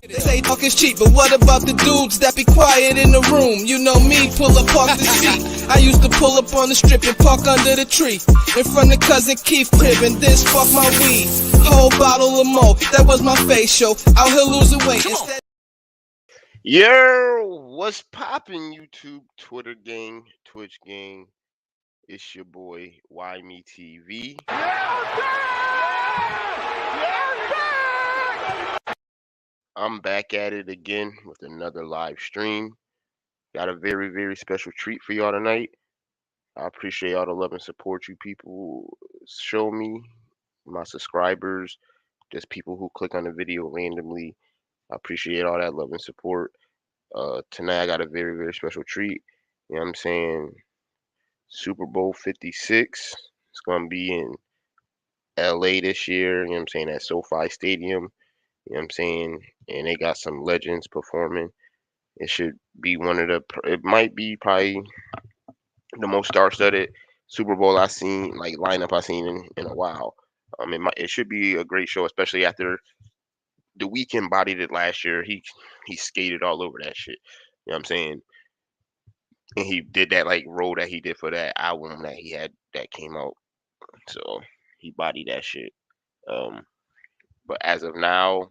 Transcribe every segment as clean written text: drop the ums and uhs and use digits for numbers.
They say talk is cheap, but what about the dudes that be quiet in the room? You know me, pull up off the seat. I used to pull up on the strip and park under the tree in front of cousin Keith crib and then spark my weed. Whole bottle of Mo, that was my face show. Out here losing weight. Instead What's poppin', YouTube, Twitter gang, Twitch gang? It's your boy YMeTV. I'm back at it again with another live stream. Got a very, very special treat for y'all tonight. I appreciate all the love and support you people show me, my subscribers, just people who click on the video randomly. I appreciate all that love and support. Tonight I got a very, very special treat. You know what I'm saying? Super Bowl 56. It's gonna be in LA this year, you know what I'm saying, at SoFi Stadium. You know what I'm saying? And they got some legends performing. It should be one of it might be probably the most star-studded Super Bowl I've seen, like lineup I've seen in a while. It should be a great show, especially after the Weeknd bodied it last year. He skated all over that shit. You know what I'm saying? And he did that like role that he did for that album that he had that came out. So he bodied that shit. Um, but as of now,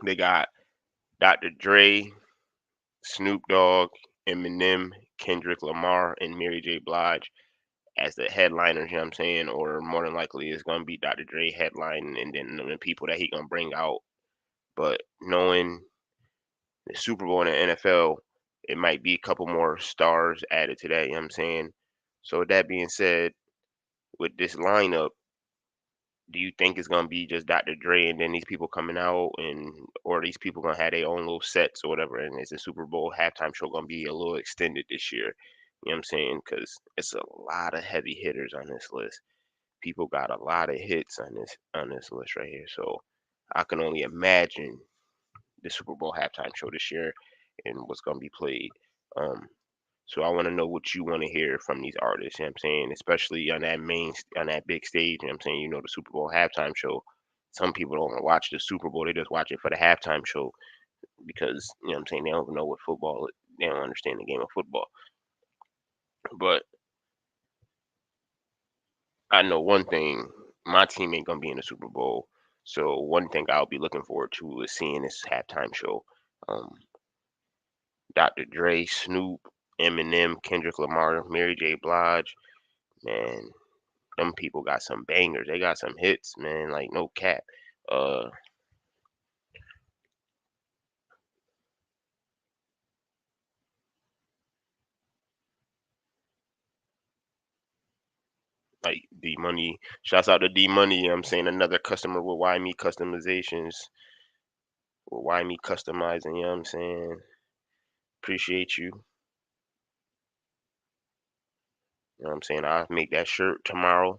they got Dr. Dre, Snoop Dogg, Eminem, Kendrick Lamar, and MaryJBlige as the headliners, you know what I'm saying? Or more than likely it's gonna be Dr. Dre headline and then the people that he gonna bring out. But knowing the Super Bowl and the NFL, it might be a couple more stars added to that, you know what I'm saying? So with that being said, with this lineup, do you think it's gonna be just Dr. Dre and then these people coming out and or these people gonna have their own little sets or whatever? And is the Super Bowl halftime show gonna be a little extended this year? You know what I'm saying? Because it's a lot of heavy hitters on this list. People got a lot of hits on this list right here. So I can only imagine the Super Bowl halftime show this year and what's gonna be played. Um, so I want to know what you want to hear from these artists, you know what I'm saying? Especially on that big stage, you know what I'm saying? You know, the Super Bowl halftime show. Some people don't watch the Super Bowl, they just watch it for the halftime show because, you know what I'm saying, they don't know what football, they don't understand the game of football. But I know one thing, my team ain't gonna be in the Super Bowl. So one thing I'll be looking forward to is seeing this halftime show. Um, Dr. Dre, Snoop, Eminem, Kendrick Lamar, MaryJBlige, man, them people got some bangers. They got some hits, man. Like no cap. Uh, like D Money. Shouts out to D Money. You know what I'm saying, another customer with Why Me Customizations. With Why Me Customizing. You know what I'm saying. Appreciate you. You know what I'm saying. I'll make that shirt tomorrow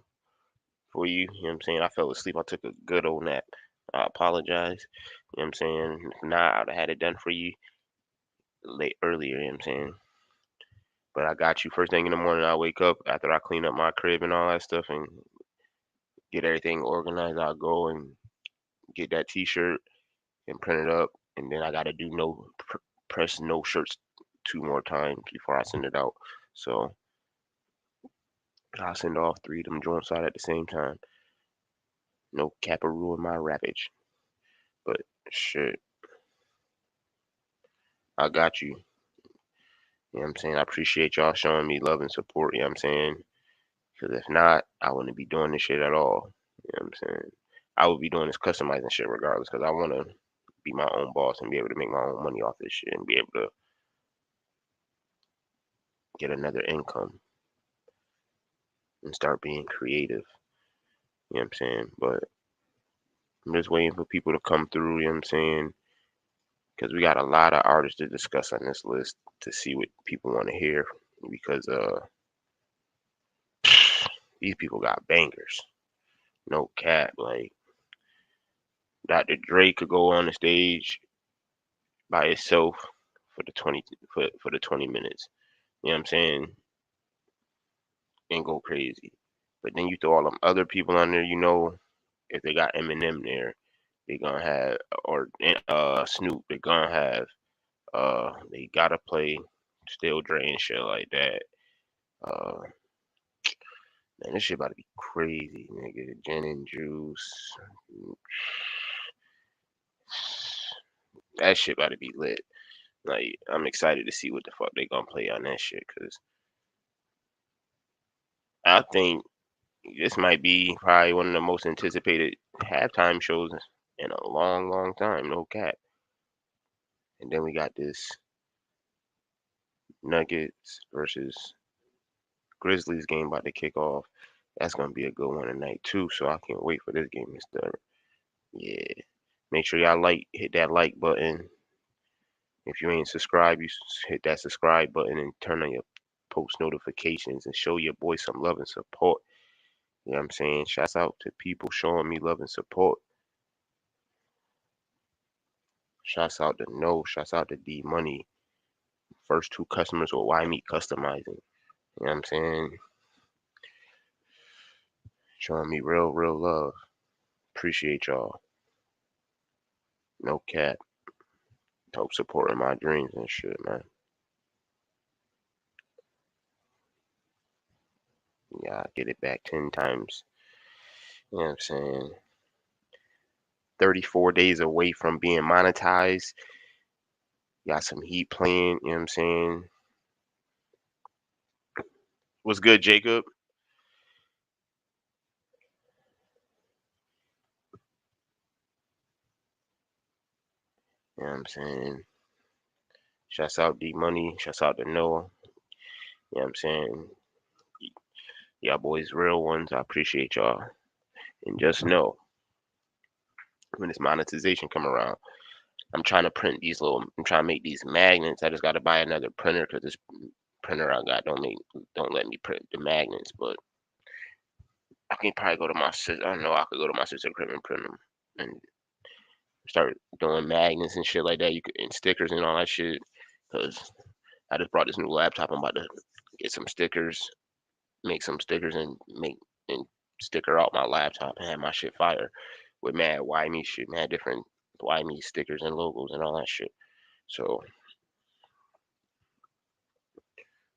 for you. You know what I'm saying. I fell asleep. I took a good old nap. I apologize. You know what I'm saying. If not, I'd have had it done for you late earlier. You know what I'm saying. But I got you first thing in the morning. I wake up after I clean up my crib and all that stuff and get everything organized. I'll go and get that T-shirt and print it up, and then I gotta do press no shirts 2 more times before I send it out. So I'll send off 3 of them joints out at the same time. No cap or ruin my ravage, but shit, I got you. You know what I'm saying? I appreciate y'all showing me love and support. You know what I'm saying? Because if not, I wouldn't be doing this shit at all. You know what I'm saying? I would be doing this customizing shit regardless because I want to be my own boss and be able to make my own money off this shit and be able to get another income and start being creative. You know what I'm saying? But I'm just waiting for people to come through. You know what I'm saying? Because we got a lot of artists to discuss on this list to see what people want to hear. Because these people got bangers. No cap. Like Dr. Dre could go on the stage by itself for the 20 minutes. You know what I'm saying? And go crazy. But then you throw all them other people on there, you know, if they got Eminem there, They gonna have Snoop. They gonna have they gotta play Still Dre and shit like that. Uh, Man, this shit about to be crazy, nigga. Gin and juice. That shit about to be lit. Like, I'm excited to see what the fuck they gonna play on that shit, cause I think this might be probably one of the most anticipated halftime shows in a long, long time. No cap. And then we got this Nuggets versus Grizzlies game about to kick off. That's gonna be a good one tonight too. So I can't wait for this game to start. Yeah. Make sure y'all hit that like button. If you ain't subscribed, hit that subscribe button and turn on your post notifications and show your boy some love and support. You know what I'm saying? Shouts out to people showing me love and support. Shouts out to No. Shouts out to D Money. First two customers were Why Me Customizing. You know what I'm saying? Showing me real, real love. Appreciate y'all. No cap. Help supporting my dreams and shit, man. Yeah, get it back 10 times. You know what I'm saying? 34 days away from being monetized. Got some heat playing, you know what I'm saying? What's good, Jacob? You know what I'm saying? Shouts out D Money. Shouts out to Noah. You know what I'm saying? Y'all boys real ones. I appreciate y'all. And just know when this monetization come around, I'm trying to print I'm trying to make these magnets. I just got to buy another printer because this printer I got don't let me print the magnets. But I can probably go to my sister. I don't know. I could go to my sister's crib and print them and start doing magnets and shit like that. And stickers and all that shit. Cause I just brought this new laptop. I'm about to get some stickers, make some stickers, and sticker out my laptop and have my shit fire with mad why me shit, mad different why me stickers and logos and all that shit. So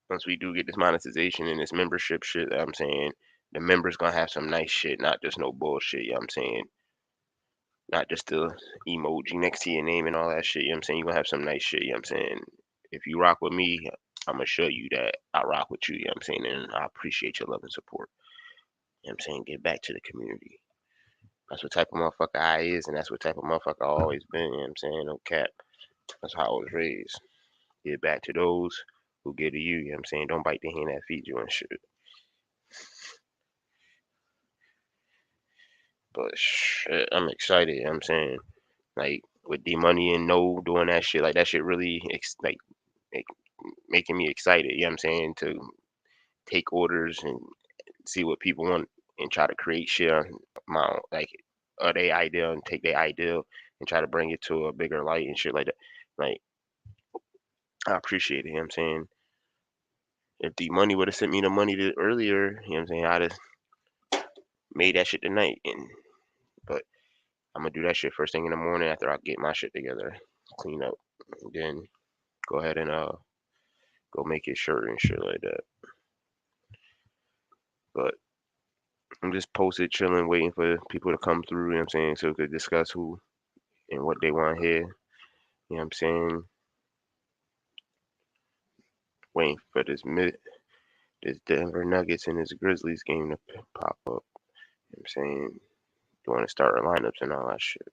once we do get this monetization and this membership shit, I'm saying the members gonna have some nice shit, not just no bullshit. You know what I'm saying? Not just the emoji next to your name and all that shit. You know what I'm saying? You're gonna have some nice shit. You know what I'm saying? If you rock with me, I'm gonna show you that I rock with you. You know what I'm saying? And I appreciate your love and support. You know what I'm saying? Get back to the community. That's what type of motherfucker I is, and that's what type of motherfucker I always been. You know what I'm saying? No cap. That's how I was raised. Get back to those who give to you. You know what I'm saying? Don't bite the hand that feeds you and shit. But shit, I'm excited. You know what I'm saying? Like with D Money and No doing that shit, like that shit really like making me excited. You know what I'm saying? To take orders and see what people want and try to create shit on my own, like they idea and take their idea and try to bring it to a bigger light and shit like that. Like I appreciate it. You know what I'm saying? If D Money would have sent me the money earlier, you know what I'm saying? I'd have made that shit tonight. But I'm gonna do that shit first thing in the morning after I get my shit together, clean up, and then go ahead and go make his shirt and shit like that. But I'm just posted, chilling, waiting for people to come through. You know what I'm saying? So we could discuss who and what they want to hear. You know what I'm saying? Waiting for this Denver Nuggets and this Grizzlies game to pop up. You know what I'm saying? Doing the starter lineups and all that shit.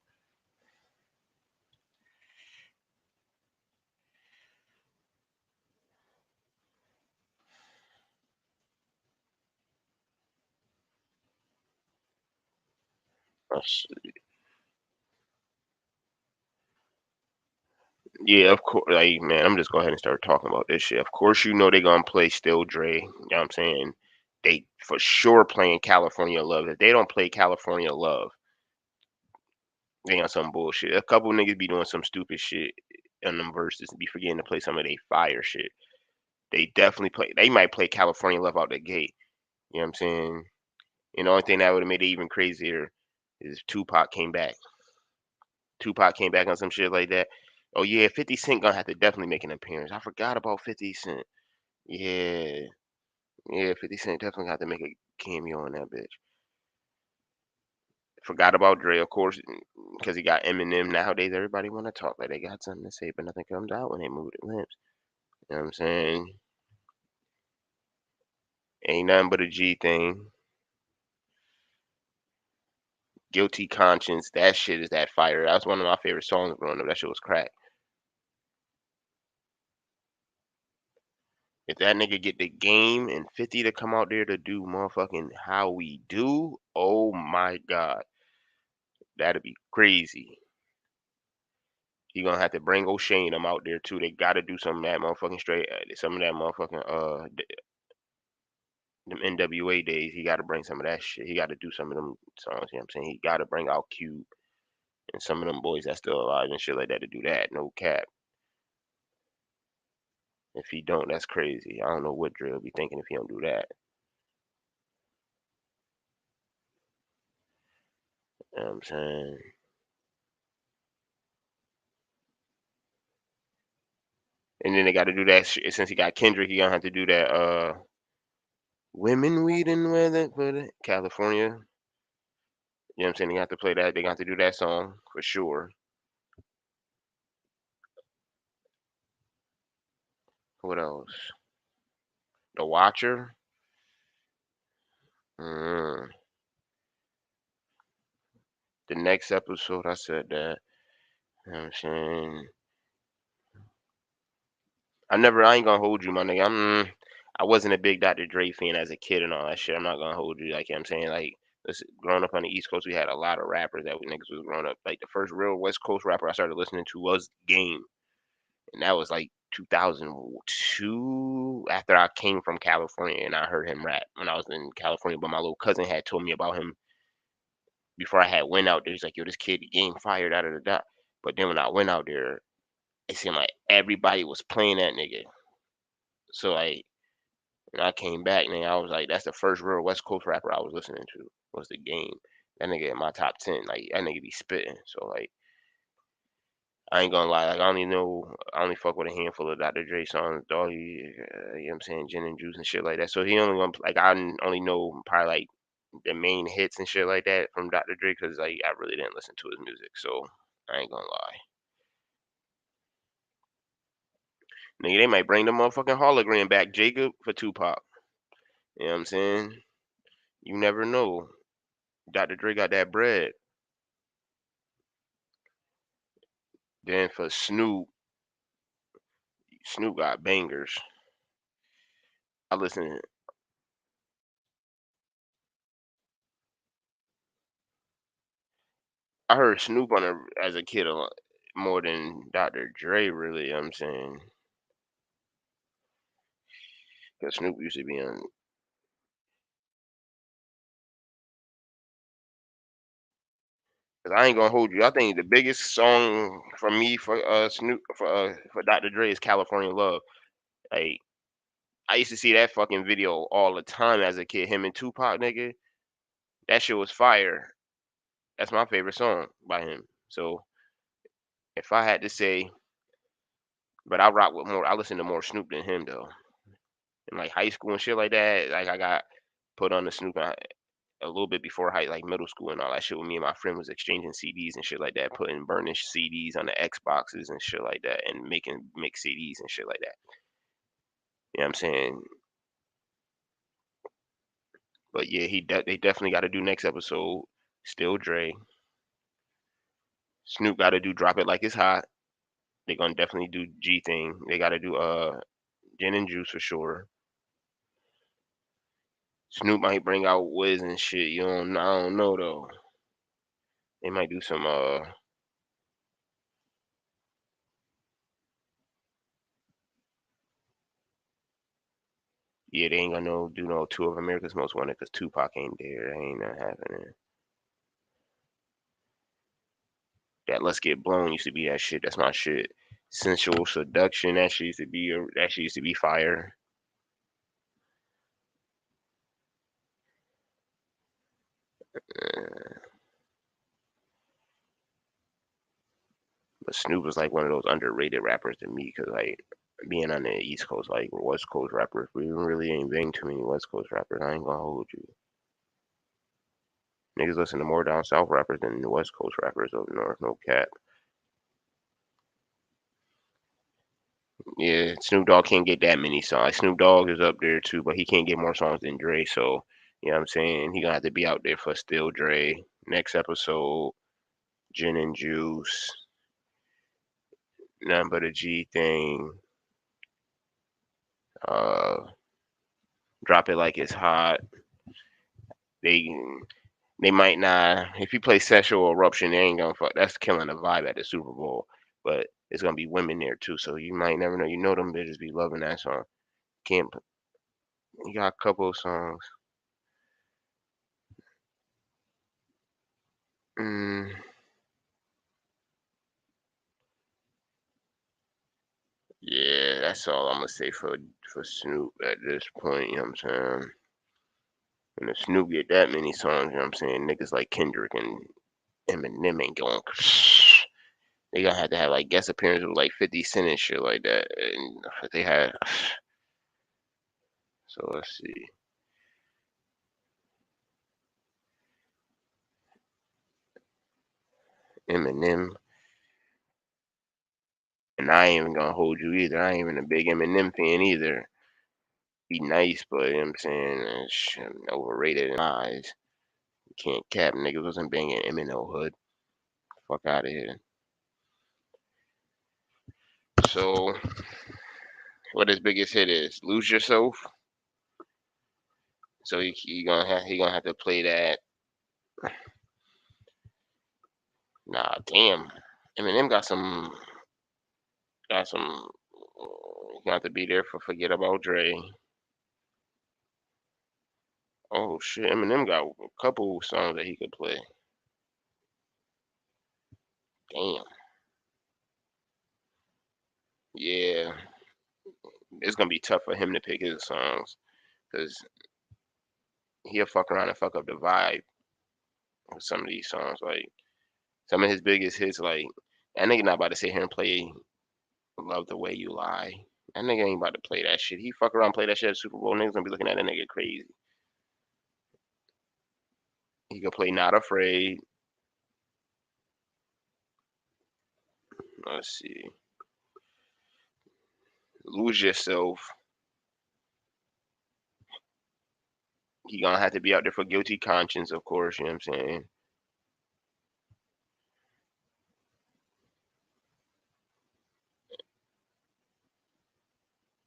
Yeah, of course. Like, man, I'm just go ahead and start talking about this shit. Of course, you know they gonna play Still Dre. You know what I'm saying? They for sure playing California Love. If they don't play California Love, they on some bullshit. A couple niggas be doing some stupid shit in them verses and be forgetting to play some of they fire shit. They definitely play. They might play California Love out the gate. You know what I'm saying? And the only thing that would have made it even crazier is if Tupac came back. Tupac came back on some shit like that. Oh yeah, 50 Cent gonna have to definitely make an appearance. I forgot about 50 Cent. Yeah, yeah, 50 Cent definitely got to make a cameo on that bitch. Forgot about Dre, of course, because he got Eminem. Nowadays, everybody want to talk like they got something to say, but nothing comes out when they move their lips. You know what I'm saying? Ain't nothing but a G thing. Guilty Conscience, that shit is that fire. That was one of my favorite songs growing up. That shit was crack. If that nigga get the Game and 50 to come out there to do motherfucking How We Do, oh my god, that'd be crazy. He gonna have to bring O'Shane them out there too. They gotta do some of that motherfucking straight, some of that motherfucking them NWA days. He gotta bring some of that shit. He gotta do some of them songs. You know what I'm saying? He gotta bring out Cube and some of them boys that's still alive and shit like that to do that. No cap. If he don't, that's crazy. I don't know what Dre will be thinking if he don't do that. You know what I'm saying? And then they got to do that shit. Since he got Kendrick, he gonna have to do that. Women, weed, and weather for the California. You know what I'm saying? They got to play that. They got to do that song for sure. What else? The Watcher. Mm. The next episode, I said that. You know what I'm saying? I ain't gonna hold you, my nigga. I wasn't a big Dr. Dre fan as a kid and all that shit. I'm not gonna hold you. Like, you know what I'm saying? Like, listen, growing up on the East Coast, we had a lot of rappers that we niggas was growing up. Like, the first real West Coast rapper I started listening to was Game. And that was like 2002 after I came from California and I heard him rap when I was in California. But my little cousin had told me about him before I had went out there. He's like, yo, this kid, Game fired out of the dot. But then when I went out there, it seemed like everybody was playing that nigga. So like when I came back, man, I was like, that's the first real West Coast rapper I was listening to was the Game. That nigga in my top 10. Like that nigga be spitting. So like I ain't gonna lie, like I only fuck with a handful of Dr. Dre songs, dog. You know what I'm saying, Gin and Juice and shit like that. So he only gonna like only know probably like the main hits and shit like that from Dr. Dre because like I really didn't listen to his music. So I ain't gonna lie, nigga, they might bring the motherfucking hologram back, Jacob, for Tupac. You know what I'm saying? You never know. Dr. Dre got that bread. Then for Snoop, Snoop got bangers. I listen. I heard Snoop on as a kid a lot more than Dr. Dre, really. You know what I'm saying, because Snoop used to be on. Cause I ain't gonna hold you. I think the biggest song for me for Snoop for Dr. Dre is California Love. Like I used to see that fucking video all the time as a kid. Him and Tupac, nigga. That shit was fire. That's my favorite song by him. So if I had to say, but I rock with more. I listen to more Snoop than him though. In like high school and shit like that, like I got put on the Snoop a little bit before high, like middle school and all that shit. With me and my friend was exchanging CDs and shit like that, putting burnish CDs on the Xboxes and shit like that, and making mix CDs and shit like that. You know what I'm saying? But yeah, they definitely got to do next episode. Still Dre. Snoop got to do Drop It Like It's Hot. They gonna definitely do G thing. They got to do Gin and Juice for sure. Snoop might bring out Wiz and shit. I don't know though. They might do some yeah, they ain't gonna do no Two of America's Most Wanted because Tupac ain't there. Ain't not happening. That Let's Get Blown used to be that shit. That's my shit. Sensual Seduction. That shit used to be fire. Uh, But Snoop was like one of those underrated rappers to me, cause like being on the East Coast, like West Coast rappers, we really ain't bang too many West Coast rappers. I ain't gonna hold you. Niggas listen to more down south rappers than the West Coast rappers up north. No cap. Yeah, Snoop Dogg can't get that many songs. Like, Snoop Dogg is up there too, but he can't get more songs than Dre. So, you know what I'm saying? He gonna have to be out there for Still Dre. Next episode, Gin and Juice, Nothing But a G Thing, uh, Drop It Like It's Hot. They they might not. If you play Sexual Eruption, they ain't gonna fuck. That's killing the vibe at the Super Bowl. But it's gonna be women there too, so you might never know. You know them bitches be loving that song. Can't. You got a couple of songs. Mm, yeah, that's all I'm gonna say for Snoop at this point. You know what I'm saying? And if Snoop get that many songs, you know what I'm saying? Niggas like Kendrick and Eminem ain't going. They gonna have to have like guest appearances with like 50 Cent and shit like that. And they had. So let's see. Eminem. And I ain't even gonna hold you either. I ain't even a big Eminem fan either. Be nice, but you know what I'm saying? Overrated in my eyes. You can't cap. Niggas wasn't banging Eminem hood. Fuck out of here. So, what his biggest hit is? Lose Yourself. So he gonna have to play that. Nah, damn. Eminem got some. He gonna have to be there for Forget About Dre. Oh shit, Eminem got a couple songs that he could play. Damn. Yeah, it's gonna be tough for him to pick his songs because he'll fuck around and fuck up the vibe with some of these songs. Like some of his biggest hits, like that nigga not about to sit here and play "Love the Way You Lie." That nigga ain't about to play that shit. He fuck around and play that shit at Super Bowl. Niggas gonna be looking at that nigga crazy. He could play "Not Afraid." Let's see, "Lose Yourself." He gonna have to be out there for "Guilty Conscience," of course. You know what I'm saying?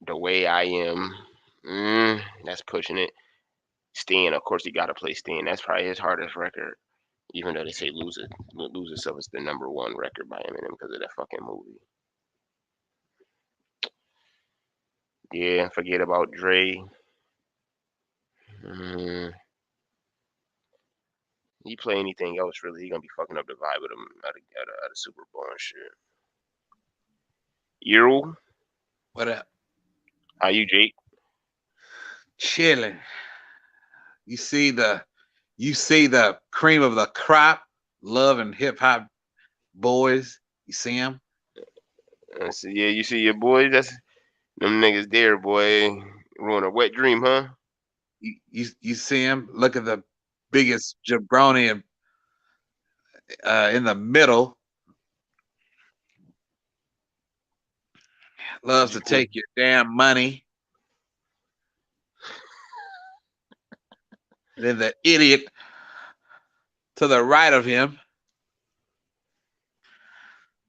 "The Way I Am." That's pushing it. Stan, of course, he got to play Stan. That's probably his hardest record. Even though they say Lose Yourself is the number one record by Eminem because of that fucking movie. Yeah, Forget About Dre. Mm, he play anything else really, he gonna be fucking up the vibe with him at a Super Bowl and shit. Earl, What up? how you, Jake? Chilling. You see the cream of the crop, love and hip hop boys. You see them? I see, yeah, you see your boys. That's them niggas there, boy. Ruin a wet dream, huh? You see them? Look at the biggest jabroni in the middle. Loves to take your damn money. And then the idiot to the right of him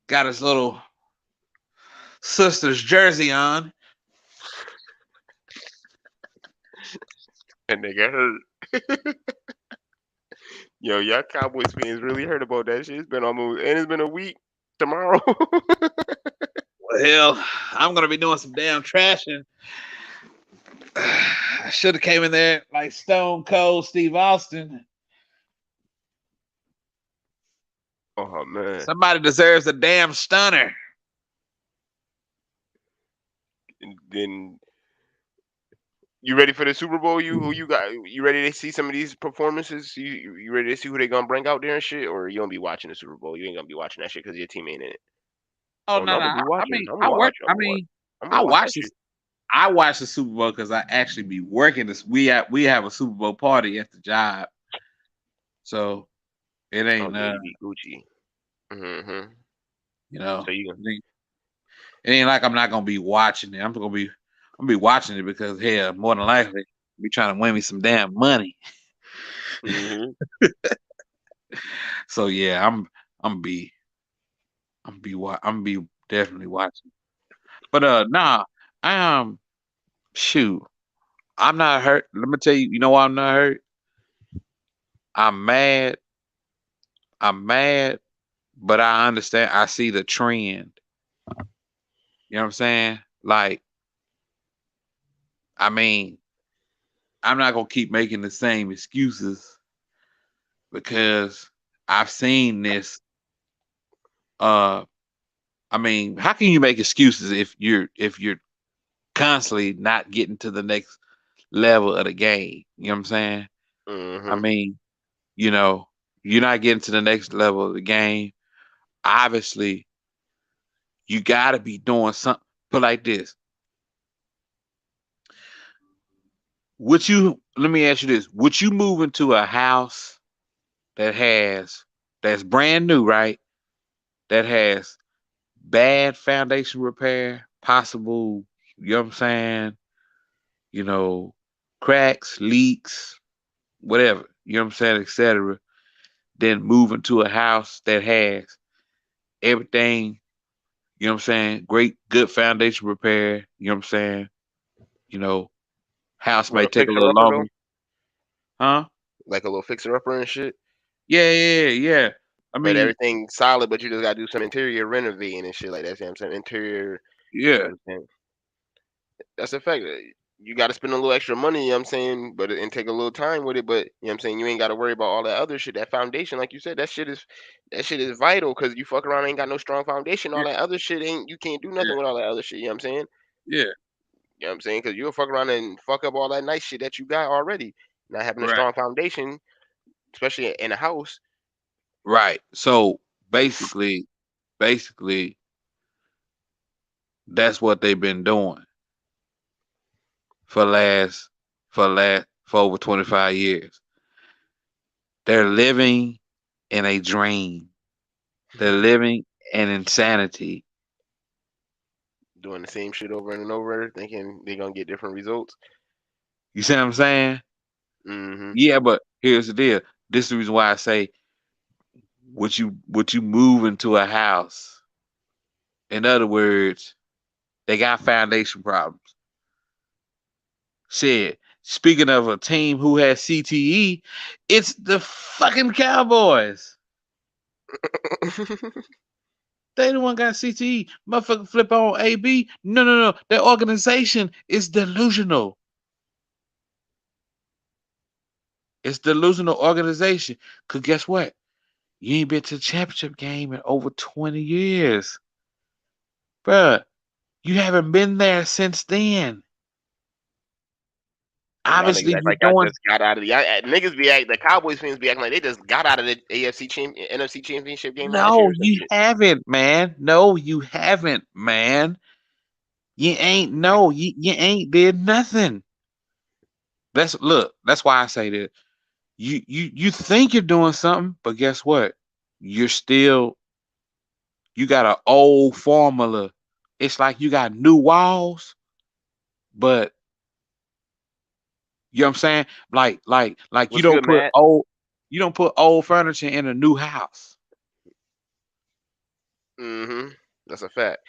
got his little sister's jersey on. That nigga hurt. Yo, y'all Cowboys fans really heard about that shit. It's been a week tomorrow. Well, hell, I'm gonna be doing some damn trashing. I should have came in there like Stone Cold Steve Austin. Oh man. Somebody deserves a damn stunner. Then you ready for the Super Bowl? You got? You ready to see some of these performances? You ready to see who they gonna bring out there and shit? Or you gonna be watching the Super Bowl? You ain't gonna be watching that shit because your team ain't in it. Oh Oh no, no, I'm no. gonna be watching. I'm I gonna work. watch. I'm I gonna watch. mean, I'm gonna I watch that watch this. shit. I watch the Super Bowl because I actually be working this. We have a Super Bowl party at the job, so it Oh ain't yeah, you be Gucci. Mm-hmm. you know So you it ain't like I'm not gonna be watching it. I'm gonna be watching it because hell, more than likely, be trying to win me some damn money. mm-hmm. So yeah, I'm be I'm be definitely watching. But nah, I shoot, I'm not hurt. Let me tell you, you know why I'm not hurt? I'm mad. I'm mad, but I understand. I see the trend. You know what I'm saying? Like, I mean, I'm not gonna keep making the same excuses because I've seen this. Uh, I mean, how can you make excuses if you're constantly not getting to the next level of the game? You know what I'm saying? I Mm-hmm. mean, you know, you're not getting to the next level of the game. Obviously, you got to be doing something. Put like this. Would you, let me ask you this. Would you move into a house that that's brand new, right? That has bad foundation repair, possible, you know what I'm saying? You know, cracks, leaks, whatever, you know what I'm saying, etc. Then move into a house that has everything, you know what I'm saying, great, good foundation repair, you know what I'm saying? You know, house What may a take a fixer little upper longer. though, Huh? like a little fixer upper and shit. Yeah, yeah, yeah. I But mean, everything solid, but you just gotta do some interior renovating and shit like that. See what I'm saying? Interior, you know yeah, what I'm saying? That's a fact. You gotta spend a little extra money, you know what I'm saying, but and take a little time with it, but you know what I'm saying, you ain't gotta worry about all that other shit. That foundation, like you said, that shit is vital because you fuck around ain't got no strong foundation. All yeah, that other shit ain't you can't do yeah, nothing with all that other shit, you know what I'm saying? yeah. You know what I'm saying? Because you'll fuck around and fuck up all that nice shit that you got already. Not having a Right, strong foundation, especially in a house. right. So basically, that's what they've been doing for last for over 25 years. They're living in a dream. They're living in insanity. Doing the same shit over and over, thinking they're gonna get different results. You see what I'm saying? Hmm. Yeah, but here's the deal. This is the reason why I say, would you move into a house? In other words, they got foundation problems. Shit. Speaking of a team who has CTE, it's the fucking Cowboys. They the one got CTE. Motherfucker flip on AB. No, no, no. Their organization is delusional. It's delusional organization. Cause guess what? You ain't been to the championship game in over 20 years. Bruh, you haven't been there since then. And y'all niggas Obviously, act you're like I doing just got out of the niggas be act the Cowboys fans be acting like they just got out of the NFC championship game last year no, or some you shit. haven't, man. No, you haven't, man. You ain't no, you ain't did nothing. That's why I say that you think you're doing something, but guess what? You're still you got an old formula. It's like you got new walls, but you know what I'm saying? Like What's good, Matt? you don't put old furniture in a new house. Hmm. That's a fact.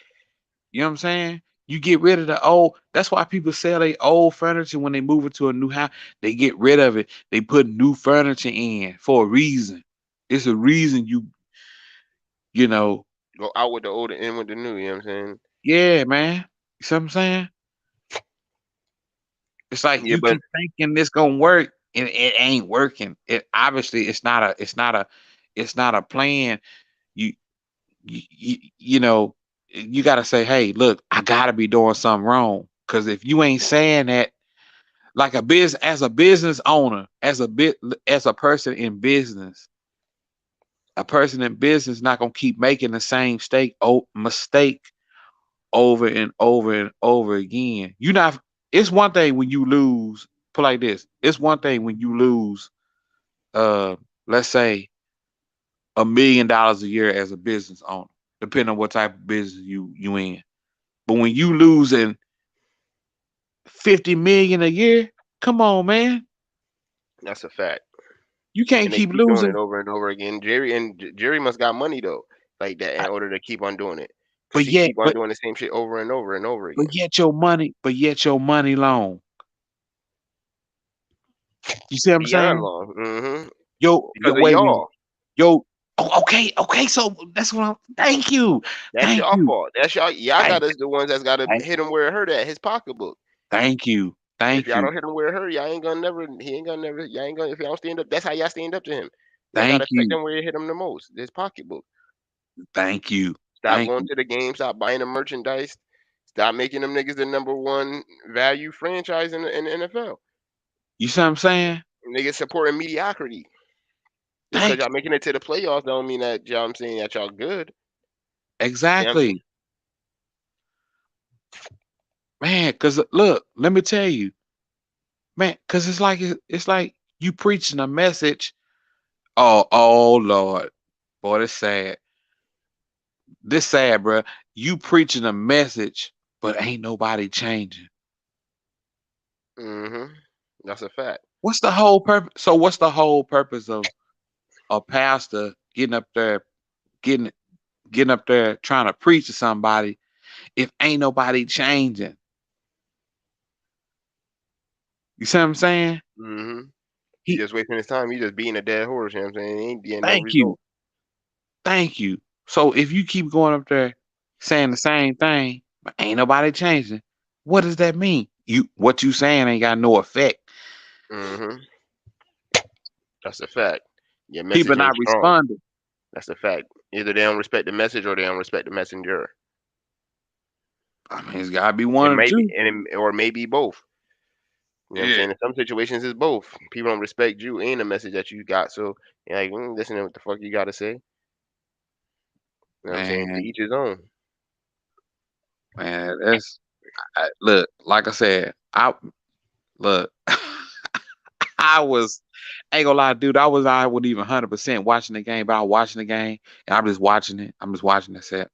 You know what I'm saying? You get rid of the old. That's why people sell their old furniture when they move into a new house. They get rid of it. They put new furniture in for a reason. It's a reason you know, Go out with the old and in with the new. You know what I'm saying? yeah, man. You see what I'm saying? It's like Yeah, you but keep thinking this gonna work and it ain't working. It obviously it's not a plan. You you know, you gotta say, hey, look, I gotta be doing something wrong. Cause if you ain't saying that, like as a business owner, as a person in business, A person in business not gonna keep making the same mistake over and over and over again. You not. It's one thing when you lose. Put like this. It's one thing when you lose. Let's say $1 million a year as a business owner, depending on what type of business you in. But when you losing 50 million a year, come on, man. That's a fact. You can't And they keep keep doing it losing. over and over again. Jerry must got money though, like that, in I- order to keep on doing it, cause But he yet, keep on but doing the same shit over and over and over but again. yet your money, long. You see what I'm Beyond saying? long, Yo, because of wait a minute. y'all. Yo, oh, okay. So that's what I'm. That's Thank y'all you, fault. That's y'all. Y'all thank, got us the ones that's got to thank, hit him where it hurt at his pocketbook. thank you, If thank y'all you, don't hit him where it hurt, y'all ain't gonna never. He ain't gonna never. Y'all ain't gonna. If y'all don't stand up, that's how y'all stand up to him. Y'all gotta thank affect you, him where it hit him the most. His pocketbook. thank you, Stop thank going you. to the game. Stop buying the merchandise. Stop making them niggas the number one value franchise in the NFL. You see what I'm saying? Niggas supporting mediocrity. Just because Thank y'all making it to the playoffs don't mean that y'all. I'm saying that y'all good. You know what I'm saying? exactly, man. Cause look, let me tell you, man. Cause it's like you preaching a message. Oh Lord, boy, this sad. This sad, bro. You preaching a message, but ain't nobody changing. That's a fact. What's the whole purpose? So what's the whole purpose of a pastor getting getting up there trying to preach to somebody if ain't nobody changing? You see what I'm saying? hmm He He just wasting his time. He just beating a dead horse. You know what I'm saying? He ain't getting no thank you, result. thank you. So if you keep going up there saying the same thing, but ain't nobody changing, what does that mean? What you saying ain't got no effect. hmm That's a fact. Your People message not ain't strong. responding. That's a fact. Either they don't respect the message or they don't respect the messenger. I mean, it's gotta be It one of the may be, two. or maybe both. You know what I'm Yeah, saying? In some situations, it's both. People don't respect you and the message that you got. So you're like, listen to what the fuck you got to say. You know what I'm saying? To man, each his own. man, look. Like I said, I look. I was, ain't gonna lie, dude. I wasn't even 100% watching the game, but I was watching the game and I'm just watching it. I'm just watching it. I said,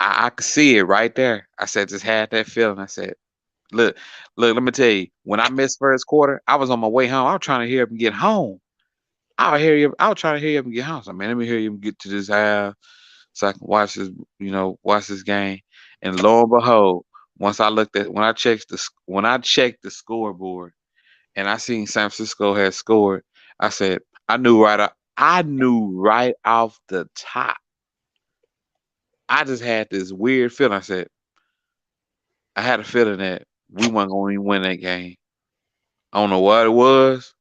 I could see it right there. I said, just had that feeling. I said, look, let me tell you, when I missed first quarter, I was on my way home. I was trying to hear him get home. I was trying to hear him get home. So, man, let me hear him get to this house so I can watch this game. And lo and behold, when I checked the scoreboard and I seen San Francisco had scored, I said, I knew right off the top. I just had this weird feeling. I had a feeling that we weren't going to win that game. I don't know what it was,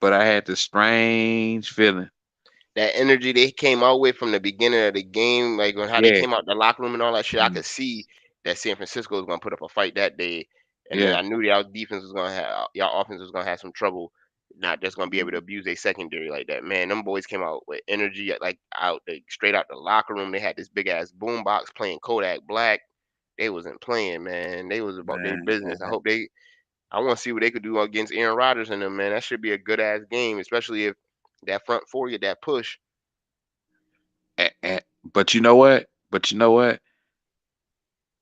but I had this strange feeling. That energy they came out with from the beginning of the game, like on how they Yeah, came out the locker room and all that shit, I mm, could see that San Francisco was gonna put up a fight that day. And then yeah, I knew y'all defense was gonna have y'all offense was gonna have some trouble, not just gonna be able mm, to abuse their secondary like that. Man, them boys came out with energy like straight out the locker room. They had this big ass boom box playing Kodak Black. They wasn't playing, man. They was about their man. business. I want to see what they could do against Aaron Rodgers and them, man. That should be a good ass game, especially if that front four get that push. But you know what?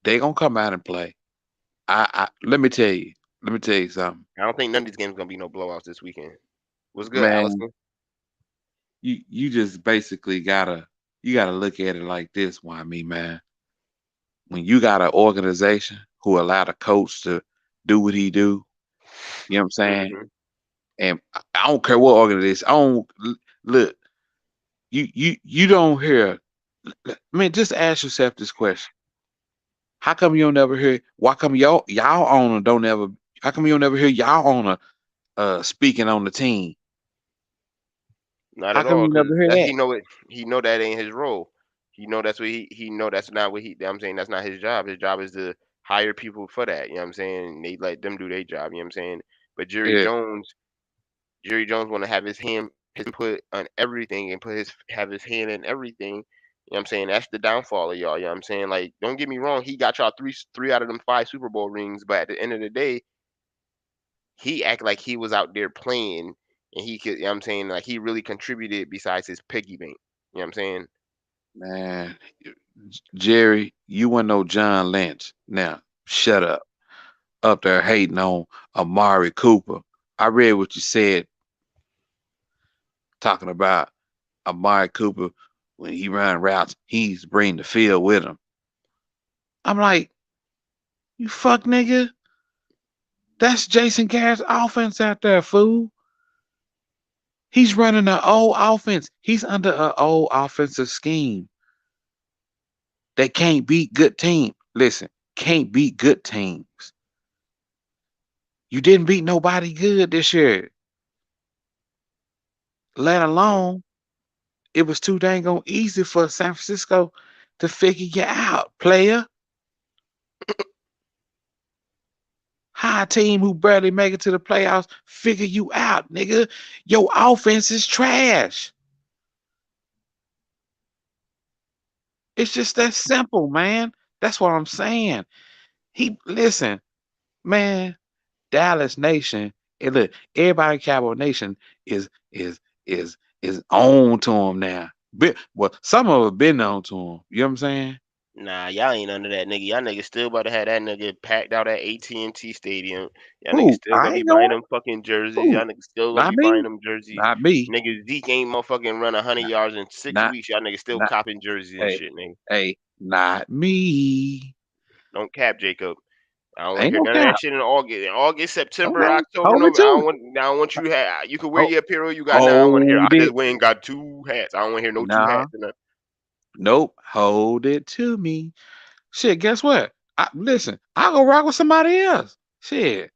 They gonna come out and play. Let me tell you. Let me tell you something, I don't think none of these games gonna be no blowouts this weekend. What's good, man. Allison? You just basically gotta look at it like this. Why me, man? When you got an organization who allow the coach to do what he do, you know what I'm saying? hmm And I don't care what organization. I don't look. You don't hear. Man, just ask yourself this question: how come you don't never hear? Why come y'all owner don't ever? How come you don't ever hear y'all owner speaking on the team? Not How at come all, you cause never hear that that? he know that ain't his role. He know that's what he know that's not what he. I'm saying that's not his job. His job is to hire people for that. You know what I'm saying? They let them do their job. You know what I'm saying? But Yeah, Jerry Jones want to have his hand input on everything and have his hand in everything. You know what I'm saying? That's the downfall of y'all. You know what I'm saying? Like, don't get me wrong, he got y'all three out of them 5 Super Bowl rings, but at the end of the day, he act like he was out there playing and he could, you know what I'm saying, like he really contributed besides his piggy bank. You know what I'm saying? Man, Jerry, you want no John Lynch. Now, shut up. Up there hating on Amari Cooper. I read what you said talking about Amari Cooper when he run routes, he's bringing the field with him. I'm like, you fuck nigga. That's Jason Garrett's offense out there, fool. He's running an old offense. He's under an old offensive scheme. They can't beat good teams. Listen, can't beat good teams. You didn't beat nobody good this year. Let alone it was too dang on easy for San Francisco to figure you out, player. How a team who barely make it to the playoffs figure you out, nigga? Your offense is trash. It's just that simple, man. That's what I'm saying. Listen, man. Dallas Nation, and look, everybody in Cowboy Nation is on to him now. Well, some of them been on to him. You know what I'm saying? Nah, y'all ain't under that nigga. Y'all niggas still about to have that nigga packed out at AT&T Stadium. Y'all niggas Who? still I gonna be ain't buying going. them fucking jerseys. Who? Y'all niggas still gonna Not be buying me. them jerseys. Not me. Niggas Zeke ain't motherfucking run 100 Not yards in 6 weeks. Y'all niggas still not. copping jerseys and Hey, shit, nigga. hey, not me. Don't cap, Jacob. I don't want to Ain't hear no none of that cap. shit in August. In August, September, Okay, October, hold it November. to me. I don't want you to have. You can wear Hold, your apparel you got now. I don't want to hear. I hold just it. went and got 2 hats. I don't want to hear no 2 hats. Nah, nope. Hold it to me. Shit, guess what? Listen, I go rock with somebody else. Shit.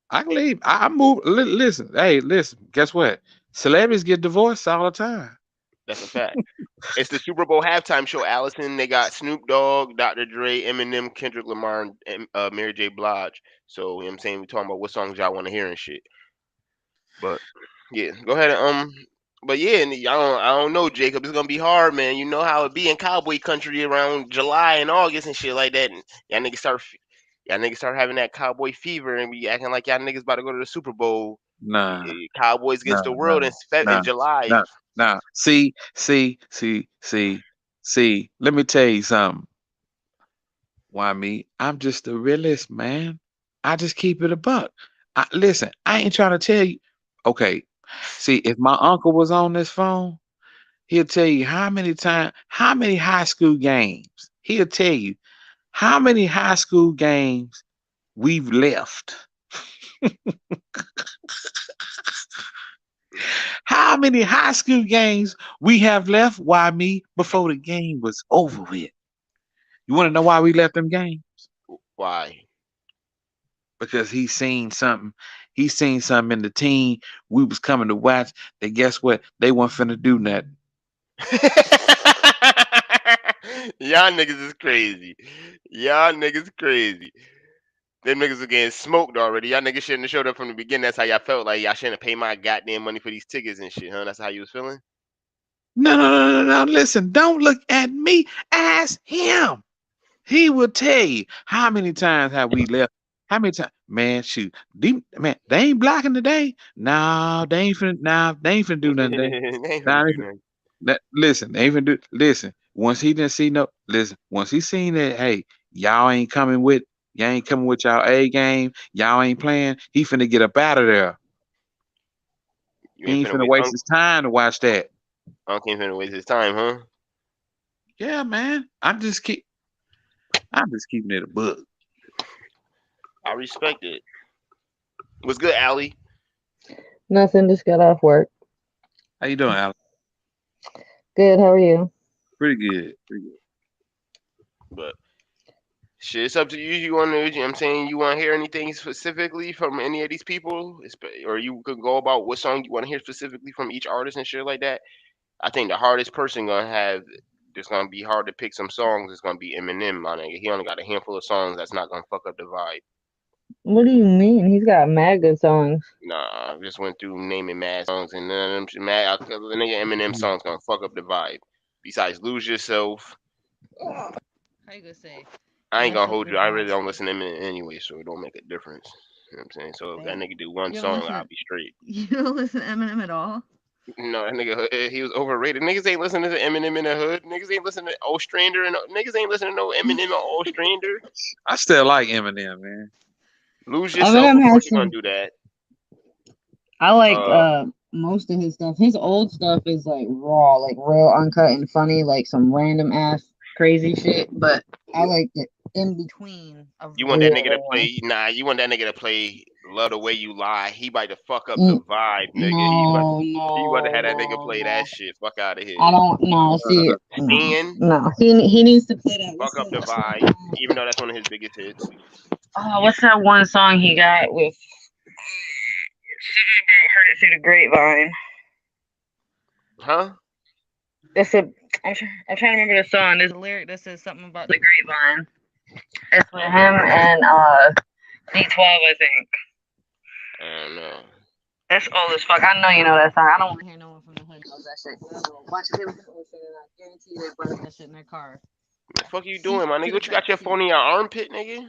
I can leave. I move. Listen, hey, listen. Guess what? Celebrities get divorced all the time. That's a fact. It's the Super Bowl halftime show, Allison. They got Snoop Dogg, Dr. Dre, Eminem, Kendrick Lamar, and Mary J. Blige. So, you know what I'm saying? We talking about what songs y'all want to hear and shit. But, yeah, go ahead and, but yeah, and I don't know, Jacob. It's gonna be hard, man. You know how it be in cowboy country around July and August and shit like that. And y'all niggas start having that cowboy fever and be acting like y'all niggas about to go to the Super Bowl. Nah, Cowboys against nah, the world nah, in nah, July. nah, nah. See. Let me tell you something. Why me? I'm just the realist, man. I just keep it a buck. Listen, I ain't trying to tell you. Okay, see, if my uncle was on this phone, he'll tell you how many high school games. He'll tell you how many high school games we've left. How many high school games we have left? Why me? Before the game was over with. You want to know why we left them games? Why? Because he seen something. He seen something in the team we was coming to watch. That guess what? They weren't finna do nothing. Y'all niggas is crazy. Y'all niggas crazy. Them niggas are getting smoked already. Y'all niggas shouldn't have showed up from the beginning. That's how y'all felt. Like y'all shouldn't have paid my goddamn money for these tickets and shit, huh? That's how you was feeling? No. Listen, don't look at me. Ask him. He will tell you how many times have we left. How many times, man? Shoot, man, they ain't blocking today. No, they ain't finna. Nah, they ain't finna do nothing today. They ain't Nah, finna do nothing. listen, they ain't finna do. Listen, once he didn't see no. Listen, once he seen that, hey, y'all ain't coming with y'all A game. Y'all ain't playing. He finna get up out of there. You He ain't ain't finna finna waste. waste his time to watch that. Unc ain't finna waste his time, huh? Yeah, man. I'm just keeping it a book. I respect it. What's good, Allie? Nothing, just got off work. How you doing, Alex? Good, how are you? Pretty good. Pretty good. But shit, it's up to you. You want to? You know what I'm saying, you want to hear anything specifically from any of these people, or you could go about what song you want to hear specifically from each artist and shit like that. I think the hardest person gonna have. It's gonna be hard to pick some songs. It's gonna be Eminem, my nigga. He only got a handful of songs that's not gonna fuck up the vibe. What do you mean? He's got mad good songs. Nah, I just went through naming mad songs, and none of them mad. The nigga Eminem songs gonna fuck up the vibe. Besides, Lose Yourself. How you gonna say? I ain't That gonna shit hold you. is I not really don't sweet. listen to Eminem anyway, so it don't make a difference. You know what I'm saying? So if that Damn. nigga do one You don't song, listen I'll to be straight. you don't listen to Eminem at all? No, that nigga, he was overrated. Niggas ain't listening to Eminem in the hood. Niggas ain't listening to Old Stranger, and niggas ain't listening to no Eminem or Old Stranger. I still like Eminem, man. Lose Yourself, Eminem of course has you're gonna some. do that. I like Uh, most of his stuff. His old stuff is like raw, like real uncut and funny, like some random ass crazy shit. But I like the in between of you want that nigga to real one. play? Nah, you want that nigga to play "Love the Way You Lie." He about to fuck up the Mm, vibe, nigga. no, He about to no, have that nigga no, play that no. shit. Fuck out of here. I don't know. See, no, Stand, no. He needs to play that. fuck What's up that? the vibe, even though that's one of his biggest hits. What's that one song he got with something about heard it through the grapevine? Huh? It's a. I'm trying to remember the song. There's a lyric that says something about the grapevine. It's with him and D12, I think. I don't know. That's old as fuck. I know you know that song. I don't want to hear no one from the hood knows that shit. I know a bunch of people listen, and I guarantee you they burn that shit in their car. The fuck you Seat doing, my to nigga? the What you got back your seat. phone in your armpit, nigga?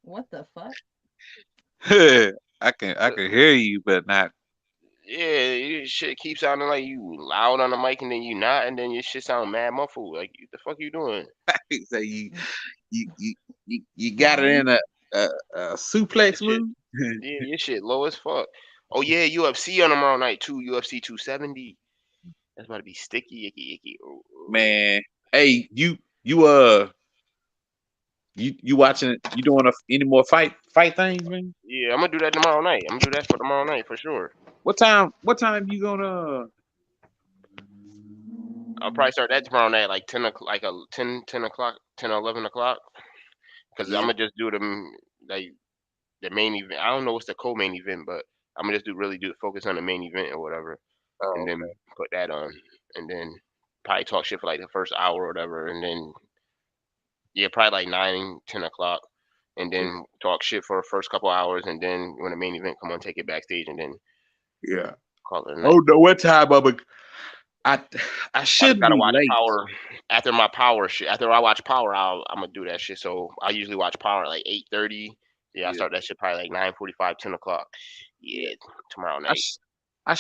What the fuck? I can hear you, but not. Yeah, your shit keeps sounding like you loud on the mic and then you not, and then your shit sound mad muffled. Like, what the fuck you doing? Say you got it Mine? in a Your suplex shit, move. yeah, your shit low as fuck. Oh yeah, UFC on tomorrow night too. UFC 270. That's about to be sticky, icky, icky. Oh, oh. Man, hey, you watching? You doing any more fight things, man? Yeah, I'm gonna do that tomorrow night. I'm gonna do that for tomorrow night for sure. What time? What time you gonna? I'll probably start that tomorrow night, like 10 o'clock, like a 10 o'clock, 10 or 11 o'clock. Cause I'm Yeah. gonna just do them like the main event. I don't know what's the co-main event, but I'm gonna just really do focus on the main event or whatever, and Oh, then put that on, and then probably talk shit for like the first hour or whatever, and then yeah, probably like 9, 10 o'clock, and okay. then talk shit for the first couple hours, and then when the main event come on, take it backstage, and then Yeah. call it a night. Oh no, what time, Bubba? I I I just should gotta be watch late. Power after my Power shit. After I watch Power, I'm gonna do that shit. So I usually watch Power at like 8:30. Yeah, I Yeah. start that shit probably like 9:45, 10 o'clock. Yeah. Yeah, tomorrow I night. sh- I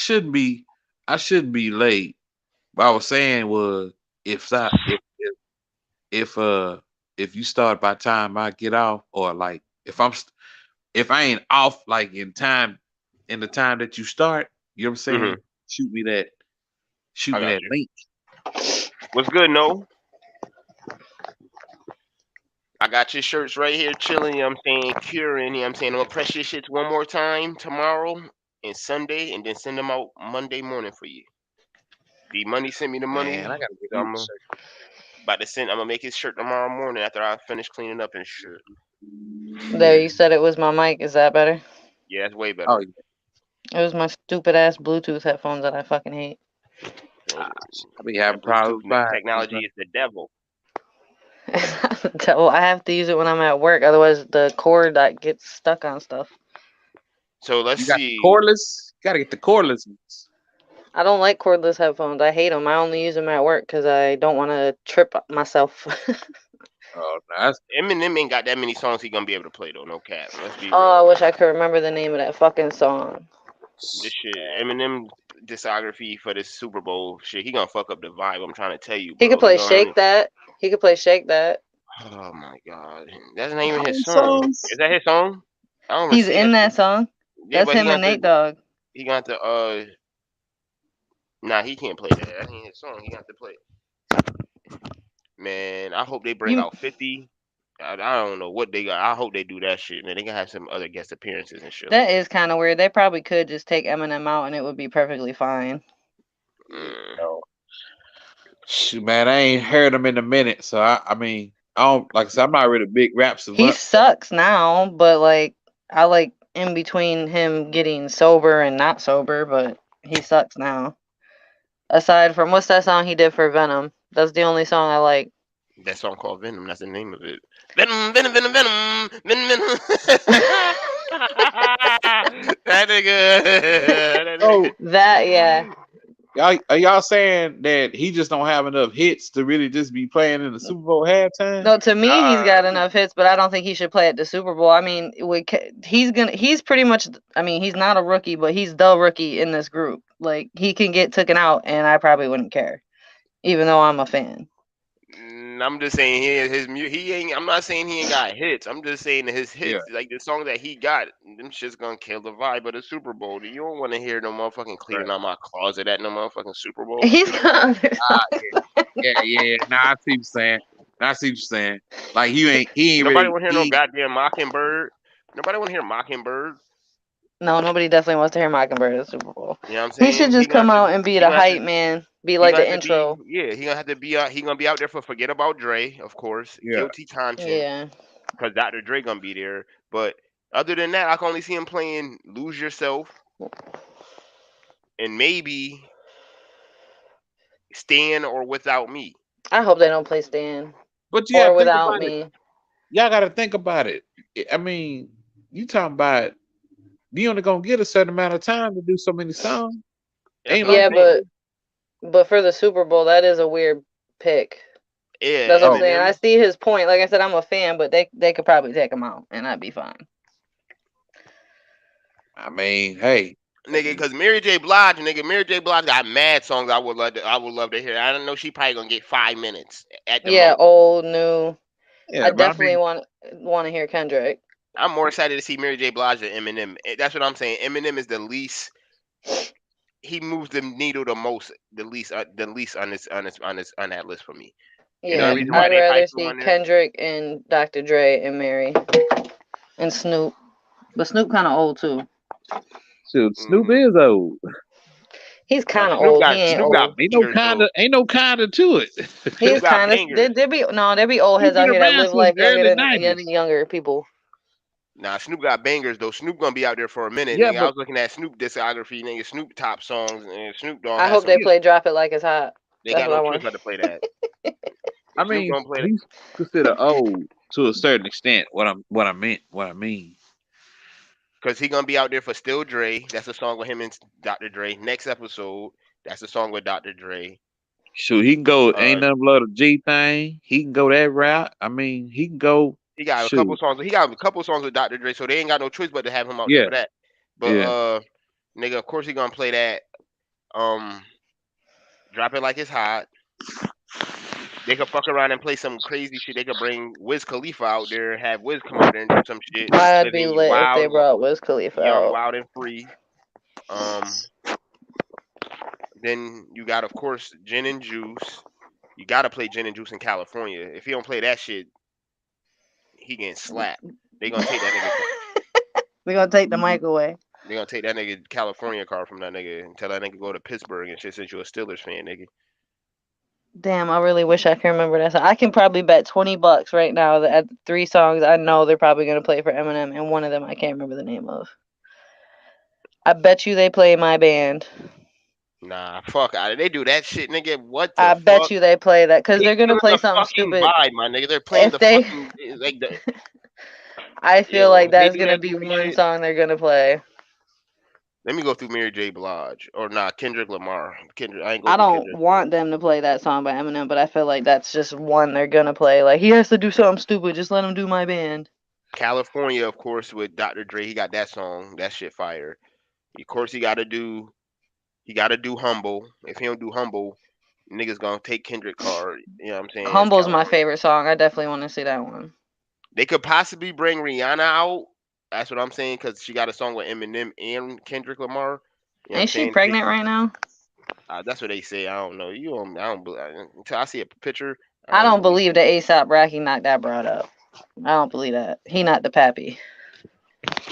should be late. What I was saying was if I if if you start by time I get off, or like if I ain't off like in the time that you start, you know what I'm Hmm. saying? Shoot me that shoot I me got that you. link. What's good, No? I got your shirts right here chilling, you know what I'm saying, curing, you know what I'm saying. I'm gonna press your shits one more time tomorrow and Sunday and then send them out Monday morning for you. D Money sent me the Man, money. I gotta get So me I'm a shirt. gonna make his shirt tomorrow morning after I finish cleaning up and shit. There, Yeah. you said it was my mic. Is that better? Yeah, that's way Oh better. yeah. It was my stupid ass Bluetooth headphones that I fucking hate. Uh, I be That having Bluetooth problems by technology is the devil. Well, I have to use it when I'm at work, otherwise the cord that gets stuck on stuff. So let's you got the see. cordless. You gotta get the cordless ones. I don't like cordless headphones. I hate them. I only use them at work because I don't want to trip myself. Oh no, that's Eminem ain't got that many songs he gonna be able to play though. No cap. Let's be Oh, I real. wish I could remember the name of that fucking song. This shit, Eminem discography for this Super Bowl shit, he gonna fuck up the vibe. I'm trying to tell you, He could bro. He play gonna. Shake That. He could play Shake That. Oh my god, that's not even how his many song. Is songs? that his song? I don't even He's see in that that shit. song. Yeah, That's but him and Nate Dogg. he got the nah, he can't play that. That ain't his song. He got to play. Man, I hope they bring You out 50. I don't know what they got. I hope they do that shit, man. They can have some other guest appearances and shit. That is kind of weird. They probably could just take Eminem out and it would be perfectly fine. Mm. No. Shoot, man, I ain't heard him in a minute, so I mean, I don't like I said, I'm not really a big rap He savant. sucks now, but like I like in between him getting sober and not sober, but he sucks now. Aside from what's that song he did for Venom? That's the only song I like. That song called Venom. That's the name of it. Venom, venom, venom, venom, venom, venom. That nigga. That nigga. So That yeah. y'all saying that he just don't have enough hits to really just be playing in the Super Bowl halftime? No, to me, he's got I'm just, enough hits, but I don't think he should play at the Super Bowl. I mean, he's pretty much. I mean, he's not a rookie, but he's the rookie in this group. Like he can get taken out, and I probably wouldn't care, even though I'm a fan. I'm just saying he ain't. I'm not saying he ain't got hits. I'm just saying that his Yeah. hits, like the song that he got, them shit's gonna kill the vibe of the Super Bowl. You don't want to hear no motherfucking cleaning Right. out my closet at no motherfucking Super Bowl. He's got other songs. Yeah. Nah, I see what you're saying. Like he ain't Nobody really want to hear no goddamn Mockingbird. Nobody want to hear Mockingbird. No, nobody definitely wants to hear Mockingbird at the Super Bowl. You know what I'm He saying? should just come out and be the hype man, be He like gonna the have to be. intro. Yeah, he gonna have to be. He gonna be out there for Forget About Dre, of course. Yeah. Guilty Conscience, Yeah. because Dr. Dre gonna be there. But other than that, I can only see him playing "Lose Yourself" and maybe "Stand" or "Without Me." I hope they don't play Stan But you or gotta think Without about it. Me. Y'all gotta think about it. I mean, you talking about you only gonna get a certain amount of time to do so many songs. That's Ain't what I'm like Yeah, saying. but for the Super Bowl, that is a weird pick. Yeah, That's what I'm saying. Eminem. I see his point. Like I said, I'm a fan, but they could probably take him out, and I'd be fine. I mean, hey, Nigga, because Mary J. Blige, Mary J. Blige got mad songs I would love to hear. I don't know, she probably gonna get 5 minutes at the Yeah, most. old, new. yeah, I but I definitely mean, want to hear Kendrick. I'm more excited to see Mary J. Blige than Eminem. That's what I'm saying. Eminem is the least. He moves the needle the least on that list for me. And the Yeah, only man, reason why I'd they rather hype him see on there, Kendrick and Dr. Dre and Mary and Snoop, but Snoop kind of old too. shoot, Snoop mm, is old. He's now kind of old. He ain't Snoop got old. bangers though. Ain't no kinda to it. He's Snoop got kind of bangers. there be old He's heads been out here that around live since life younger early than '90s. younger people. Nah, Snoop got bangers though. Snoop gonna be out there for a minute, Yeah, nigga. I but was looking at Snoop discography, nigga. Snoop top songs, and Snoop Dogg I has hope some. they yeah, play "Drop It Like It's Hot." They That's got what no I choice want. but to play that. I Snoop mean, gonna play that. he's considered old to a certain extent. What I mean. Cause he gonna be out there for Still Dre. That's a song with him and Dr. Dre. Next episode, that's a song with Dr. Dre. Shoot, he can go. Uh, Ain't nothing but a G thing. He can go that route. I mean, he can go. he got a couple Shoot, songs. He got a couple songs with Dr. Dre, so they ain't got no choice but to have him out there yeah, for that. But yeah. nigga, of course he gonna play that. Um, Drop It Like It's Hot. They could fuck around and play some crazy shit. They could bring Wiz Khalifa out there, have Wiz come out there and do some shit. I'd be Living lit if they wild, brought Wiz Khalifa young, out. wild and free. Um, then you got, of course, Gin and Juice. You gotta play Gin and Juice in California. If he don't play that shit, he getting slapped. They gonna take that nigga. We're gonna take the mic away. They gonna take that nigga California card from that nigga and tell that nigga go to Pittsburgh and shit since you a Steelers fan, nigga. Damn, I really wish I could remember that song. I can probably bet $20 right now that at 3 songs I know they're probably gonna play for Eminem, and one of them I can't remember the name of. I bet you they play My Band. Nah, fuck out of They do that shit, nigga. What I the bet fuck? you they play that because They they're gonna killing play the something fucking stupid. vibe, my nigga. They're playing If the they, fucking like the I feel yo. like If they that's do gonna that be shit one again, song they're gonna play. let me go through Mary J. Blige or nah Kendrick Lamar. Kendrick, I ain't go I through don't Kendrick want them to play that song by Eminem, but I feel like that's just one they're gonna play. Like he has to do something stupid. Just let him do My Band. California, of course, with Dr. Dre. He got that song. That shit fire. Of course, he gotta do Humble. If he don't do Humble, niggas gonna take Kendrick card. You know what I'm saying? It's Humble's my California. favorite song. I definitely want to see that one. They could possibly bring Rihanna out. That's what I'm saying because she got a song with Eminem and Kendrick Lamar. You know what I'm Ain't she saying? pregnant right now? That's what they say. I don't know. You don't. I don't. Until I see a picture, I I don't don't believe. believe that ASAP Rocky knocked that broad up. I don't believe that. He not the pappy.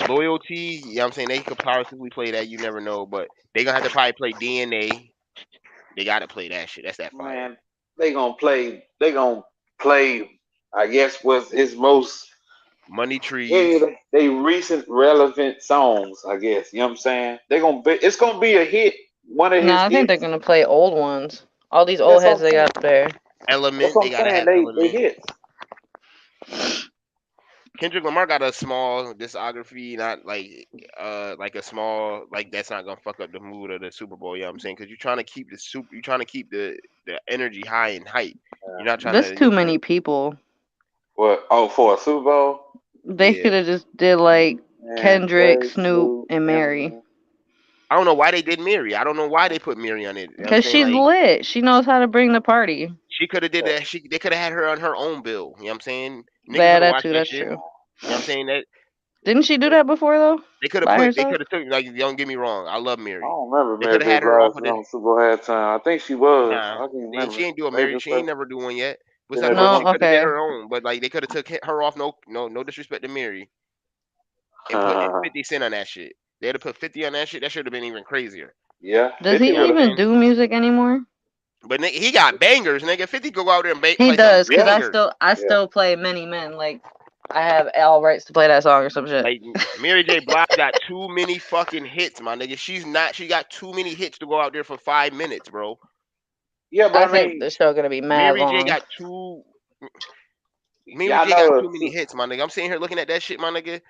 Loyalty. You know what I'm saying? They could possibly play that. You never know, but they gonna have to probably play DNA. They gotta play that shit. That's that fire. Man, they gonna play. They gonna play. I guess what's his most Money trees. any of they recent relevant songs. I guess you know what I'm saying. They gonna be. It's gonna be a hit. One of No, his I think they're hits. gonna play old ones. All these old That's what heads I'm they saying. got up there. Element, what they I'm gotta saying. have They Element. hits. Kendrick Lamar got a small discography, not like a small like that's not gonna fuck up the mood of the Super Bowl. You know what I'm saying? Because you're trying to keep you're trying to keep the energy high and hype. You're not trying to. That's You know too what I'm saying? many people. What? Oh, for a Super Bowl? They Yeah. could have just did like Man, Kendrick, Dre, Snoop, Snoop, and Mary. Eminem. I don't know why they did Mary. I don't know why they put Mary on it. You know what I'm Cause saying? she's Like lit. She knows how to bring the party. she could have did that. They could have had her on her own bill. You know what I'm saying? Niggas Yeah, would have that watched too. that That's shit. You true. know what I'm saying? That Didn't she do that before though? they could have By they herself? could have took like don't get me wrong. I love I Mary. don't remember They Mary could have J. had her off Blige of was this. on Super Bowl halftime. I think she was. Nah, I can't she remember. ain't do a Maybe Mary. the She ain't first. never do one yet. She Besides, never. but No, she could have did okay. her own. But like they could have took her off. No disrespect to Mary, and put 50 Cent on that shit. They'd have put 50 on that shit. That should have been even crazier. Yeah, Does 50 You know he what would I'm have. even saying? do music anymore? But nigga, he got bangers, nigga. 50 go out there and He play some does, cause Yeah, bangers. I yeah. still play Many Men. Like I have all rights to play that song or some shit. Like MaryJBlige got too many fucking hits, my nigga. She got too many hits to go out there for 5 minutes, bro. Yeah, I but I think mean, the show gonna be mad Mary J long. got too Mary y'all J got know too many hits, my nigga. I'm sitting here looking at that shit, my nigga.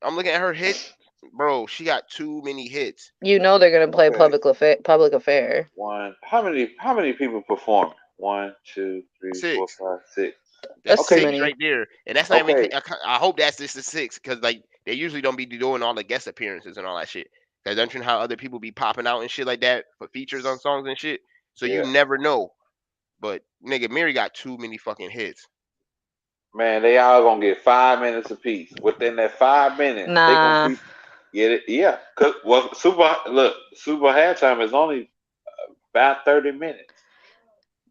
I'm looking at her hits, bro. She got too many hits. You know they're gonna play okay. Public Affair. One. How many people perform? 1, 2, 3, 4, Six. 5, 6. That's That's too Okay, six many. right there, and that's not even. okay. I hope that's just the six, because like they usually don't be doing all the guest appearances and all that shit. Cause don't you know how other people be popping out and shit like that for features on songs and shit. So you Yeah, never know. But nigga, Mary got too many fucking hits. man, they all gonna get 5 minutes apiece. Within that 5 minutes, they gonna Nah. be get it. Yeah, cause well, Super halftime is only about 30 minutes.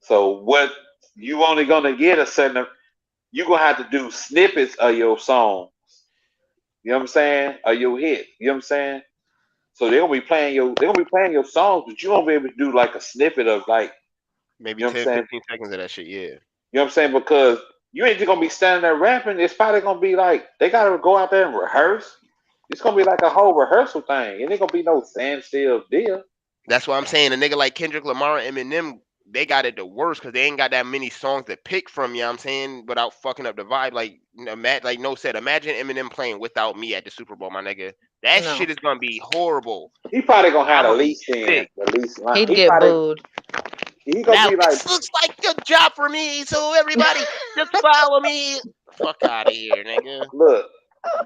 So what you only gonna get a certain. You gonna have to do snippets of your song. You know what I'm saying? Or your hit. You know what I'm saying? So they're gonna be playing your songs, but you won't be able to do like a snippet of like, Maybe you know what I'm 10, saying? 15 seconds of that shit. Yeah. You know what I'm saying? Because you ain't just gonna be standing there rapping. It's probably gonna be like they gotta go out there and rehearse. It's gonna be like a whole rehearsal thing. It ain't gonna be no standstill deal. That's why I'm saying a nigga like Kendrick Lamar and Eminem, they got it the worst because they ain't got that many songs to pick from. You know what I'm saying? Without fucking up the vibe. Like No said, imagine Eminem playing Without Me at the Super Bowl, my nigga. That No. shit is gonna be horrible. He probably gonna have I'm the gonna be least in, sick. the least line. He'd He get probably booed. he gonna Now be like, this looks like a job for me, so everybody just follow me. Fuck out of here, nigga. look,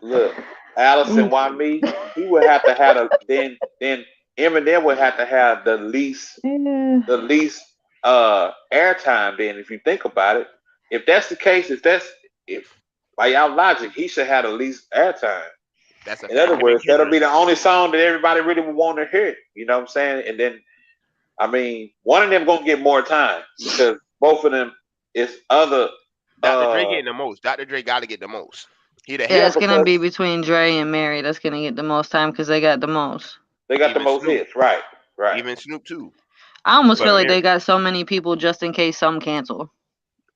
look, Allison, why me? He would have to have a then Eminem would have to have Yeah. the least airtime. Then, if you think about it, if that's the case, if by y'all logic, he should have the least airtime. That's a In fact. other Him and words, that'll Kendrick. be the only song that everybody really would want to hear. You know what I'm saying? And then, I mean, one of them gonna get more time because both of them is other. Dr. Dre getting the most. Dr. Dre got to get the most. He the Yeah, Yeah, head. it's gonna because be between Dre and Mary. That's gonna get the most time because they got the most. they got the Even most Snoop. hits. Right, right. Even Snoop too. I almost feel But like Mary, they got so many people just in case some cancel.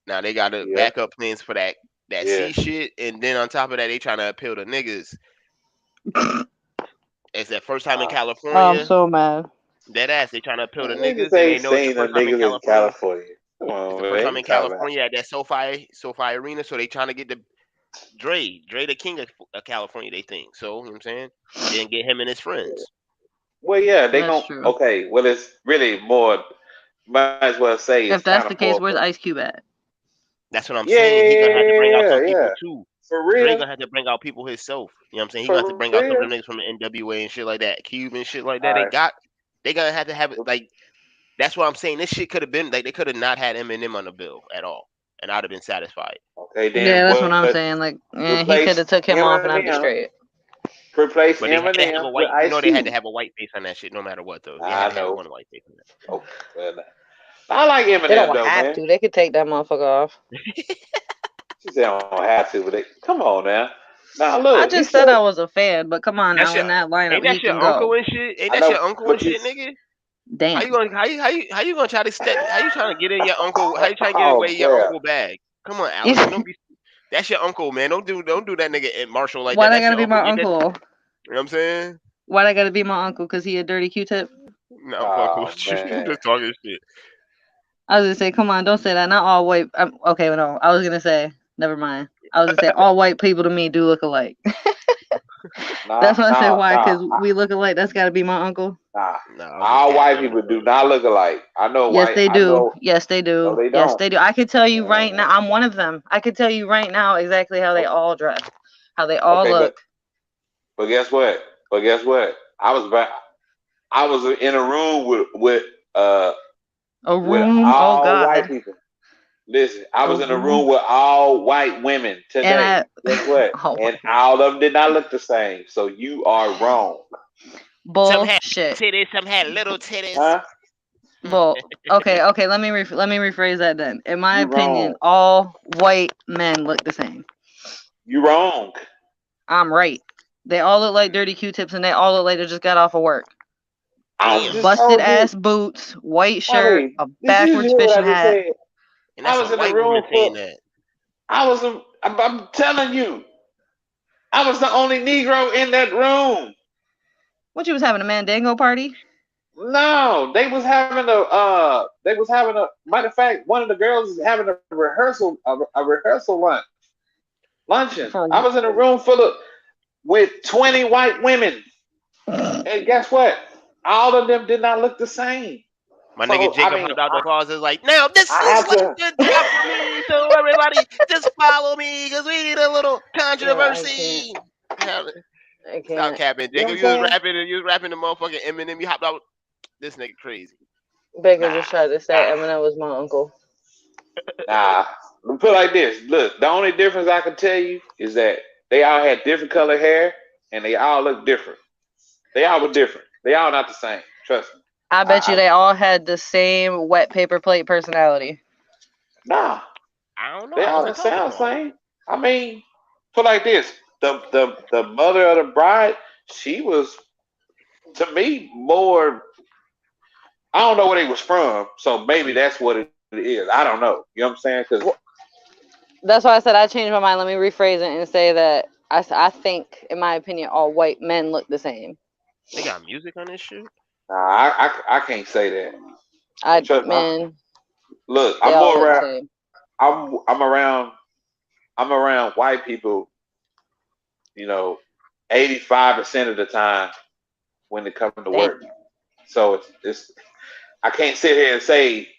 now they got the Yeah, backup plans for that yeah. C shit, and then on top of that, they trying to appeal to niggas. It's that first time in Uh, Oh, I'm California. so mad. Dead ass. They trying to appeal to niggas niggas, and they ain't know it's the seen the first time in niggas in California. California. Come It's the on, first man. time You in talking about? California at that SoFi Arena, so they trying to get the Dre the king of California. They think so. You know what I'm saying? Then get him and his friends. Well, yeah, they That's gon' true. okay. Well, it's really more. Might as well say it's If that's kind the of case, more. where's Ice Cube at? That's what I'm Yeah, saying. He gonna have to bring out some people yeah. too. For Dre real, gonna have to bring out people himself. You know what I'm saying? He gonna have to for bring out some of real. them niggas from the NWA and shit like that, Cube and shit like that. All right. They gonna have it like. That's what I'm saying. This shit could have been like they could have not had Eminem on the bill at all, and I'd have been satisfied. Okay, Yeah, then that's what what? I'm saying. Like, he could Replace have took him off, and I'd be Eminem. straight. Replace But they had to have Eminem a with white. You Ice know they had to Cube. have a white face on that shit, no matter what. Though they had I to have know. one white face on that. Oh, well, I like They Eminem don't though, have man. to. They could take that motherfucker off. She said I don't have to, but come on now. Now I look, he just said said I was a fan, but come on That's now, your in that ain't lineup, he that your can uncle go. and shit? Ain't I that your know, uncle and but shit, nigga? How Damn. you gonna how you gonna try to step? How you trying to get in your uncle? How you trying to get oh away your yeah. uncle bag? Come on, Allison, don't be. That's your uncle, man. Don't do that nigga at Marshall like Why that. they That's gotta your be uncle. my Get that. uncle? You know what I'm saying? Why they gotta be my uncle? Cause he a dirty Q-tip? No, I'm fucking Oh with you. I'm man. just talking shit. I was gonna say, come on, don't say that. Not all white. Okay, no. I was gonna say, never mind. I was gonna say, all white people to me do look alike. That's why I said why, because we look alike. That's got to be my uncle. Nah. No, All white people do not look alike. I know Yes, white. they I do. know. Yes, they do. No, they Yes, don't. they do. I could tell you right now. I'm one of them. I could tell you right now exactly how they all dress, how they all Okay, look. but guess what? I was in a room with A room. Oh all white God. people. Listen, I A was in a room. room with all white women today. And Guess what? oh, And all of them did not look the same. So you are wrong. Some had bullshit. titties, some had little titties. Huh? Bull. Okay. Let me rephrase that then. In my You opinion, wrong. all white men look the same. You wrong. I'm right. They all look like dirty Q-tips, and they all look like they just got off of work. I Damn. just Busted told you. ass boots, white shirt, Honey, a did you backwards hear what I fishing just hat. said? And that's I was a in a white woman room saying full. that. I'm telling you, I was the only Negro in that room. What, you was having a Mandango party? No, they was having a matter of fact, one of the girls is having a rehearsal, a rehearsal luncheon. For I was in a room with 20 white women. And guess what? All of them did not look the same. My So nigga Jacob hopped out the closet like, now this I looks have like to a good job for me. So everybody just follow me because we need a little controversy. I Stop can't. capping. you know Jacob, what I'm saying? you was rapping the motherfucking Eminem. You hopped out. This nigga crazy. Baker Nah, just tried to say Eminem was my uncle. nah. Let me put it like this. Look, the only difference I can tell you is that they all had different color hair and they all look different. They all were different. They all not the same. Trust me. I bet you they all had the same wet paper plate personality. Nah, I don't know. they I all wasn't the talking to him. same. I mean, put like this: the mother of the bride, she was to me more. I don't know where they was from, so maybe that's what it is. I don't know. You know what I'm saying? Because That's why I said I changed my mind. Let me rephrase it and say that I think, in my opinion, all white men look the same. They got music on this shit. I can't say that. Trust me. Look, They I'm all more look the around. same. I'm around white people. 85% of the time when it comes to Damn. work. So it's I can't sit here and say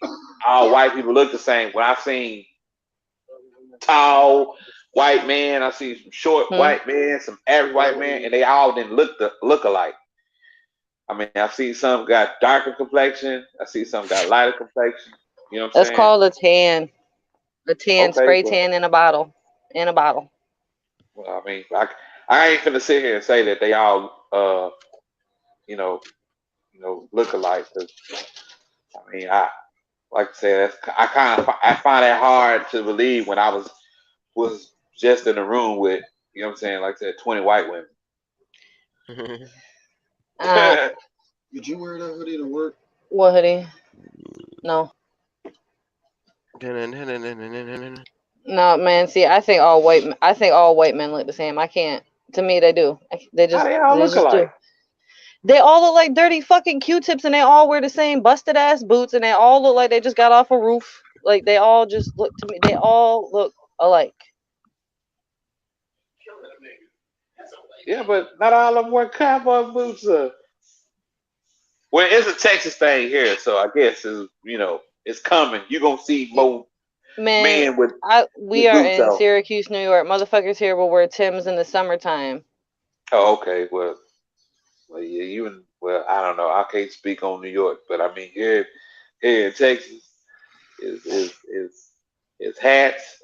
all white people look the same. When I've seen tall white men, I see some short white men, some average white men, and they all didn't look alike. I mean, I've seen some got darker complexion. I see some got lighter complexion. You know what I'm That's saying? called a tan. A tan, Okay, spray but tan in a bottle. In a bottle. well, I mean, I ain't finna sit here and say that they all you know, look alike. Cause I mean, I like I said, I find it hard to believe when I was just in a room with, you know what I'm saying, like I said, 20 white women. Did you wear that hoodie to work? What hoodie? No. No, man. See, I think all white men look the same. I can't. To me, they do. They How just they all look do. alike? They all look like dirty fucking Q-tips, and they all wear the same busted ass boots, and they all look like they just got off a roof. Like they all just look to me. They all look alike. Yeah, but not all of them wear cowboy boots. Well, it's a Texas thing here, so I guess it's coming. You're gonna see more Man, men with we are boots in on. Syracuse, New York. Motherfuckers here will wear Timbs in the summertime. Oh, okay. Well, yeah, I don't know. I can't speak on New York, but I mean here in Texas is hats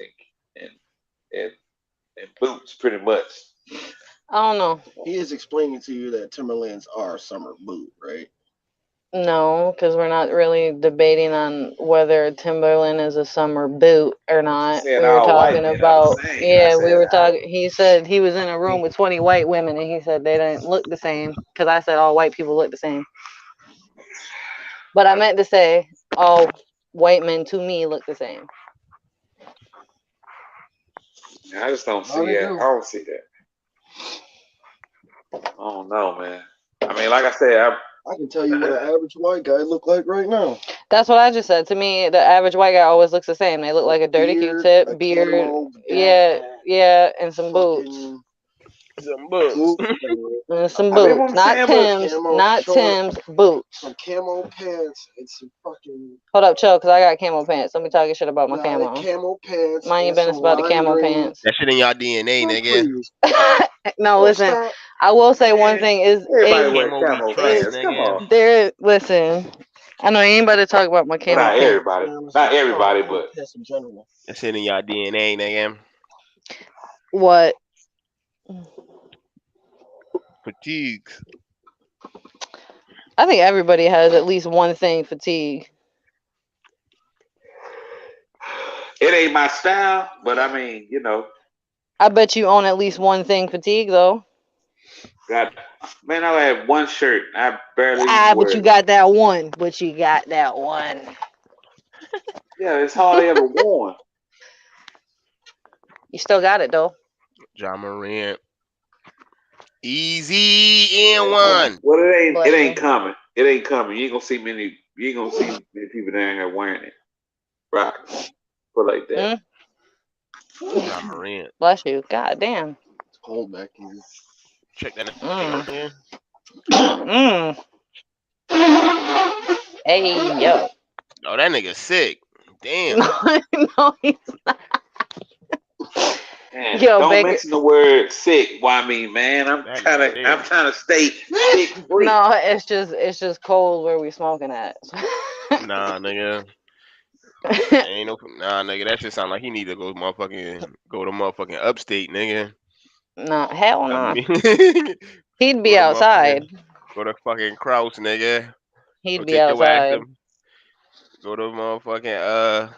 and and and boots pretty much. I don't know. He is explaining to you that Timberlands are summer boot, right? No, because we're not really debating on whether Timberland is a summer boot or not. Saying We were all white talking men are the about, same. I yeah, we said were talking. He said he was in a room with 20 white women, and he said they didn't look the same. Because I said all white people look the same. But I meant to say all white men to me look the same. I just don't see that. I don't see that. I don't know, man. I mean, like I said, I can tell you what an average white guy look like right now. That's what I just said. To me, the average white guy always looks the same. They look like a dirty Q-tip, beard, yeah, and some boots. Some books. Boots. And some I mean, what boots. I'm Not saying, but Tim's, camo not short. Tim's, boots. Some camo pants and some fucking. Hold up, chill, because I got camo pants. Don't be talking shit about my Nah, camo. they camo pants. Mind your and business some about the lime camo green. pants. That shit in y'all DNA, Oh, nigga. please. No, Oh, listen. stop. I will say one thing is everybody wear Camo camo we trust, pants. Come nigga. on. there. Listen, I know you ain't about to talk about my camo Not pants. everybody. Not everybody, but Pants in general. That shit in y'all DNA, nigga. What? Fatigues. I think everybody has at least one thing: fatigue. it ain't my style. But I mean, I bet you own at least one thing: fatigue, though. got man, I had one shirt. I barely Ah, wear but you it. got that one. But you got that one. Yeah, it's hardly ever worn. You still got it though. John Morant. Easy in one. Well, it Bless ain't you. coming. It ain't coming. You ain't gonna see many people down here wearing it. Right. Put like that. John Morant. Bless you. God damn. It's cold back here. Check that Mm. nigga. Hey yo. Oh, that nigga sick. Damn. No, he's not. Man, Yo, don't Baker. mention the word sick. Why I mean, man, I'm That trying nigga to stay sick free. No, it's just cold where we smoking at. Nah, nigga. Ain't no nah, nigga. That shit sound like he need to go to motherfucking upstate, nigga. Nah, hell I no. mean, He'd go be to outside. go to fucking Kraus, nigga. Go He'd be take your ass outside. to go to motherfucking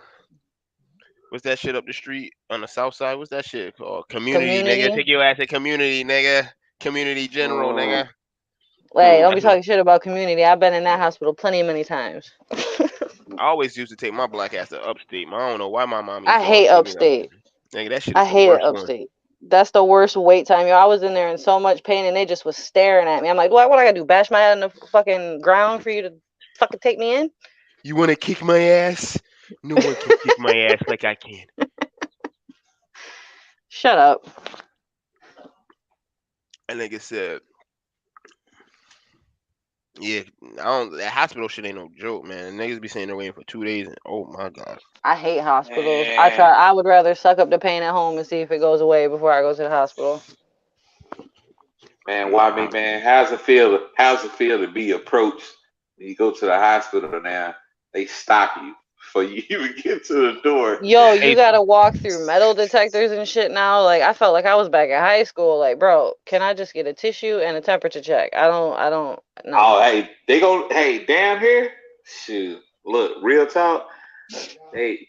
what's that shit up the street on the south side? What's that shit called? Community, nigga. Community. Take your ass to community, nigga. Community general, nigga. Wait, don't be That's what talking shit about community. I've been in that hospital many times. I always used to take my black ass to upstate. I don't know why my mom used I to always hate take me up upstate. there. Nigga, that shit I is the hated worst one. upstate. That's the worst wait time. Yo, I was in there in so much pain and they just was staring at me. I'm like, what I gotta do? Bash my head on the fucking ground for you to fucking take me in? You wanna kick my ass? No one can kick my ass like I can. Shut up. And nigga said, yeah, that hospital shit ain't no joke, man. Niggas be saying they're waiting for 2 days and oh my god. I hate hospitals. Man, I would rather suck up the pain at home and see if it goes away before I go to the hospital. man, why me, man? How's it feel? How's it feel to be approached when you go to the hospital now? They stop you before you even get to the door. Yo, you Hey, gotta walk through metal detectors and shit now. Like I felt like I was back in high school. Like, bro, can I just get a tissue and a temperature check? I don't no. Oh, hey, hey, down here, shoot, look, real talk, they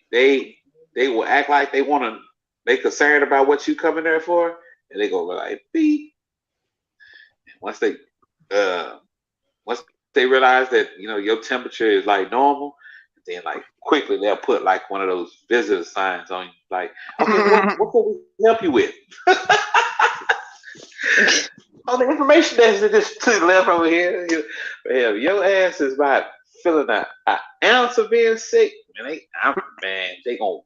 will act like they concerned about what you coming there for, and they go like, beep. Once they, uh, once they realize that your temperature is like normal, then like quickly they'll put like one of those visitor signs on you, like, okay, what can we help you with? On the information that's just to the left over here, your ass is about feeling an ounce of being sick, man. They gonna.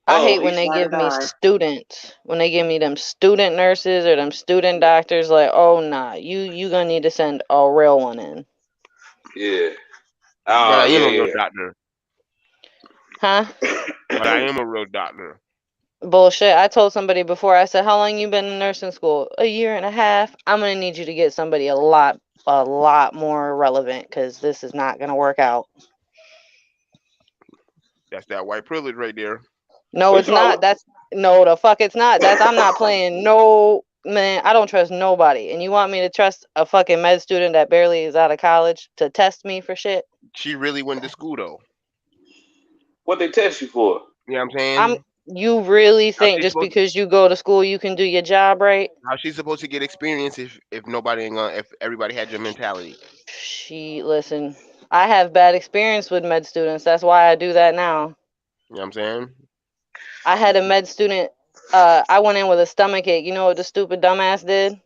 I Oh, hate when he's they give me 99. students, when they give me them student nurses or them student doctors. Like, oh nah, you gonna need to send a real one in, Yeah. but Oh I am a real yeah, doctor. huh? But I am a real doctor. Bullshit. I told somebody before. I said, how long you been in nursing school? A year and a half. I'm gonna need you to get somebody a lot more relevant because this is not gonna work out. That's that white privilege right there. No, What it's you call not. it? No, the fuck it's not. I'm not playing. No, man, I don't trust nobody. And you want me to trust a fucking med student that barely is out of college to test me for shit? She really went to school though. What they test you for? You know what I'm saying? You really How think she just supposed because you go to school you can do your job right? how she supposed to get experience if nobody ain't gonna if everybody had your mentality? Listen, I have bad experience with med students. That's why I do that now. You know what I'm saying? I had a med student. I went in with a stomach ache. You know what the stupid dumbass did?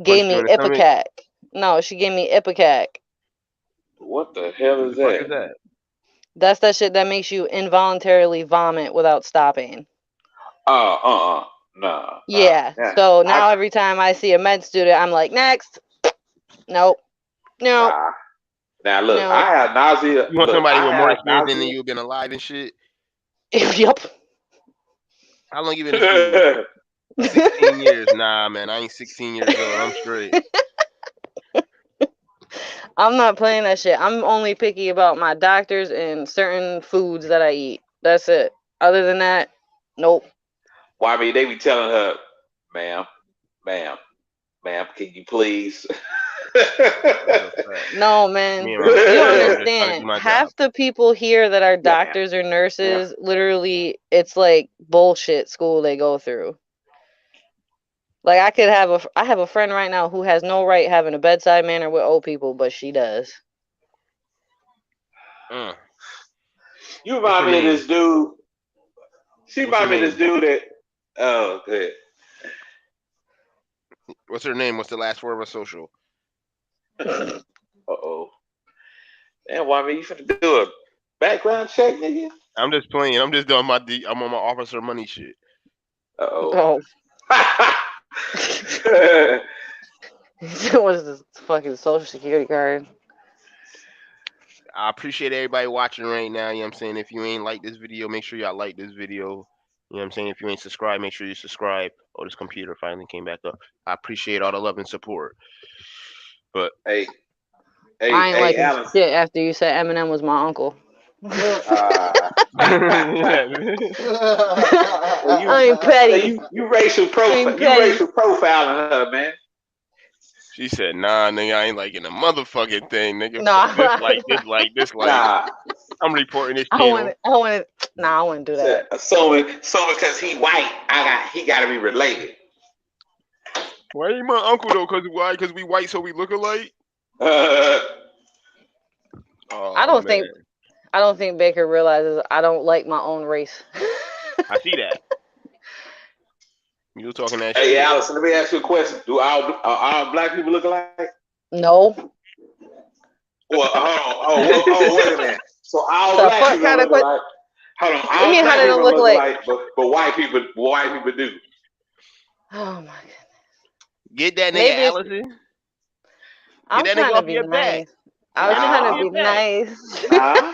gave Punched you me in the stomach. Ipecac. No, she gave me Ipecac. What the hell What is the fuck that? is that? That's that shit that makes you involuntarily vomit without stopping. Nah. Yeah. Yeah. So now every time I see a med student, I'm like, next. Nope. Nope. Now look, No. I have nausea. You want Look, somebody I with more have experience than nausea. you, been alive and shit. Yup. How long you been in school? 16 years. Nah, man, I ain't 16 years old. I'm straight. I'm not playing that shit. I'm only picky about my doctors and certain foods that I eat. That's it. Other than that, nope. Well, I mean, they be telling her, ma'am, can you please? That's a fact. No, man. Me and my You don't man, I'm just trying to do understand. my job. Half the people here that are Yeah, ma'am. doctors or nurses, literally, it's like bullshit school they go through. Like I have a friend right now who has no right having a bedside manner with old people, but she does. You remind me of this dude. She What's her remind me of this name? dude that. Oh, good. What's her name? What's the last word of her social? Uh-oh. Damn, why me? You finna do a background check, nigga? I'm just playing. I'm just doing I'm on my officer money shit. Uh-oh. Oh. What's this fucking social security card? I appreciate everybody watching right now. You know what I'm saying? If you ain't like this video, make sure y'all like this video. You know what I'm saying? If you ain't subscribed, make sure you subscribe. Oh, this computer finally came back up. I appreciate all the love and support. But Hey, I ain't liking Alice. shit after you said Eminem was my uncle. I ain't petty. You racial profiling her, man. she said, "Nah, nigga, I ain't liking a motherfucking thing, nigga. Nah. This. Nah. I'm reporting this I channel." wouldn't do that. So because he white, he gotta be related. Why ain't my uncle though? Cause why? Because we white, so we look alike. I don't think Baker realizes I don't like my own race. I see that. You talking that Hey, shit. Allison, let me ask you a question. Do all black people look alike? No. Well, hold on. Oh, wait a minute. So all The black fuck people kind don't of look question? alike. Hold on. What you All mean, how black they people don't don't look look alike? alike, but white people do. Oh my god. Get that nigga Maybe it's- Allison. I'm Get that nigga trying to off be your back. nice. I was That nigga trying off to your be back. nice. Nah.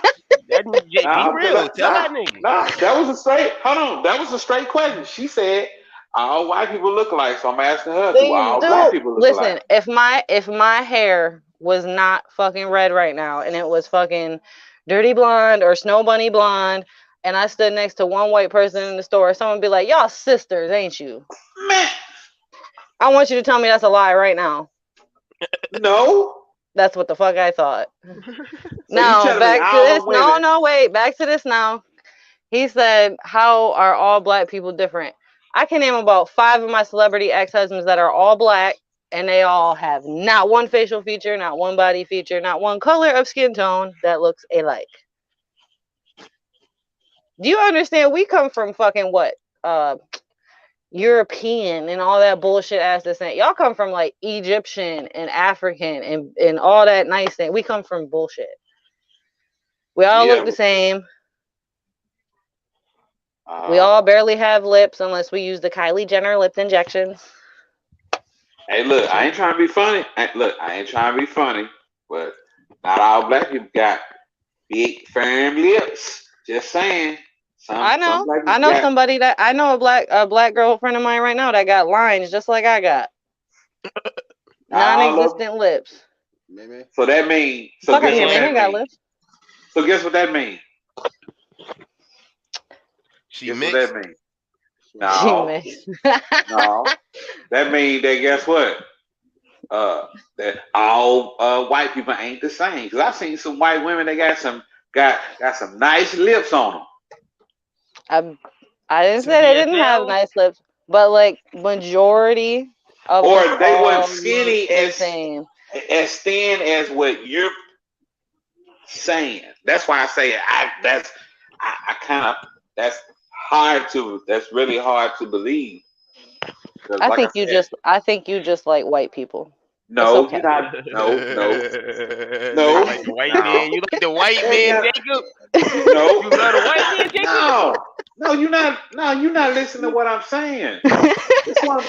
That nigga, be real. Tell that nigga. Nah, that was a straight. Hold on, that was a straight question. She said all white people look alike, so I'm asking her, do They all do. black people look Listen, alike? if my hair was not fucking red right now and it was fucking dirty blonde or snow bunny blonde, and I stood next to one white person in the store, someone would be like, "Y'all sisters, ain't you?" Man, I want you to tell me that's a lie right now. no. That's what the fuck I thought. So Now, you telling me back to all this. the women? No, wait. Back to this now. He said, how are all black people different? I can name about 5 of my celebrity ex-husbands that are all black, and they all have not one facial feature, not one body feature, not one color of skin tone that looks alike. Do you understand? We come from fucking what? European and all that bullshit ass descent. Y'all come from like Egyptian and African and all that nice thing. We come from bullshit. We all look the same. We all barely have lips unless we use the Kylie Jenner lip injections. Hey, look, I ain't trying to be funny. But not all black people got big, firm lips. Just saying. I know a black girlfriend of mine right now that got lines just like I got. Non-existent lips. Maybe. So that means. Fuck out of here, man. He got lips. So guess what that means? She mixed. What that means? No. No. That means that guess what? That all white people ain't the same. Because I've seen some white women that got some nice lips on them. I didn't say they didn't have nice lips, but like majority of or them they all weren't skinny the same. as thin as what you're saying. That's why I say that's really hard to believe. 'Cause I like I think you said, just like white people. It's no, you're okay. not. No, no, Nigga no, like the white no. man. You like the white Ain't man, got, Jacob? no, You love the white man, Jacob? no, no. You're not. No, you're not listening to what I'm saying. This one.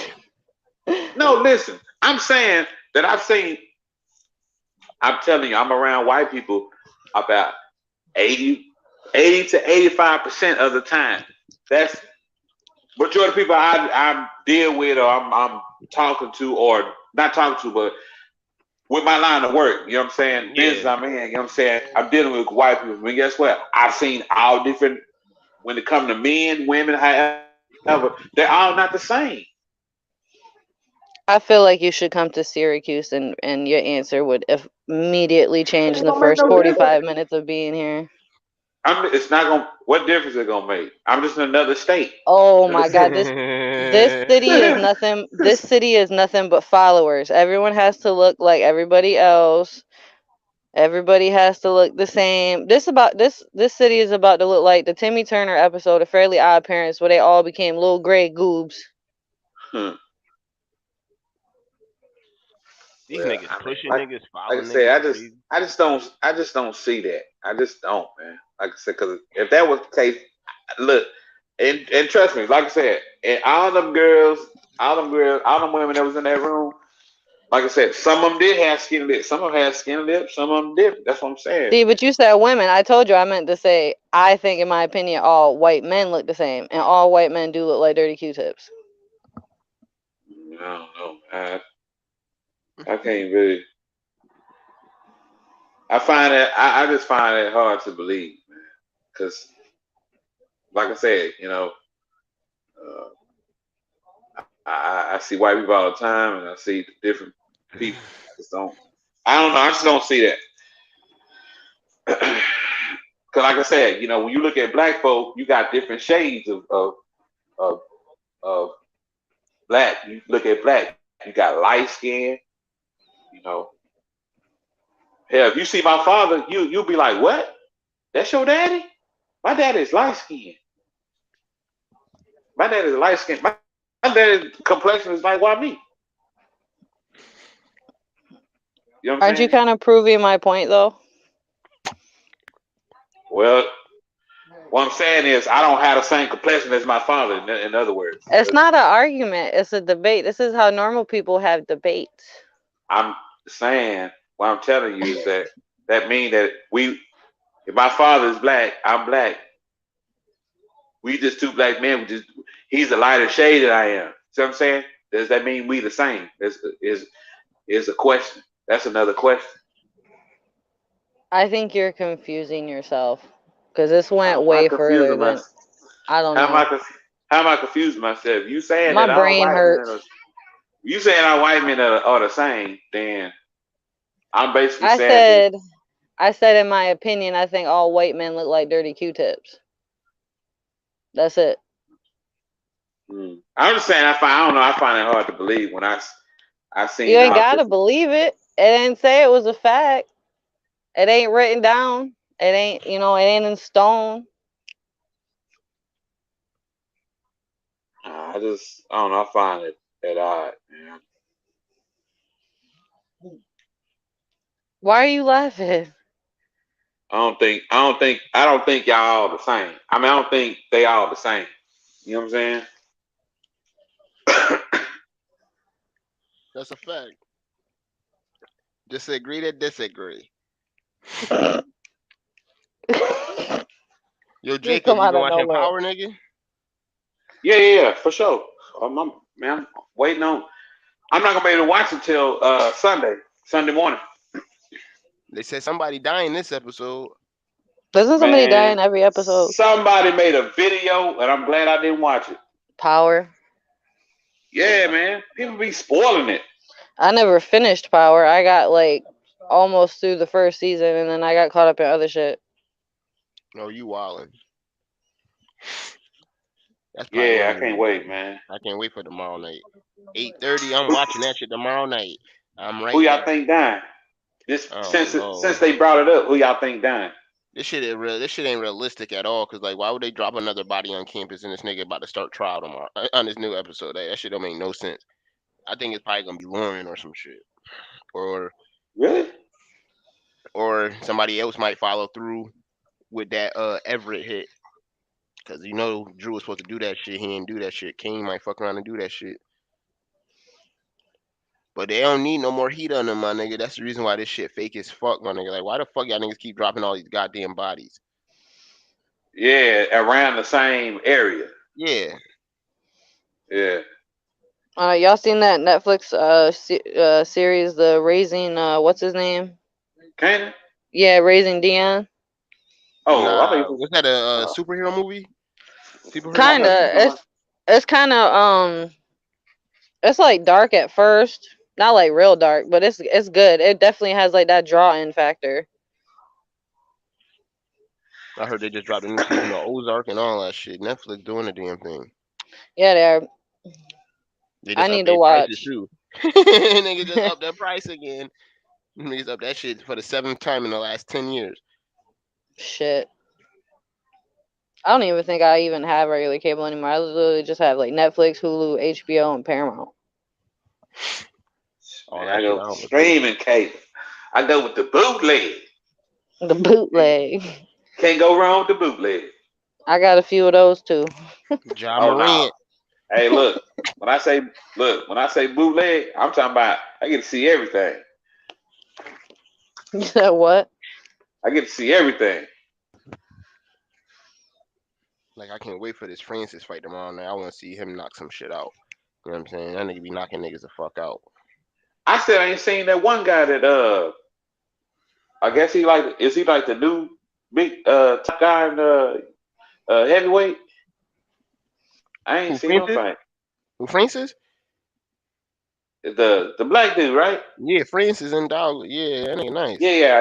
No, listen. I'm saying that I've seen. I'm telling you, I'm around white people about 80 to 85% of the time. That's majority of people I deal with, or I'm talking to, or not talking to, but with my line of work. You know what I'm saying? Business Yeah. I'm in. You know what I'm saying? I'm dealing with white people. But guess what? I've seen all different. When it comes to men, women, however, they're all not the same. I feel like you should come to Syracuse, and your answer would immediately change in It the don't make first no difference. 45 minutes of being here. It's not gonna. What difference is it gonna make? I'm just in another state. Oh You my God, this city is understand? nothing. This city is nothing but followers. Everyone has to look like everybody else. Everybody has to look the same. This city is about to look like the Timmy Turner episode of Fairly Odd Parents, where they all became little gray goobs. Hmm. These Well, niggas I mean, pushing like niggas, I following said, niggas crazy. I just don't see that. I just don't, man. Like I said, because if that was the case, look, and trust me, like I said, and all them women that was in that room, like I said, some of them did have skinny lips, some of them had skinny lips, some of them didn't. That's what I'm saying. See, but you said women. I told you I meant to say I think, in my opinion, all white men look the same, and all white men do look like dirty Q-tips. I don't know. I can't really. I just find it hard to believe, man. Because, like I said, uh, I see white people all the time, and I see different people. I just don't. I don't know. I just don't see that. Because, like I said, when you look at black folk, you got different shades of, of black. You look at black, you got light skin. You know, hell, if you see my father, you'll be like, "What? That's your daddy? My daddy is light skinned. My daddy is light skinned. My daddy's complexion is like why me? You know what I'm Aren't you saying? kind of proving my point, though? Well, what I'm saying is I don't have the same complexion as my father. In other words, It's because not an argument. It's a debate. This is how normal people have debates. I'm saying what I'm telling you is that means that if my father is black, I'm black. We just two black men. He's a lighter shade than I am. See what I'm saying? Does that mean we the same? Is a question. That's another question. I think you're confusing yourself, because this How went am I way further confusing than, myself? I don't How am I know. how am I confusing myself? You saying My that all brain white men hurts. are you saying all white men are the same? Then I'm basically I saying that. said, I said, in my opinion, I think all white men look like dirty Q-tips. That's it. I'm just saying I don't know. I find it hard to believe when I You seen ain't all gotta different. believe it. It didn't say it was a fact. It ain't written down. It ain't, it ain't in stone. I don't know. I find it that odd, man. Why are you laughing? I don't think y'all all the same. I mean, I don't think they all the same. You know what I'm saying? That's a fact. Disagree to disagree. Yo, Just Jacob, come you out been of watching nowhere. Power, nigga? Yeah, for sure. Man, I'm waiting on. I'm not gonna be able to watch it till Sunday morning. They said somebody dying this episode. Doesn't somebody die Man, in every episode? somebody made a video, and I'm glad I didn't watch it. Power. Yeah, man, people be spoiling it. I never finished Power. I got like almost through the first season, and then I got caught up in other shit. No, you wildin'. That's probably one Yeah, of I can't them. wait, man. I can't wait for tomorrow night. 8:30. I'm watching that shit tomorrow night. I'm Who right y'all there. think dying? This Oh since Lord. they brought it up, who y'all think dying? This shit ain't real. This shit ain't realistic at all. Cause like, why would they drop another body on campus and this nigga about to start trial tomorrow on this new episode? That shit don't make no sense. I think it's probably gonna be Lauren or some shit, or Really? or somebody else might follow through with that Everett hit. Cause you know Drew was supposed to do that shit. He didn't do that shit. King might fuck around and do that shit. But they don't need no more heat on them, my nigga. That's the reason why this shit fake as fuck, my nigga. Like, why the fuck y'all niggas keep dropping all these goddamn bodies? Yeah, around the same area. Yeah. Yeah. Y'all seen that Netflix series, the Raising what's his name? Cannon? Yeah, Raising Dion. Oh, I Nah, think was that a superhero movie? Superhero Kinda. movie? It's kind of it's like dark at first, not like real dark, but it's good. It definitely has like that draw-in factor. I heard they just dropped a new season of Ozark and all that shit. Netflix doing the damn thing. Yeah, they are. They I just need to update prices watch. too. Niggas just up their price again. Niggas up that shit for the 7th time in the last 10 years. Shit. I don't even think I even have regular cable anymore. I literally just have like Netflix, Hulu, HBO, and Paramount. All Man, that I shit. I go don't streaming cable. I go with the bootleg. The bootleg. Can't go wrong with the bootleg. I got a few of those too. Ja Oh no. Morant. Hey, look. When I say bootleg, I'm talking about I get to see everything. You said what? I get to see everything. Like, I can't wait for this Francis fight tomorrow night. I want to see him knock some shit out. You know what I'm saying? That nigga be knocking niggas the fuck out. I still ain't seen that one guy that I guess is he like the new big top guy in heavyweight? I ain't Who, seen him Francis? fight. Who, Francis? The black dude, right? Yeah, Francis and Dogg. Yeah, that nigga nice. Yeah.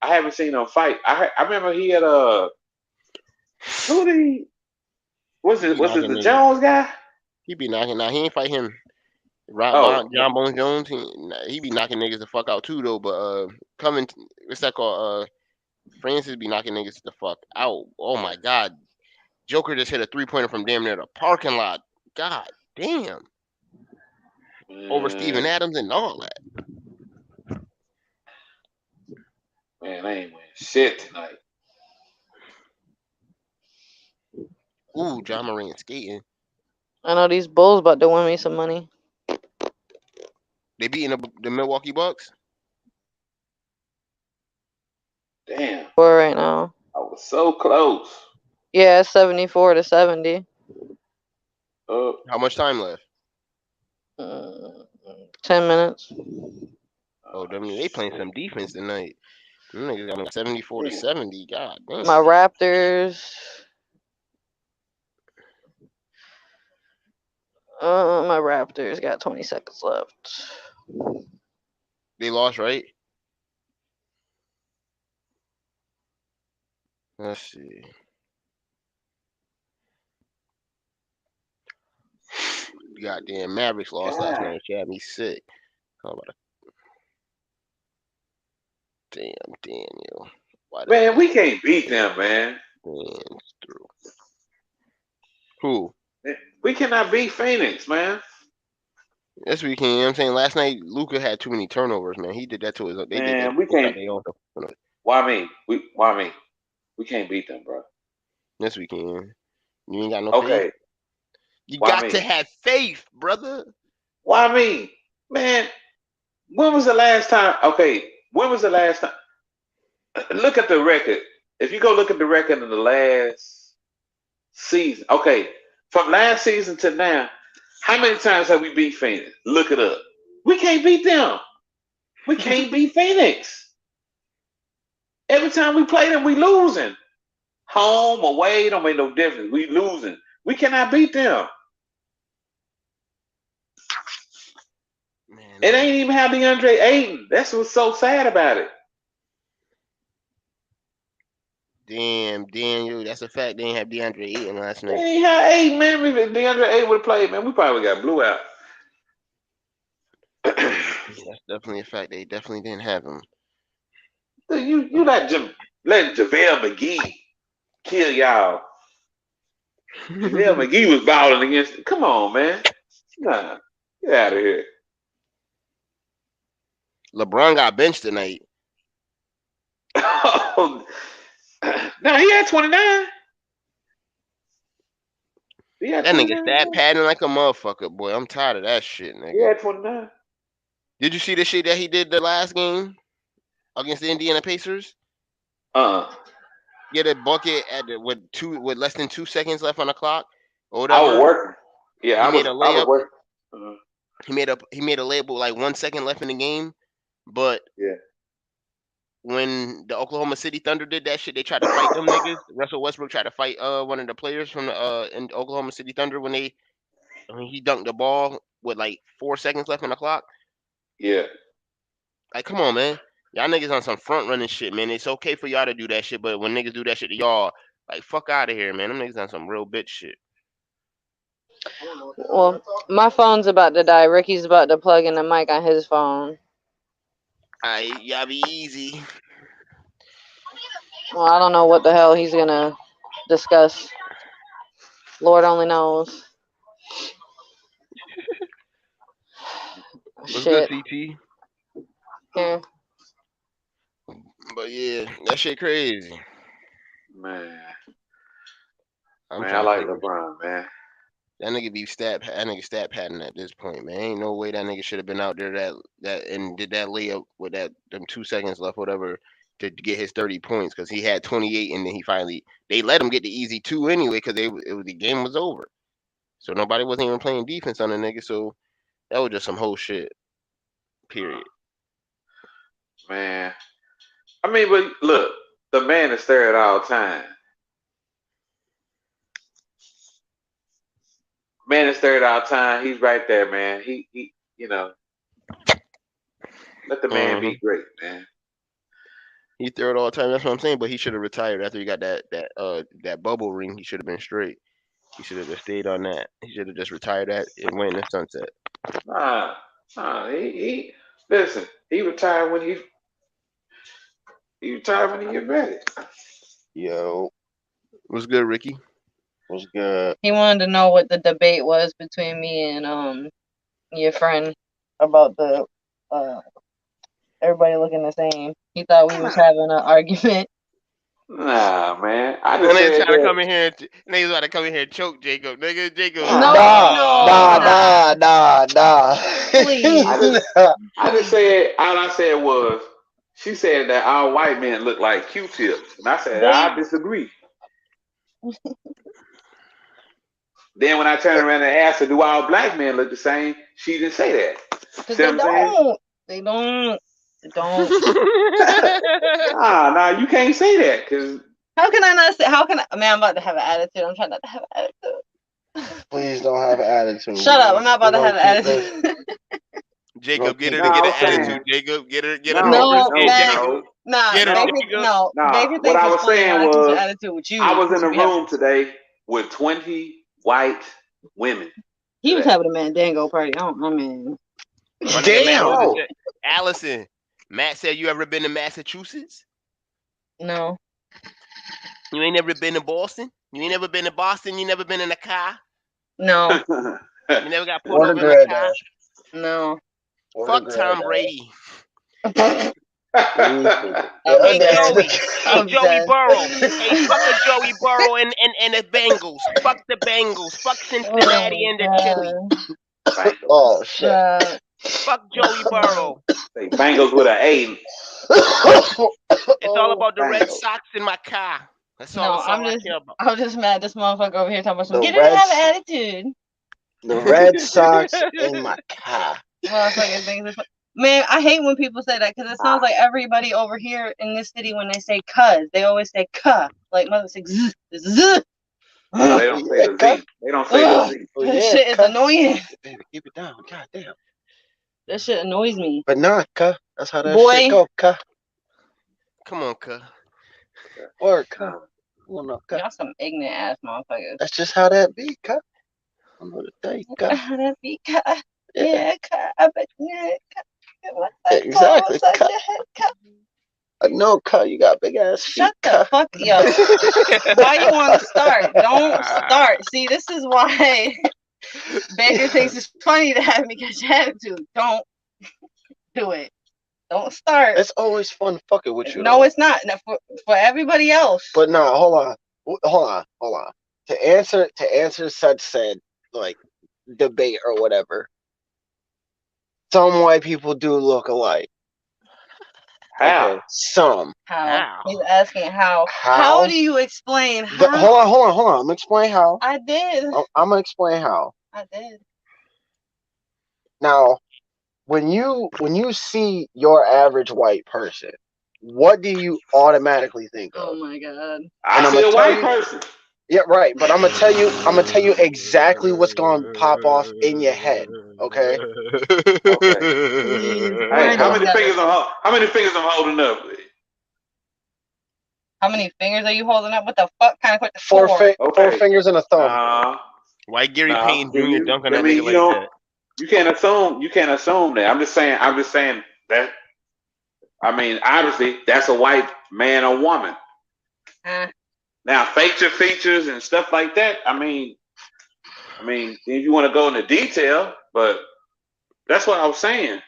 I haven't seen him fight. I remember he had who did he was He it be knocking the niggas. Jones guy? He be knocking. Nah, he ain't fight him. Oh, John Bones Jones. He be knocking niggas the fuck out too though. But what's that called? Francis be knocking niggas the fuck out. Oh my god, Joker just hit a 3-pointer from damn near the parking lot. God damn. Over Steven Adams and all that. Man, I ain't winning shit tonight. Ooh, John Morant skating. I know these Bulls about to win me some money. They beating the Milwaukee Bucks. Damn. For right now. I was so close. Yeah, it's 74-70. How much time left? 10 minutes. Oh, they playing some defense tonight. Them niggas got 74-70. God damn. My Raptors. My Raptors got 20 seconds left. They lost, right? Let's see. Goddamn Mavericks lost last night. She had me sick. How about damn Daniel? Man, we can't beat them, man. Through. Who? We cannot beat Phoenix, man. Yes, we can. You know what I'm saying? Last night, Luka had too many turnovers, man. He did that to his. They did that. We can't. They also, Why me? We can't beat them, bro. Yes, we can. You ain't got no Okay. faith. You got to have faith, brother. Why me? Man, when was the last time? Okay, when was the last time? Look at the record. If you go look at the record of the last season, okay, from last season to now, how many times have we beat Phoenix? Look it up. We can't beat them. We can't beat Phoenix. Every time we play them, we losing. Home, away, don't make no difference. We losing. We cannot beat them. Man, it ain't even have DeAndre Ayton. That's what's so sad about it. Damn, Daniel, that's a fact. They ain't have DeAndre Ayton last night. They ain't have Ayton, man. If DeAndre Ayton would have played, man, we probably got blew out. That's definitely a fact. They definitely didn't have him. You like letting JaVale McGee kill y'all. JaVale McGee was balling against. Come on, man. Nah, get out of here. LeBron got benched tonight. No, he had 29. He had That nigga 29. stat padding like a motherfucker, boy. I'm tired of that shit, He nigga. had 29. Did you see the shit that he did the last game against the Indiana Pacers? Get a bucket at with less than 2 seconds left on the clock or whatever. I was working. Yeah, he made a I was layup. working. He made a layup with like 1 second left in the game, but Yeah. when the Oklahoma City Thunder did that shit, they tried to fight them niggas. Russell Westbrook tried to fight one of the players from the in Oklahoma City Thunder when he dunked the ball with like 4 seconds left on the clock. Yeah. Like, come on, man. Y'all niggas on some front running shit, man. It's okay for y'all to do that shit, but when niggas do that shit to y'all, like, fuck out of here, man. Them niggas on some real bitch shit. Well, my phone's about to die. Ricky's about to plug in the mic on his phone. Y'all be easy. Well, I don't know what the hell he's gonna discuss. Lord only knows. What's Shit. good, CT? Yeah. But yeah, that shit crazy. Man, I'm I trying like to figure. LeBron, man. That nigga stat padding at this point, man. Ain't no way that nigga should have been out there that and did that layup with them 2 seconds left, whatever, to get his 30 points because he had 28 and then they let him get the easy 2 anyway because the game was over. So nobody wasn't even playing defense on the nigga. So that was just some whole shit. Period. Man, I mean, but look, the man is there at all times. Man is there at all time. He's right there, man. He you know, let the man be great, man. He third all time. That's what I'm saying. But he should have retired after he got that bubble ring. He should have been straight. He should have just stayed on that. He should have just retired that and went in the sunset. Nah, he listen. He retired when he get ready. Yo, What's good, Ricky? what's good? He wanted to know what the debate was between me and your friend about the everybody looking the same. He thought we was having an argument. Nah, man. I just Niggas said trying to that. come in here. Niggas trying to come in here and choke Jacob. Nigga, Jacob. Nah. Please. I just said all I said was she said that all white men look like Q-tips, and I said I disagree. Then when I turned around and asked her, "Do all black men look the same?" She didn't say that. Because they don't. They don't. Nah, you can't say that because. How can I not say? How can I? Man, I'm about to have an attitude. I'm trying not to have an attitude. Please don't have an attitude. Shut up! I'm not about to have an attitude. Jacob, get her to get an attitude. Jacob, get her. No, Jacob. Nah, Get her, Baker what I was saying was, an attitude with you. I was in a room today with 20 white women. He was having a Mandango party. I mean. Damn. Allison, Matt said, "You ever been to Massachusetts? No. You ain't never been to Boston? You ain't never been to Boston? You never been in a car? No. You never got pulled over in a car? No. Fuck Tom Brady. Hey, Joey Burrow. Hey, fuck a Joey Burrow and the Bengals. Fuck the Bengals. Fuck Cincinnati and the Philly. Oh shit. Fuck Joey Burrow. Say Bengals with an A. It's all about the Red Sox in my car. That's all I care about. I'm just mad this motherfucker over here talking about some get her to have an attitude. The Red Sox in my car. Man, I hate when people say that because it sounds like everybody over here in this city when they say "cuz," they always say "cuh," like mother say "z." No, they don't say the Z. They don't say the Z. That shit is annoying. Baby, keep it down. God damn. That shit annoys me. But nah, cuh. That's how that shit go, cuh. Come on, cuh. Word, cuh. No, cuh. Y'all some ignorant ass motherfuckers. That's just how that be, cuh. I'm gonna tell you, cuh. How that be, cuh? Yeah, cuh. I bet you. Exactly, cuh. No, cut. You got big ass feet. Shut the fuck, yo. Why you want to start? Don't start. See, this is why Baker thinks it's funny to have me catch attitude. Don't do it. Don't start. It's always fun fucking with you. No, though. it's not. No, for everybody else. But no, hold on. To answer such said like debate or whatever. Some white people do look alike. How? Okay, some. How? He's asking how. How? How do you explain how? Hold on. I'm gonna explain how. I did. I'm gonna explain how. I did. Now, when you see your average white person, what do you automatically think of? Oh my god. I see a white person. Yeah, right. But I'm gonna tell you exactly what's gonna pop off in your head. Okay. Hey, how many fingers I'm holding up? How many fingers are you holding up? What the fuck kind of question? Four fingers and a thumb. Why Gary Payne Jr. dunking that nigga like that? You can't assume that. I'm just saying that. I mean, obviously, that's a white man or woman. Now, facial features and stuff like that. I mean, if you want to go into detail, but that's what I was saying.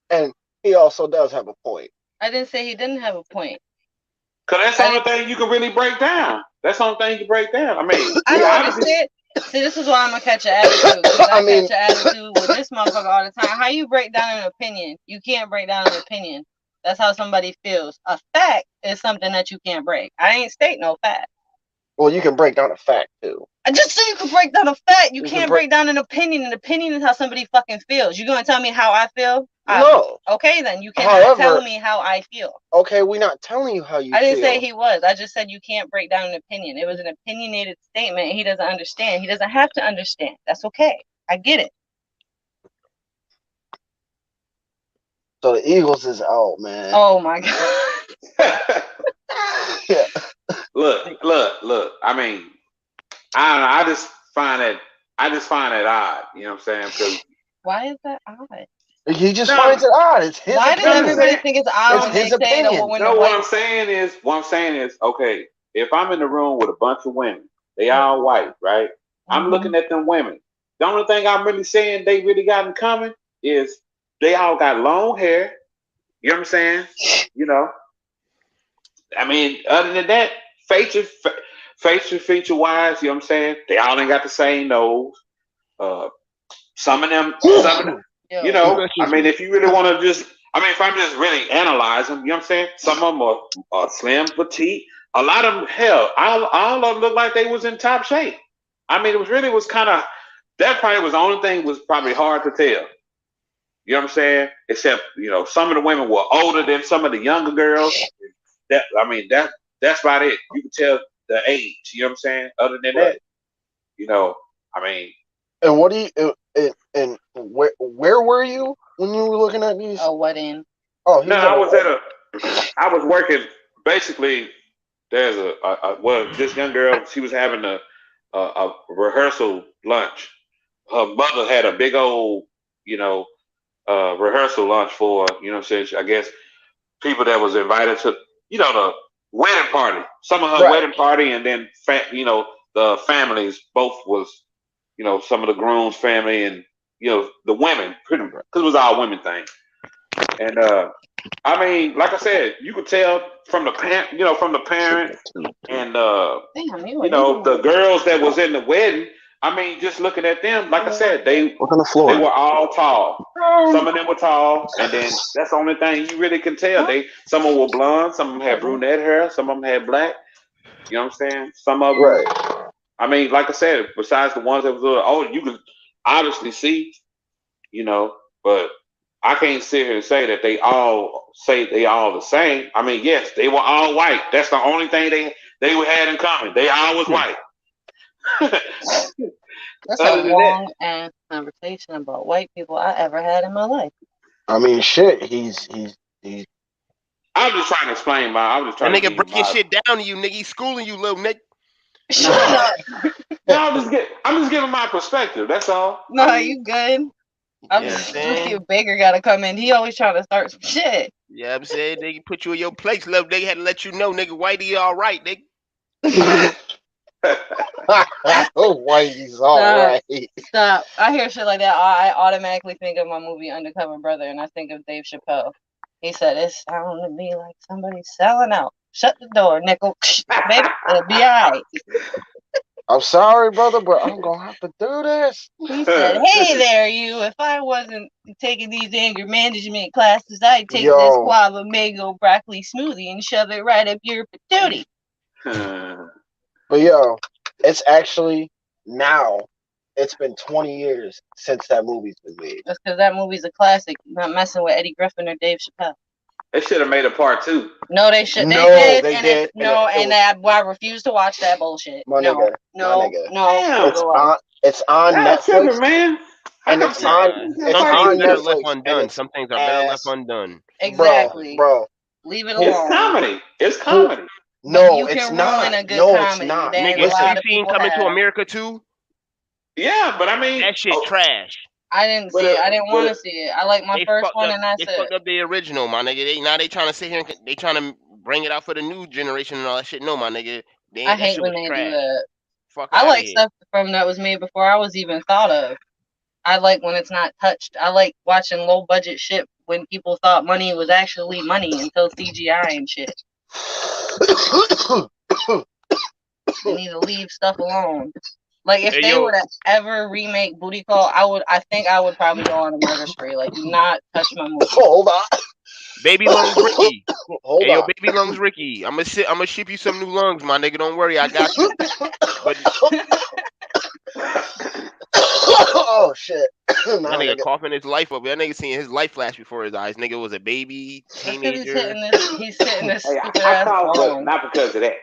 And he also does have a point. I didn't say he didn't have a point. Because that's the only thing you can really break down. That's the only thing you can break down. I mean, I don't understand. See, this is why I'm gonna catch an attitude. Because I catch an attitude with this motherfucker all the time. How you break down an opinion? You can't break down an opinion. That's how somebody feels. A fact is something that you can't break. I ain't state no fact. Well, you can break down a fact too. I just said you can break down a fact. You can't break down an opinion. An opinion is how somebody fucking feels. You gonna tell me how I feel? No. Okay, then you cannot tell me how I feel. Okay, we're not telling you how you feel. I didn't say he was. I just said you can't break down an opinion. It was an opinionated statement. He doesn't understand. He doesn't have to understand. That's okay. I get it. So the Eagles is out, man. Oh my god. Yeah. Look. I mean, I don't know. I just find it odd. You know what I'm saying? Because why is that odd? He just finds it odd. It's his Why opinion. does everybody think it's odd when they say that? What I'm saying is, okay, if I'm in the room with a bunch of women, they all white, right? I'm looking at them women. The only thing I'm really saying they really got in common is they all got long hair. You know what I'm saying? You know. I mean, other than that, facial feature wise, you know what I'm saying? They all ain't got the same nose. Some of them, you know, I mean, if you really want to if I'm just really analyzing, you know what I'm saying? Some of them are slim, petite. A lot of them, hell, all of them look like they was in top shape. I mean, that probably was the only thing was probably hard to tell. You know what I'm saying? Except, you know, some of the women were older than some of the younger girls. That's about it. You can tell the age, you know what I'm saying? Other than that, you know, I mean. And what do you and where were you when you were looking at these? A wedding. Oh, no, I was working. Basically, there's this young girl. She was having a rehearsal lunch. Her mother had a big old, you know, rehearsal lunch for, you know what I'm saying? I guess people that was invited to, you know, the wedding party. Some of her wedding party, and then you know, the families both was. You know, some of the groom's family and, you know, the women, pretty much, because it was all women thing. And, I mean, like I said, you could tell from the parent, and, you know, the girls that was in the wedding, I mean, just looking at them, like I said, they were all tall. Some of them were tall, and then that's the only thing you really can tell. Some of them were blonde, some of them had brunette hair, some of them had black. You know what I'm saying? Some of them. I mean, like I said, besides the ones that was a little older, you can obviously see, you know, but I can't sit here and say that they all the same. I mean, yes, they were all white. That's the only thing they had in common. They all was white. That's a long ass conversation about white people I ever had in my life. I mean, shit, he's. I'm just trying to explain that nigga breaking shit down to you, nigga. He's schooling you, little nigga. Shut up. No, I'm just giving my perspective. That's all. No, you good. I'm Yeah, I'm just saying. Baker gotta come in. He always trying to start some shit. Yeah, I'm saying they put you in your place, love. They had to let you know, nigga, Whitey all right, nigga. Whitey's all Stop. right. Stop. I hear shit like that. I automatically think of my movie Undercover Brother, and I think of Dave Chappelle. He said, "It sounded to me like somebody's selling out. Shut the door, nickel. Baby, it'll be alright." I'm sorry, brother, but I'm gonna have to do this. He said, "Hey there, you. If I wasn't taking these anger management classes, I'd take this guava mango broccoli smoothie and shove it right up your patootie." But yo, it's actually now. It's been 20 years since that movie's been made. That's because that movie's a classic. You're not messing with Eddie Griffin or Dave Chappelle. They should have made a part 2. No, they should. No, they did. I refuse to watch that bullshit. My nigga. No. It's on Netflix, man. and it's on. It's on better Netflix. left undone. Some things are better left undone. Exactly, bro. Leave it alone. It's comedy. It's comedy. No, it's not. No, it's not. Nigga, you seen Coming to America too? Yeah, but I mean that shit trash. I didn't see it. I didn't want to see it. I like my first one, and that's it. They fucked up the original, my nigga. They trying to sit here and they trying to bring it out for the new generation and all that shit. No, my nigga. I hate when they do that. Fuck I like stuff from that was made before I was even thought of. I like when it's not touched. I like watching low budget shit when people thought money was actually money until CGI and shit. You need to leave stuff alone. Like if they would have ever remake Booty Call, I think I would probably go on a murder spree. Like, do not touch my movie. Hold on. Baby Lungs Ricky. Hold on. Yo, Baby Lungs Ricky. I'm gonna ship you some new lungs, my nigga. Don't worry, I got you. But oh shit. That nigga coughing his life up. That nigga seeing his life flash before his eyes. Nigga was a baby, teenager. He's hitting this stupid ass bone. Not because of that.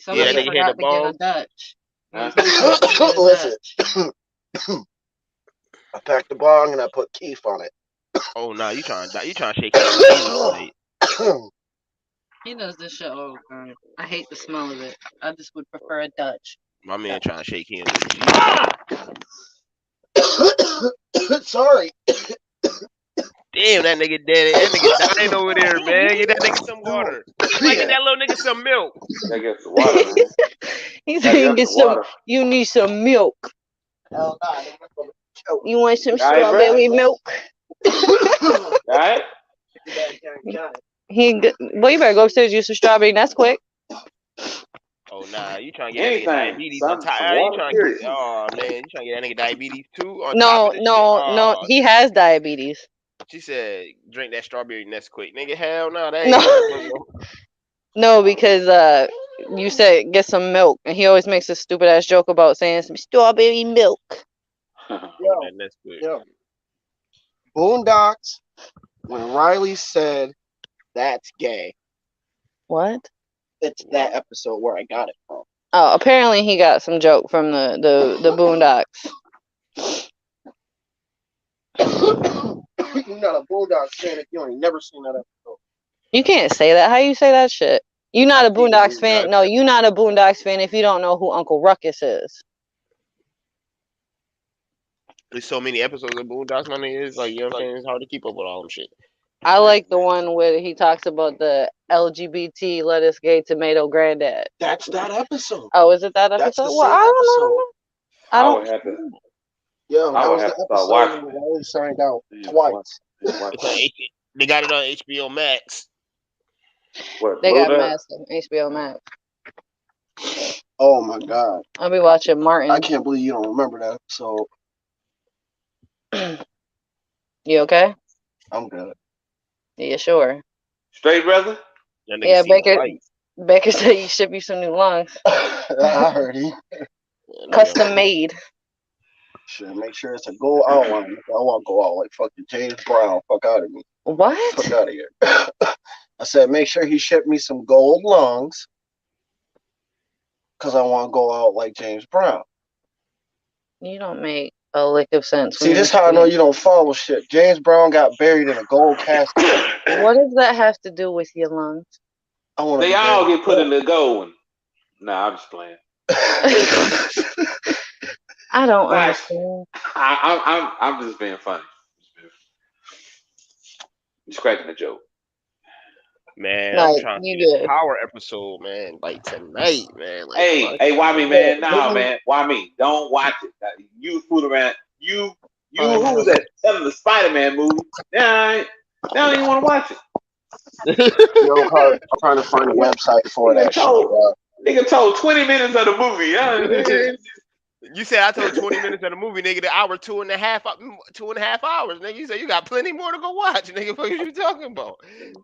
Somebody forgot to get a Dutch. Listen. I packed the bong and I put Keith on it. Oh no, you trying to shake it. He does this shit all the time. I hate the smell of it. I just would prefer a Dutch. My man trying to shake hands. Sorry. Damn, that nigga dead. That nigga dying over there, man. Get that nigga some water. Get that little nigga some milk. Get some water, man. He's saying you need some milk. Hell no. You want some strawberry milk? Alright? Well, you better go upstairs and use some strawberry. That's quick. Oh nah, you trying to get that nigga diabetes? Oh man, you trying to get that nigga diabetes too? No. He has diabetes. She said, "Drink that strawberry Nesquik, nigga." Hell no, that ain't No, because you said get some milk, and he always makes a stupid ass joke about saying some strawberry milk. Yo. Boondocks. When Riley said, "That's gay." What? It's that episode where I got it from. Oh, apparently he got some joke from the Boondocks. You're not a Boondocks fan if you ain't never seen that episode. You can't say that. How you say that shit? You're not a Boondocks fan. No, you're not a Boondocks fan if you don't know who Uncle Ruckus is. There's so many episodes of Boondocks, my nigga. It's like, you know what I'm saying? It's hard to keep up with all them shit. I like the one where he talks about the LGBT lettuce gay tomato granddad. That's that episode. Oh, is it that episode? Well, I don't know. I don't. Yo, that was the episode where Riley signed out twice. They got it on HBO Max. They got Max on HBO Max. Oh my god! I'll be watching Martin. I can't believe you don't remember that episode. You okay? I'm good. Yeah, sure. Straight, brother? Yeah, Baker said he ship you some new lungs. I heard he. Custom made. Shit, make sure it's a gold. I don't want to go out like fucking James Brown. Fuck out of me. What? Fuck out of here. I said make sure he shipped me some gold lungs. Because I want to go out like James Brown. You don't make a lick of sense. See, this is how I know you don't follow shit. James Brown got buried in a gold casket. What does that have to do with your lungs? They all get put in the gold one. Nah, I'm just playing. I don't Watch. understand. I'm just being funny. Just cracking the joke. Man, I'm Like, trying to you see this good. Power episode, man. Like tonight, man. Like, Hey, why me, Yeah, man? Nah, really? man. Why me? Don't watch it. You fool around. You Oh, who was no. that? Telling the Spider-Man movie. Nah, I don't even want to watch it. Yo, I'm trying to find a website for Nigga that shit, told bro. nigga told 20 minutes of the movie. you said I told 20 minutes of the movie, nigga. The hour 2.5 hours, nigga. You said you got plenty more to go watch, nigga. What are you talking about?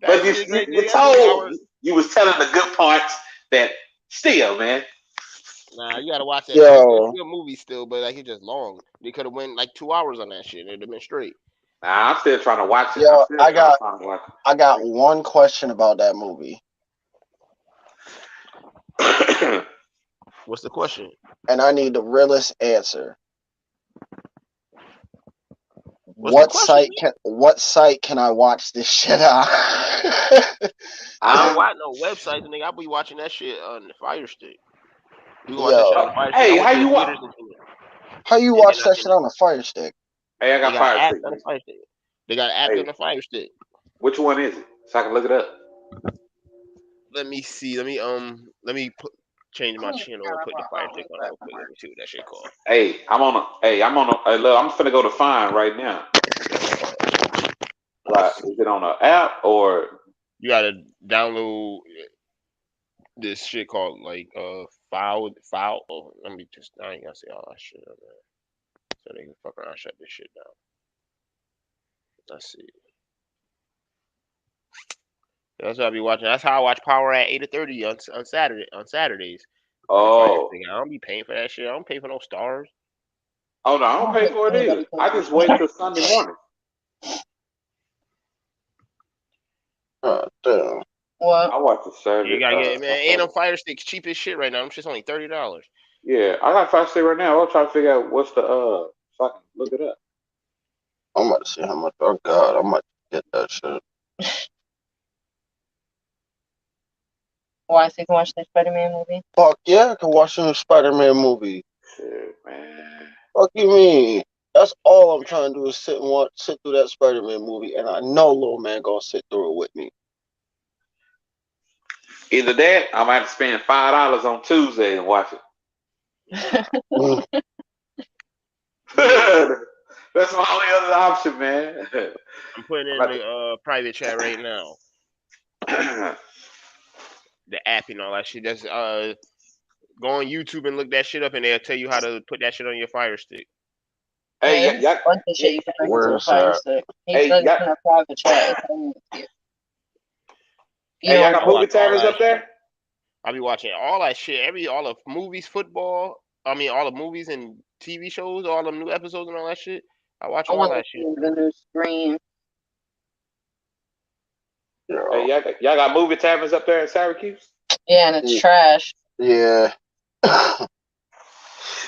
But That shit right there, you that movie told hour. you was telling the good parts that still, man. Nah, you gotta watch that shit. It's Yo, a good movie still, but like it's just long. They could have went like 2 hours on that shit. It'd have been straight. Nah, I'm still trying to watch it. I'm yo, still trying to find watch I got one question about that movie, it. What's the question? and I need the realest answer. What's the question? What site can I watch this shit on? I don't watch no websites, nigga. I be watching that shit on the Fire Stick. You can watch that shit Yo, on the Fire Stick. Hey, I how went to you the watch? theaters and shit. how you And watch then that shit on a Fire Stick? Hey, I they got got Fire apps Stick. on the Fire Stick. They got an app Hey, on the Fire Stick. which one is it? So I can look it up. Let me see. Let me change my channel and put the Fire Stick on real quick. Let me see what that shit called. Hey, look, I'm finna go to Find right now. Like, is it on an app or? You gotta download this shit called like file. Oh, let me just. I ain't gonna say all that shit on there, so they can fuck around and shut this shit down. Let's see. That's what I be watching. That's how I watch Power at 8:30 on Saturdays. On the Fire Oh, Stick. I don't be paying for that shit. I don't pay for no stars. oh no, I don't pay for it either. I just wait till Sunday morning. Damn. What? I watch the Saturday. You gotta get it, man. And on Fire Stick's cheap as shit right now. Them shit's only $30. Yeah, I got Fire Stick right now. I'll try to figure out what's the so I can look it up. I'm about to see how much. Oh God, I might get that shit. Why, so you can watch the Spider-Man movie? Fuck yeah, I can watch a new Spider-Man movie. Shit, man. Fuck you mean? That's all I'm trying to do is sit through that Spider-Man movie, and I know little man gonna sit through it with me. Either that, I might have to spend $5 on Tuesday and watch it. That's my only other option, man. I'm putting in the private chat right now. The app and all that shit. That's go on YouTube and look that shit up, and they'll tell you how to put that shit on your Fire Stick. Hey, There's a bunch of shit you can bring Where into a is Fire that? Stick. He Hey, said it's y'all- in a private chat. It's on YouTube. hey, y'all got I movie watch all taverns that up there? I be watching all that shit. All the movies, football. I mean, all the movies and TV shows, all the new episodes and all that shit. I watch I all want to that see shit. the new Scream. Hey, y'all got movie taverns up there in Syracuse? Yeah, and it's Yeah. trash. Yeah.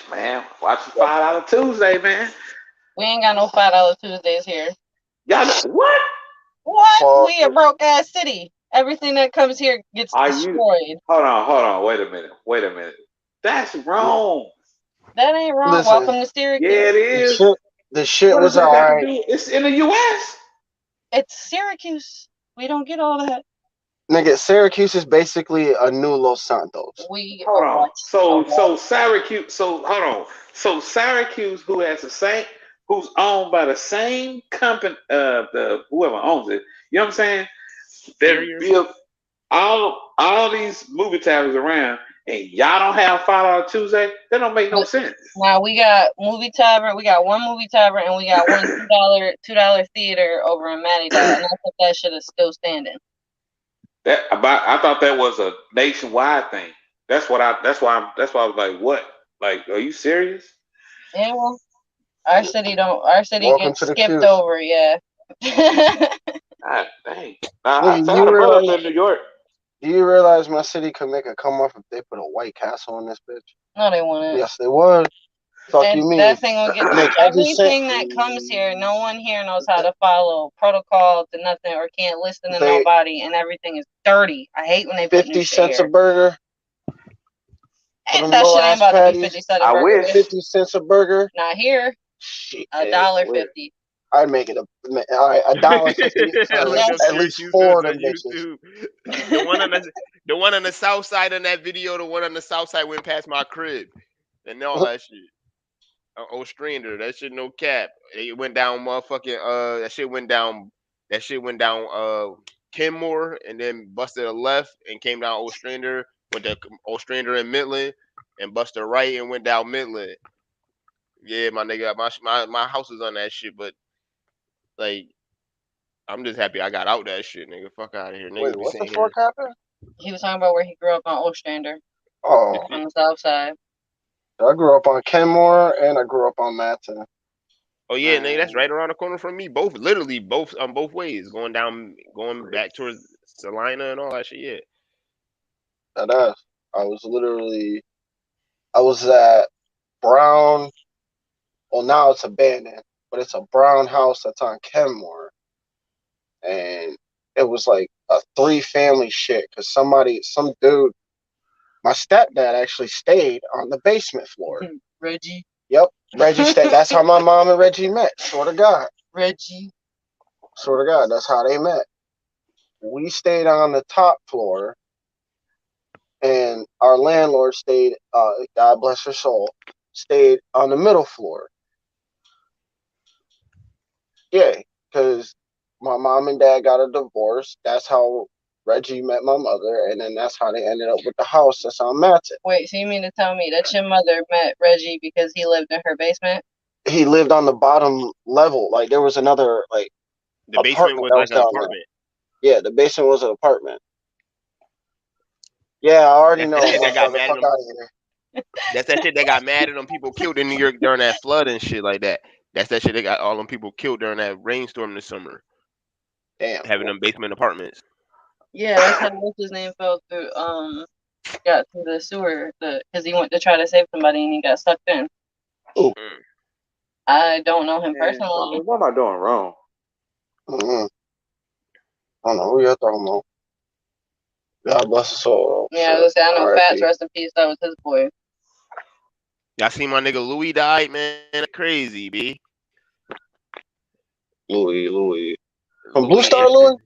Man, watch the $5 Tuesday, man. We ain't got no $5 Tuesdays here. Y'all what? What? Fuck. We a broke ass city. Everything that comes here gets Are you? destroyed. Hold on. Wait a minute. That's wrong. That ain't wrong. Listen. Welcome to Syracuse. Yeah, it is. The shit What does was that got to alright. do? It's in the U.S. It's Syracuse. We don't get all that. Nigga, Syracuse is basically a new Los Santos. We Hold are on. watching. So Syracuse. So hold on. So Syracuse, who's owned by the same company, the whoever owns it. You know what I'm saying? They Carrier? built all these movie taverns around, and y'all don't have $5 Tuesday. That don't make no sense. Now we got movie tavern. We got one movie tavern, and we got one $2 theater over in Maddie Dog. And I think that shit is still standing. I thought that was a nationwide thing. That's why I was like, what? Like, are you serious? Yeah, well, our city Welcome gets to the skipped queue. over. Yeah. God dang. Nah, I Nigga, got a brother up in New York. Do you realize my city could make a come up if they put a White Castle on this bitch? No, they wouldn't. Yes, they would. Fuck you And mean? that thing will get Make every everything that comes here. No one here knows how to follow protocols and nothing, or can't listen to They- nobody, and everything is dirty. I hate when they put 50 new shit cents a here. burger. For them That little shit ain't ass about to be patties, 57 I burgers. wish. 50 cents a burger. Not here. Shit, $1.50. I'd make it all right, $1.50 I for looked up at Chris least Houston's 4 of on them bitches. YouTube. The one on the south side on that video, the one on the south side went past my crib. And all that shit. Ostrander, that shit no cap. It went down motherfucking that shit went down Kenmore and then busted a left and came down Ostrander, went to Ostrander and Midland and busted a right and went down Midland. Yeah, my nigga, my house is on that shit, but like I'm just happy I got out that shit, nigga. Fuck out of here. Wait, Niggas be what the saying fuck here. happened? He was talking about where he grew up on Ostrander Oh, on the south side. I grew up on Kenmore and I grew up on Matson. Oh yeah, nigga, that's right around the corner from me. Both literally both ways. Going back towards Salina and all that shit, yeah. That I was at Brown. Well, now it's abandoned, but it's a brown house that's on Kenmore. And it was like a 3-family shit because some dude, my stepdad actually stayed on the basement floor. Reggie. Yep, Reggie stayed. That's how my mom and Reggie met. Swear to God. Reggie. Swear to God, that's how they met. We stayed on the top floor, and our landlord stayed, God bless her soul, stayed on the middle floor. Yeah, because my mom and dad got a divorce. That's how Reggie met my mother, and then that's how they ended up with the house that's on Matson. Wait, so you mean to tell me that your mother met Reggie because he lived in her basement? He lived on the bottom level. Like, there was another, like, The basement apartment was that like was an down apartment. there. Yeah, the basement was an apartment. Yeah, I already That's know, that shit that got motherfucker. mad at Fuck them. out of here. That's that shit that got mad at them people killed in New York during that flood and shit like that. That's that shit that got all them people killed during that rainstorm this summer. Damn. Having them basement apartments. Yeah, that's how what's his name fell through. Got through the sewer because he went to try to save somebody and he got sucked in. Ooh. I don't know him personally. What am I doing wrong? Mm-hmm. I don't know who you're talking about. God bless his soul. Yeah, I was gonna say, I know R.I.P. Fats, rest in peace. That was his boy. Y'all seen my nigga Louis died, man. That's crazy, B. Louis. From Blue Star Louis?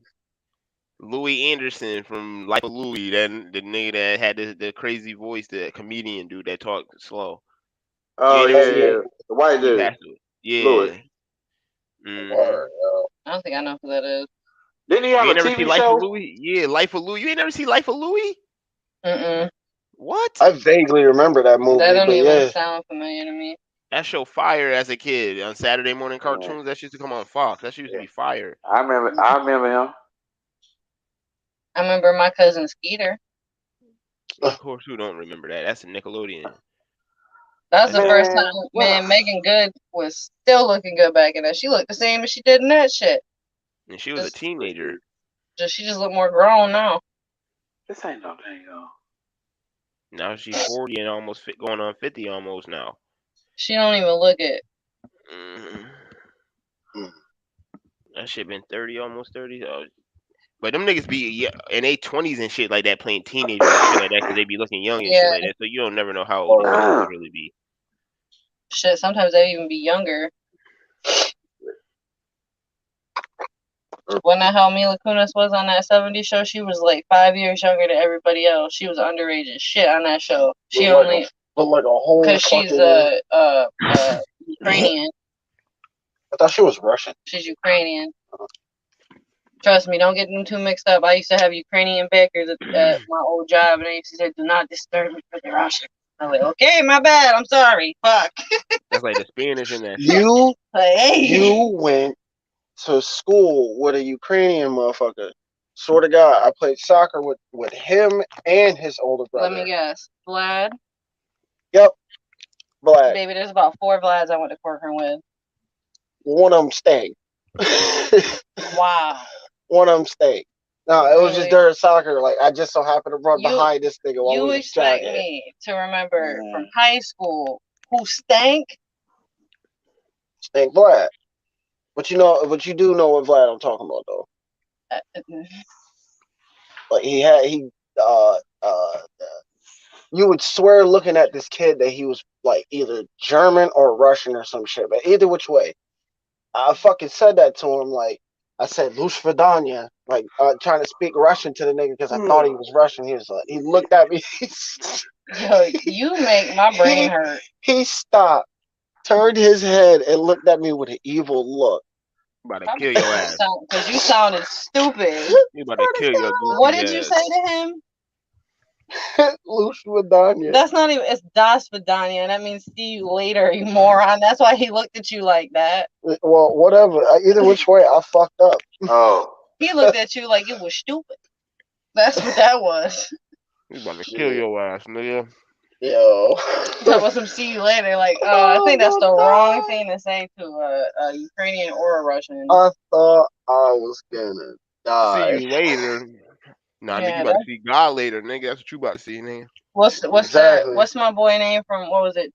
Louis Anderson from Life of Louis, the nigga that had the crazy voice, the comedian dude that talked slow. Oh You ain't never yeah. seen The white He dude. passed away. Yeah. Louis. Mhm. I don't think I know who that is. Didn't he You have a ain't never see TV Life show? of Louis? Yeah, Life of Louis. You ain't never see Life of Louis? Mm-mm. What? I vaguely remember that movie, That don't but even yeah. sound familiar to me. That show fire as a kid on Saturday morning cartoons. That shit used to come on Fox. That shit used to be fire. I remember him. I remember my cousin Skeeter. Of course, who don't remember that? That's a Nickelodeon. That was the first Man, time, man, Megan Good was still looking good back in that. She looked the same as she did in that shit. And she was a teenager. She just looked more grown now. This ain't no dang. Now she's 40 and almost going on 50 almost now. She don't even look it. That shit been 30, almost 30. But them niggas be in their 20s and shit like that playing teenagers and shit like that because they be looking young and shit like that. So you don't never know how old these niggas really be. Shit, sometimes they even be younger. When the hell Mila Kunis was on that 70s show, she was like 5 years younger than everybody else. She was underage as shit on that show. She only like a whole because she's Ukrainian. I thought she was Russian. She's Ukrainian. Trust me, don't get them too mixed up. I used to have Ukrainian bakers at my old job, and they used to say, "Do not disturb me for the Russian." I'm like, "Okay, my bad. I'm sorry. Fuck." That's like the Spanish in that. You like, hey. You went to school with a Ukrainian motherfucker. Swear to God, I played soccer with him and his older brother. Let me guess, Vlad. Yep, Vlad. Baby, there's about 4 Vlads I went to Corcoran with. One of them stayed. Wow. One of them stayed. No, it was just during soccer. Like, I just so happened to run behind this nigga while you we was expect jogging. me to remember from high school who stank? Stank Vlad. But you do know what Vlad I'm talking about though. Like he you would swear looking at this kid that he was like either German or Russian or some shit. But either which way, I fucking said that to him. Like I said, "Lush Vidanya," like trying to speak Russian to the nigga because I thought he was Russian. He was like, he looked at me. Yo, you make my brain hurt. He stopped, turned his head, and looked at me with an evil look. You about to kill your ass. Because you sounded stupid. You about to kill your goofy What did you ass. say to him? Lush Vidanya. That's not even. It's Das Vidanya, and that means see you later, you moron. That's why he looked at you like that. Well, whatever. Either which way, I fucked up. Oh, He looked at you like you was stupid. That's what that was. You about to kill your ass, nigga. Yo. That was some see you later. Like, I think that's the wrong thing to say to a Ukrainian or a Russian. I thought I was gonna die. See you later. Nah, nigga, Yeah, you about to see God later, nigga. That's what you about to see, nigga. What's Exactly. what's my boy name from what was it?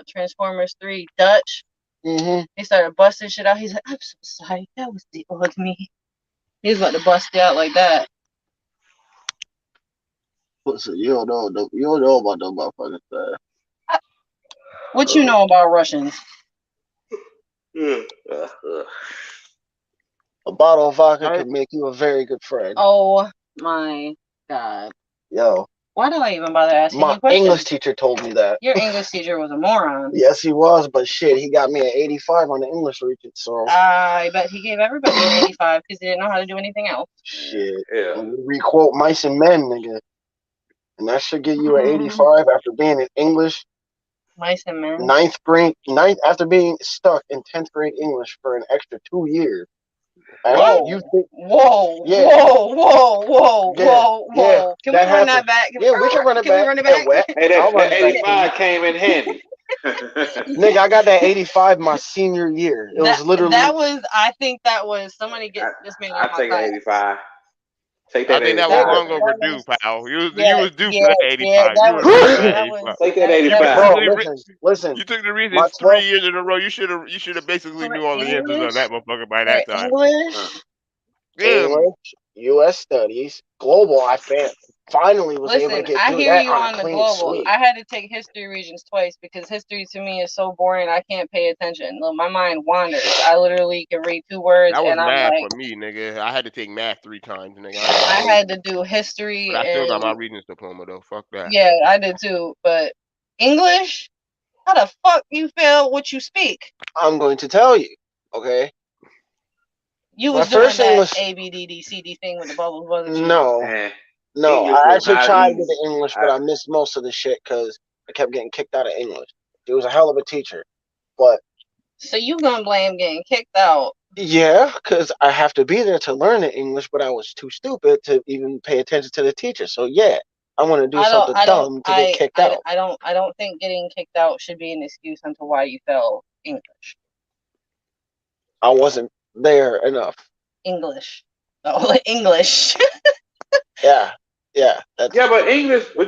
Transformers 3, Dutch. Mm-hmm. He started busting shit out. He's like, I'm so sorry, that was the old me. He was about to bust it out like that. Listen, you don't know about them motherfuckers. What you know about Russians? A bottle of vodka can make you a very good friend. Oh my god. Yo. Why do I even bother asking My you questions? English teacher told me that. Your English teacher was a moron. Yes, he was, but shit, he got me an 85 on the English region, so. I bet he gave everybody an 85 because he didn't know how to do anything else. Shit. yeah. Requote Mice and Men, nigga. And that should give you an 85 after being in English. Mice and Men. Ninth after being stuck in 10th grade English for an extra 2 years. Whoa. You think, Whoa, yeah. Whoa, Yeah, whoa. yeah, Can we that run that happened. back? Yeah, we can run it back. We run it back? Yeah, Hey, I'll run that it back. 85 came in handy. Nigga, I got that 85 my senior year. It was literally. I think that was, somebody get this man I on my take an class. 85. Take I that think that 85. was long overdue, pal. You was due Yeah, for that 85. yeah, You was that due was- for that that 85. was- Take that that- 85. Bro, listen. You took the reasons My 3 12 years in a row. You should have basically For knew all the answers on English? that motherfucker by that time. English? Yeah. English, U.S. Studies, Global. I finally was able to Listen, get I through hear that you on on a the clean global. sweep. I had to take history regions twice because history to me is so boring. I can't pay attention. Look, my mind wanders. I literally can read 2 words That was and I'm math like, for me, nigga. I had to take math 3 times, nigga. I had to do history But I still got my and readings diploma though. Fuck that. yeah, I did too. But English, how the fuck you fail what you speak? I'm going to tell you, okay? You My was doing first that English- ABDDCD thing with the bubbles, wasn't you? No, Man, no. English I was actually not tried easy. with the English, but I missed most of the shit because I kept getting kicked out of English. He was a hell of a teacher, but So you gonna blame getting kicked out? yeah, because I have to be there to learn the English, but I was too stupid to even pay attention to the teacher. So yeah, I want to do something dumb to get kicked out. I don't think getting kicked out should be an excuse onto why you failed English. I wasn't there enough. English. Oh, English. Yeah. That's Yeah, but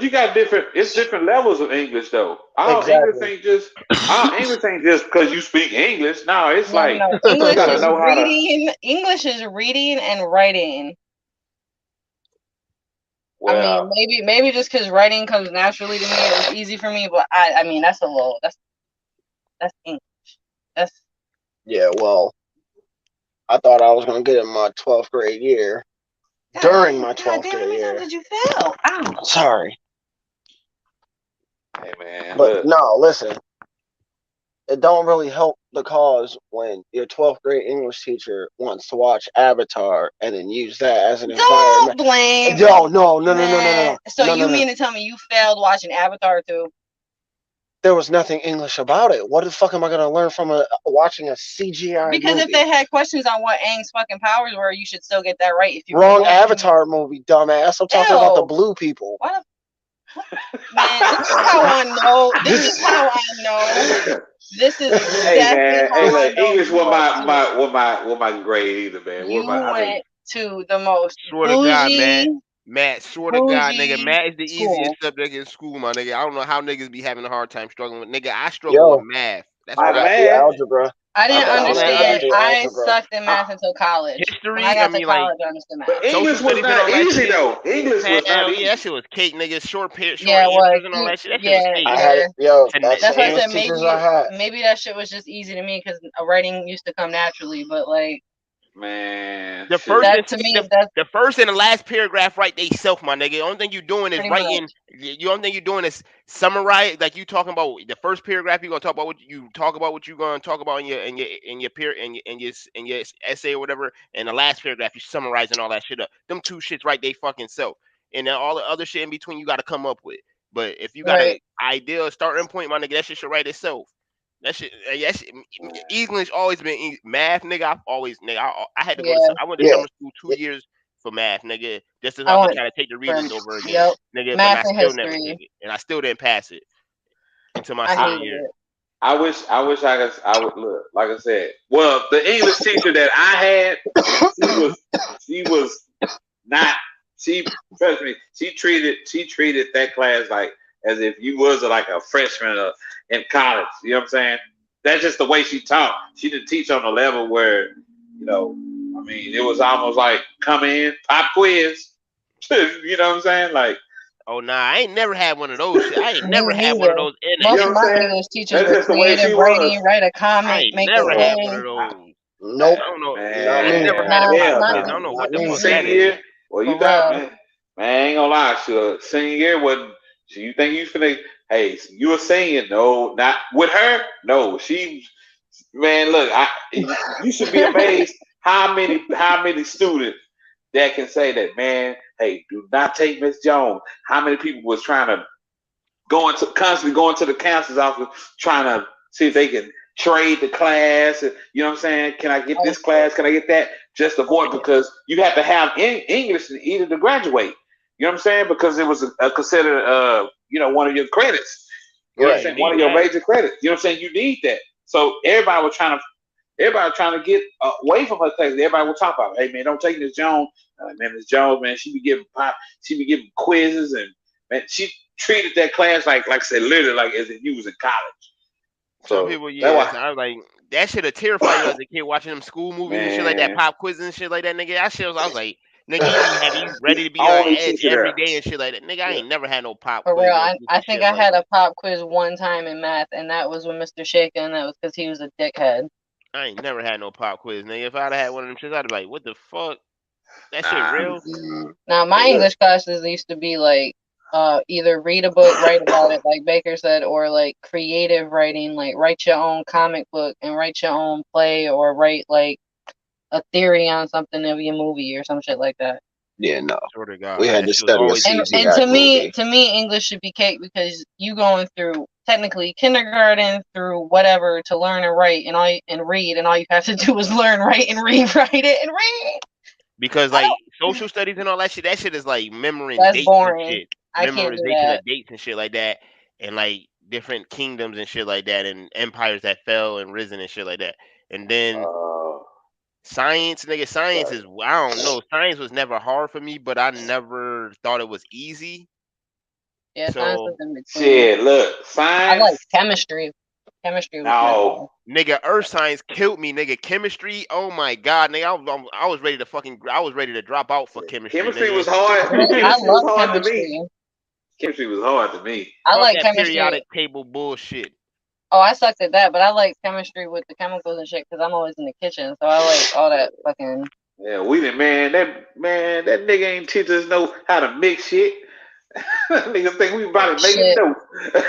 you got it's different levels of English though. English ain't just because you speak English. No, it's like no. you English gotta is know how to. reading. English is reading and writing. Well, I mean, maybe just because writing comes naturally to me, it was easy for me. But I mean, that's English. yeah. Well, I thought I was gonna get in my 12th grade year. During my 12th grade year. Did you fail? Ow. Sorry, hey man, but look. no. Listen, it don't really help the cause when your 12th grade English teacher wants to watch Avatar and then use that as an Don't environment. blame. No. So you mean to tell me you failed watching Avatar too? There was nothing English about it. What the fuck am I gonna learn from watching a CGI Because movie? if they had questions on what Aang's fucking powers were, you should still get that right. If you Wrong Avatar movie, dumbass. I'm talking about the blue people. What? Man, this is how I know. This is how I know. This is exactly Hey man, how I know. English was my grade either, man. You went to the most Swear to God, bougie. Matt, swear to God, nigga, bougie Matt is the school. easiest subject in school, my nigga. I don't know how niggas be having a hard time struggling with. Nigga, I struggle with math. That's I what got I through algebra. I didn't I was understand. understand. do I algebra. sucked in math until college. When I History, I got to mean, like college, I understood math. But English social was studies and all not that easy shit. though. English was not Hell yeah, easy. that shit was cake, nigga. Short Yeah, it was. answers and all that shit. That shit was cake. I had Yeah. yo. And That's That's the why I English said teachers I had. maybe that shit was just easy to me because writing used to come naturally. But like Man, the shit. first that and to me, second, that's the first and the last paragraph write they self, my nigga. The only thing you doing is pretty much writing. The only thing you doing is summarize. Like you talking about the first paragraph, you gonna talk about what you talk about, what you gonna talk about in your essay or whatever. And the last paragraph, you summarizing all that shit up. Them two shits write they fucking self, and then all the other shit in between you got to come up with. But if you got right. an idea, starting point, my nigga, that shit should write itself. That shit, English always been math, nigga. I've always, nigga. I had to go to, Yeah, I went to Yeah. summer school 2 years for math, nigga, just so I I could went try to take the for readings over again, yep nigga. But I math and still never did history. it, and I still didn't pass it until my I senior hated year. it. I wish I would look, like I said. Well, the English teacher that I had, she was not she trust me, she treated that class like as if you was like a freshman in college. You know what I'm saying? That's just the way she taught. She didn't teach on a level where, I mean, it was almost like come in, pop quiz. You know what I'm saying? Like, Oh nah, I ain't never had one of those shit. I ain't Me never had one of neither. those in you Most know of a. what I'm my saying? English teachers That's were just the way she creative was. writing, write a I comic, ain't make a never had one of thing. those. Nope. I don't know. Not I ain't me. never had a Nah, pop Hell quiz. I not no. don't know Not what the me. fuck that Senior is. year, well, you for thought, real. man, I ain't gonna lie, sure. Senior year wasn't. So you think you finna? Hey, you were singing? No, not with her. No, she. Man, look, you should be amazed how many students that can say that. Man, hey, do not take Miss Jones. How many people was trying to constantly going to the counselor's office trying to see if they can trade the class. You know what I'm saying? Can I get this class? Can I get that? Just avoid because you have to have English either to graduate. You know what I'm saying? Because it was considered, one of your credits. You know what Yeah, I'm Right. you saying? One need of your that. major credits. You know what I'm saying? You need that. So everybody was trying to get away from her class. Everybody was talking about, hey man, don't take Miss Jones. Man, Miss Jones, man, she be giving quizzes and man, she treated that class like I said, literally like as if you was in college. Some So people, that's yes. why, I was like, that shit would terrify you as a kid watching them school movies and shit like that, man, pop quizzes and shit like that, nigga. I was like, nigga, you be having you ready to be on only edge teacher every there. day and shit like that. Nigga, I Yeah. ain't never had no pop For quiz real, or I goofy think shit I like had that. a pop quiz one time in math, and that was with Mr. Shaker, and that was because he was a dickhead. I ain't never had no pop quiz, nigga. If I'd have had one of them shits, I'd be like, what the fuck? That shit Nah. real? Now, my Hey, look. English classes used to be like either read a book, write about it, like Baker said, or like creative writing, like write your own comic book and write your own play, or write like a theory on something of your movie or some shit like that. Yeah. No. Swear to We God, had that to shit was study a always. And CZ and to Act me, movie. English should be cake because you going through technically kindergarten through whatever to learn and write and read, and all you have to do is learn, write, and read, write it and read. Because I like don't. social studies and all that shit is like memorizing That's dates and boring. shit, I can't do memorization that. of dates and shit like that, and like different kingdoms and shit like that, and empires that fell and risen and shit like that. And then Uh, science, nigga, science but is I don't know. Science was never hard for me, but I never thought it was easy. Yeah, science was So in between. shit, look, I like science. chemistry. Chemistry was my No, thing. nigga, earth science killed me, nigga. Chemistry, oh my god, nigga, I was ready to I was ready to drop out for chemistry, chemistry nigga. was hard. Really, I Chemistry was love hard to me. chemistry. Chemistry was hard to me. I Fuck like that chemistry. periodic table bullshit. Oh, I sucked at that, but I like chemistry with the chemicals and shit because I'm always in the kitchen, so I like all that fucking. Yeah, we didn't, that nigga ain't teach us know how to mix shit. Niggas think we about to make it Shit. dope.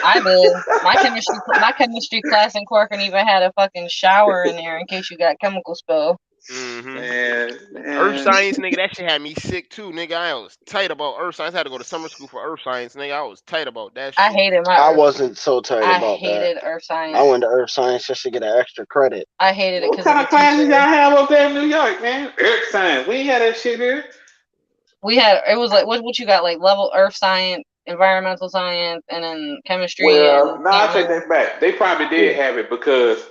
I did. My chemistry class in Corcoran even had a fucking shower in there in case you got chemical spill. Mm-hmm. Man, Earth man. science, nigga, that shit had me sick too, nigga. I was tight about earth science. I had to go to summer school for earth science, nigga. I was tight about that I shit. hated my I earth. wasn't so tight I about that. hated earth I science. went to Earth Science just to get an extra credit. I hated it What because of kind the of classes teacher. y'all have up there in New York, man? Earth science. We ain't had that shit here. It was like what you got, like level earth science, environmental science, and then chemistry Well, and no, I take something else. that back. They probably Yeah. did have it because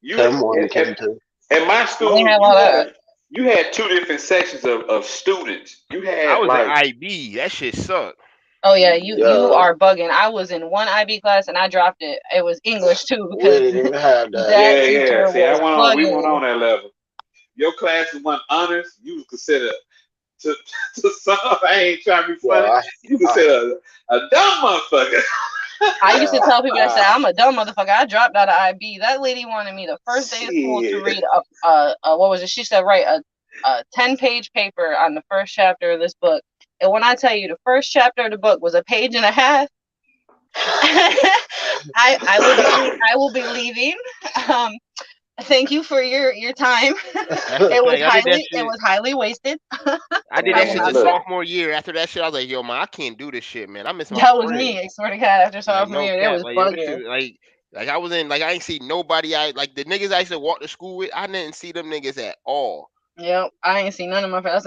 you Chem 1, at, Chem 2. at my I school didn't have all that. you had two different sections of students. You I had was in like IB. That shit sucked. Oh yeah, you Yo. are bugging. I was in one IB class and I dropped it. It was English too We because didn't even have that. that Yeah, teacher yeah. See, I was went on. We went on bugging. that level. Your class is one honors. You was considered to some. I ain't trying to be Yo, funny. You consider a dumb motherfucker. I used to yo, tell people that said I'm a dumb motherfucker. I dropped out of IB. That lady wanted me the first day of school to Shit. read what was it? She said write a 10-page paper on the first chapter of this book. And when I tell you the first chapter of the book was a page and a half, I will be leaving. Thank you for your time. That's the It was thing. I did that highly wasted. I did I that will shit not the do that. sophomore year. After that shit, I was like, yo, man, I can't do this shit, man. I miss my That was friends. me. I swear to God, after Like, sophomore no year, it cap. was Like, yo, this bugging. shit, like I was in, like, I ain't see nobody. Like, the niggas I used to walk to school with, I didn't see them niggas at all. Yep, I ain't seen none of my friends.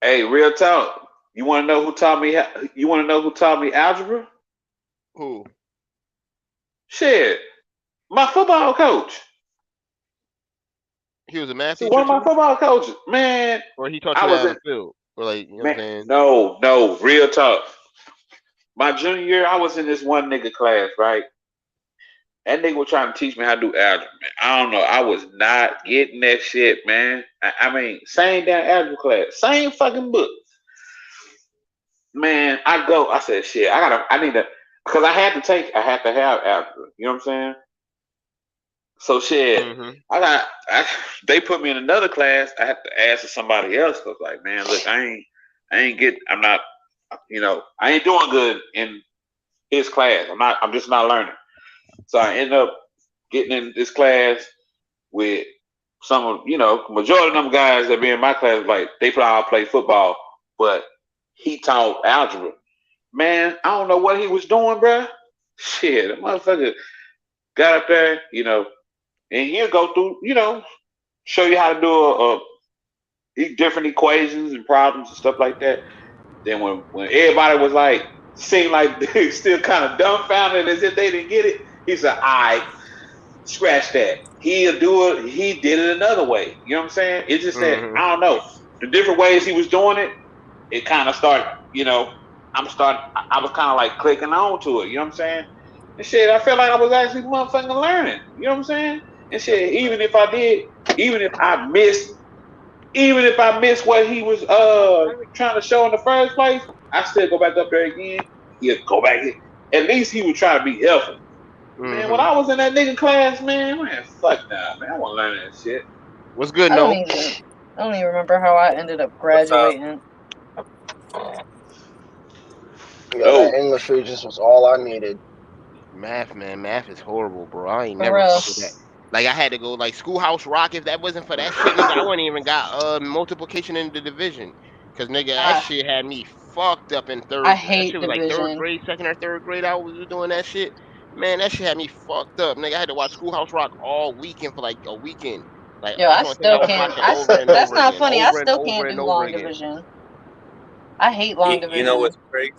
Hey, real talk. You want to know who taught me? You want to know who taught me algebra? Who? Shit, my football coach. He was a math See, teacher one of my too? football coaches, man. Or he taught I you that was on in the field? Or, like, you know what I'm man. saying? No, real talk. My junior year, I was in this one nigga class, right? That nigga was trying to teach me how to do algebra, man. I don't know. I was not getting that shit, man. I mean, same damn algebra class, same fucking book. Man, I said, shit, I need to, because I had to have algebra. You know what I'm saying? So shit, Mm-hmm. they put me in another class. I had to ask somebody else. I was like, man, look, I'm not, I ain't doing good in his class. I'm just not learning. So I ended up getting in this class with some of, majority of them guys that be in my class, like they probably all play football, but he taught algebra. Man, I don't know what he was doing, bruh. Shit, the motherfucker got up there, and he'll go through, show you how to do different equations and problems and stuff like that. Then when everybody was like, seemed like they still kind of dumbfounded as if they didn't get it, he said, "I scratch that. He'll do it. He did it another way. You know what I'm saying? It's just that Mm-hmm. I don't know the different ways he was doing it. It kind of started, I was kind of like clicking on to it. You know what I'm saying? And shit, I felt like I was actually motherfucking learning. You know what I'm saying? And shit, even if I missed what he was trying to show in the first place, I still go back up there again. He'll go back in. At least he was trying to be helpful. Man, when Mm-hmm. I was in that nigga class, man, fuck nah, man. I want to learn that shit. What's good, I no? don't even remember how I ended up What's up? graduating. yo, that No. English just was all I needed. Math, man. Math is horrible, bro. I ain't For never real. fuck with that. Like, I had to go, like, Schoolhouse Rock. If that wasn't for that shit, nigga, I wouldn't even got multiplication in the division. Because, nigga, that I shit had me fucked up in I that hate shit was like third division. grade, second or third grade. I was doing that shit. Man, that shit had me fucked up. Nigga, I had to watch Schoolhouse Rock all weekend for like a weekend. Like, Yo, that's I the only thing I still was can't. watching over and That's over not again. funny. I Over and still over can't and do over long again. division. I hate long You know division. what's crazy?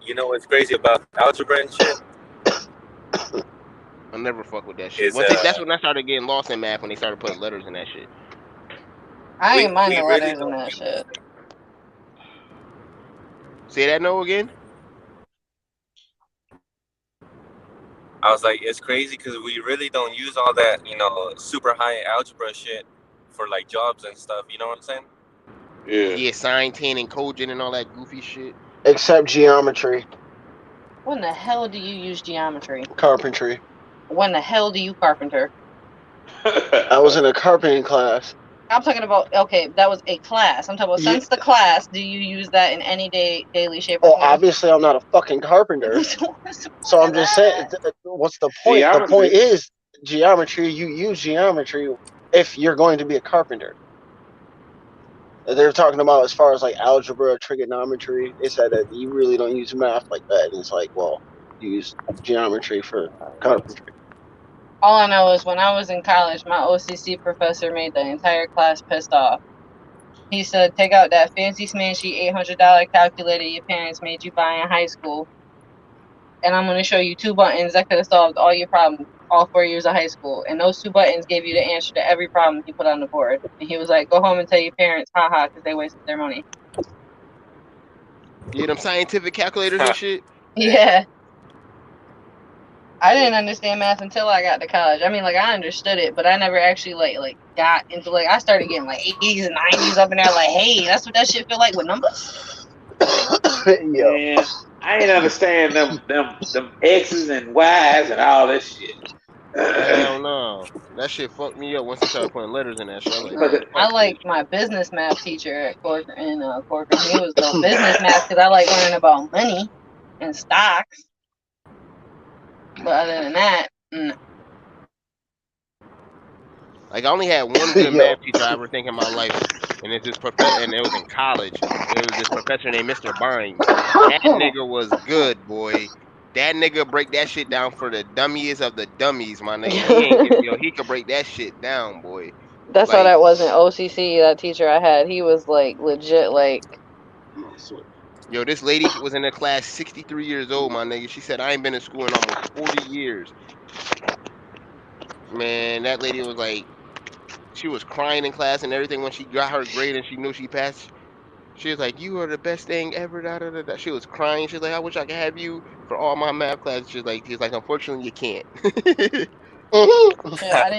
You know what's crazy about algebra and shit I never fuck with that shit. is That's when I started getting lost in math when they started putting letters in that shit. I ain't mind we the really letters and don't that use. shit. Say that no again? I was like, it's crazy because we really don't use all that, super high algebra shit for like jobs and stuff. You know what I'm saying? Yeah. Yeah, sine, tan, and cogent and all that goofy shit. Except geometry, When the hell do you use geometry? carpentry. When the hell do you carpenter? I was in a carpenting class. I'm talking about, okay, that was a class. I'm talking about Yeah. since the class, do you use that in any daily shape or Oh, form? obviously, I'm not a fucking carpenter. So I'm just saying, what's the point? The point is geometry. You use geometry if you're going to be a carpenter. They're talking about as far as like algebra, trigonometry. They said that you really don't use math like that. And it's like, well, you use geometry for carpentry. All I know is when I was in college, my OCC professor made the entire class pissed off. He said, take out that fancy smashy $800 calculator your parents made you buy in high school, and I'm going to show you 2 buttons that could have solved all your problems all 4 years of high school. And those 2 buttons gave you the answer to every problem he put on the board. And he was like, go home and tell your parents, haha, because they wasted their money. Yeah, them scientific calculators and shit. Yeah. I didn't understand math until I got to college. I mean, like, I understood it, but I never actually like got into, like, I started getting like 80s and 90s up in there. Like, hey, that's what that shit feel like with numbers. Yo. Man, I ain't understand them X's and Y's and all that shit. Hell no. That shit fucked me up once they started putting letters in that shit. I was like, man, I fuck like this. my business math teacher at Corcoran. He was the business math because I like learning about money and stocks. But other than that, Like, I only had one good Yo. math teacher I ever think in my life, and it's this professor, and it was in college. It was this professor named Mr. Bynes. That nigga was good, boy. That nigga break that shit down for the dummies of the dummies, my nigga. He ain't he could break that shit down, boy. that's how Like, that was in OCC. That teacher I had, he was like legit, like. yo, this lady was in the class 63 years old, my nigga. She said, I ain't been in school in almost 40 years. Man, that lady was like, she was crying in class and everything when she got her grade and she knew she passed. She was like, "You are the best thing ever." Da, da, da, da. She was crying. She was like, "I wish I could have you for all my math classes." He's like, "Unfortunately, you can't." Shit, I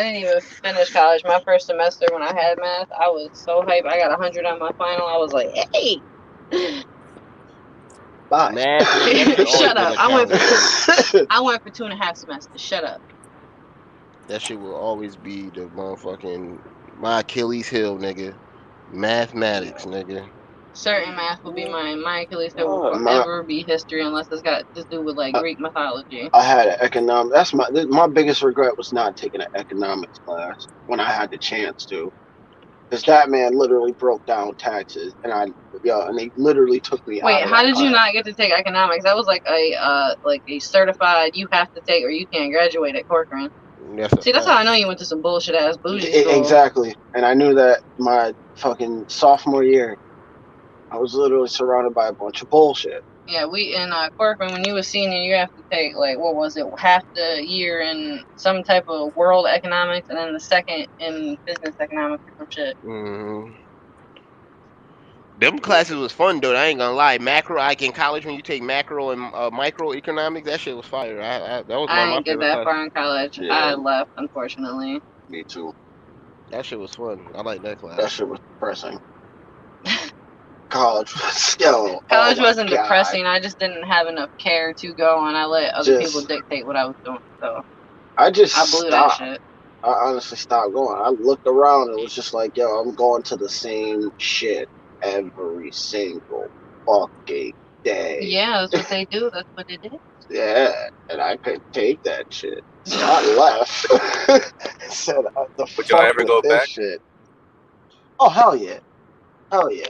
didn't even finish college. My first semester when I had math, I was so hyped. I got 100 on my final. I was like, hey. Bye. Math, nigga, that shit always Shut was up. a challenge. I went for 2.5 semesters. Shut up. That shit will always be the motherfucking my Achilles heel, nigga. Mathematics, nigga. Certain math will be my Achilles heel will Oh, forever be history unless it's got to do with like Greek mythology. I had an economic. That's my biggest regret was not taking an economics class when I had the chance to, because that man literally broke down taxes, and they literally took me Wait, out of how that did you class. not get to take economics? That was like a certified you have to take or you can't graduate at Corcoran. That's a See, that's how fact. I know you went to some bullshit ass bougie school. Exactly, and I knew that my fucking sophomore year, I was literally surrounded by a bunch of bullshit. Yeah, we in Corcoran, when you were senior, you have to take like what was it, half the year in some type of world economics, and then the second in business economics or some shit. Mm-hmm. Them classes was fun though. I ain't gonna lie. Macro, like in college when you take macro and microeconomics, that shit was fire. That was one of I my didn't get favorite that classes. far in college. Yeah. I left, unfortunately. Me too. That shit was fun. I like that class. That shit was depressing. College was yo. College oh my wasn't God. depressing. I just didn't have enough care to go, and I let other people dictate what I was doing. So I just I blew stopped. that shit. I honestly stopped going. I looked around and it was just like, yo, I'm going to the same shit every single fucking day. Yeah, that's what they do. That's what it is. Yeah, and I couldn't take that shit. So I left. Said, the Would y'all fuck ever with go this back? shit. Oh, hell yeah. Hell yeah.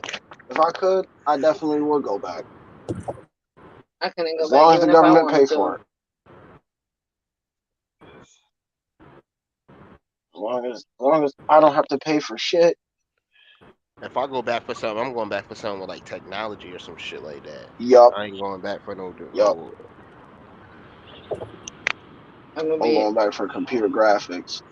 If I could, I definitely would go back. I couldn't go As back long as the even if I government wanted pay to. for it. As long as I don't have to pay for shit. If I go back for something, I'm going back for something with like technology or some shit like that. Yup. I ain't going back for no. Yup. I'm gonna I'm be. going back for computer graphics.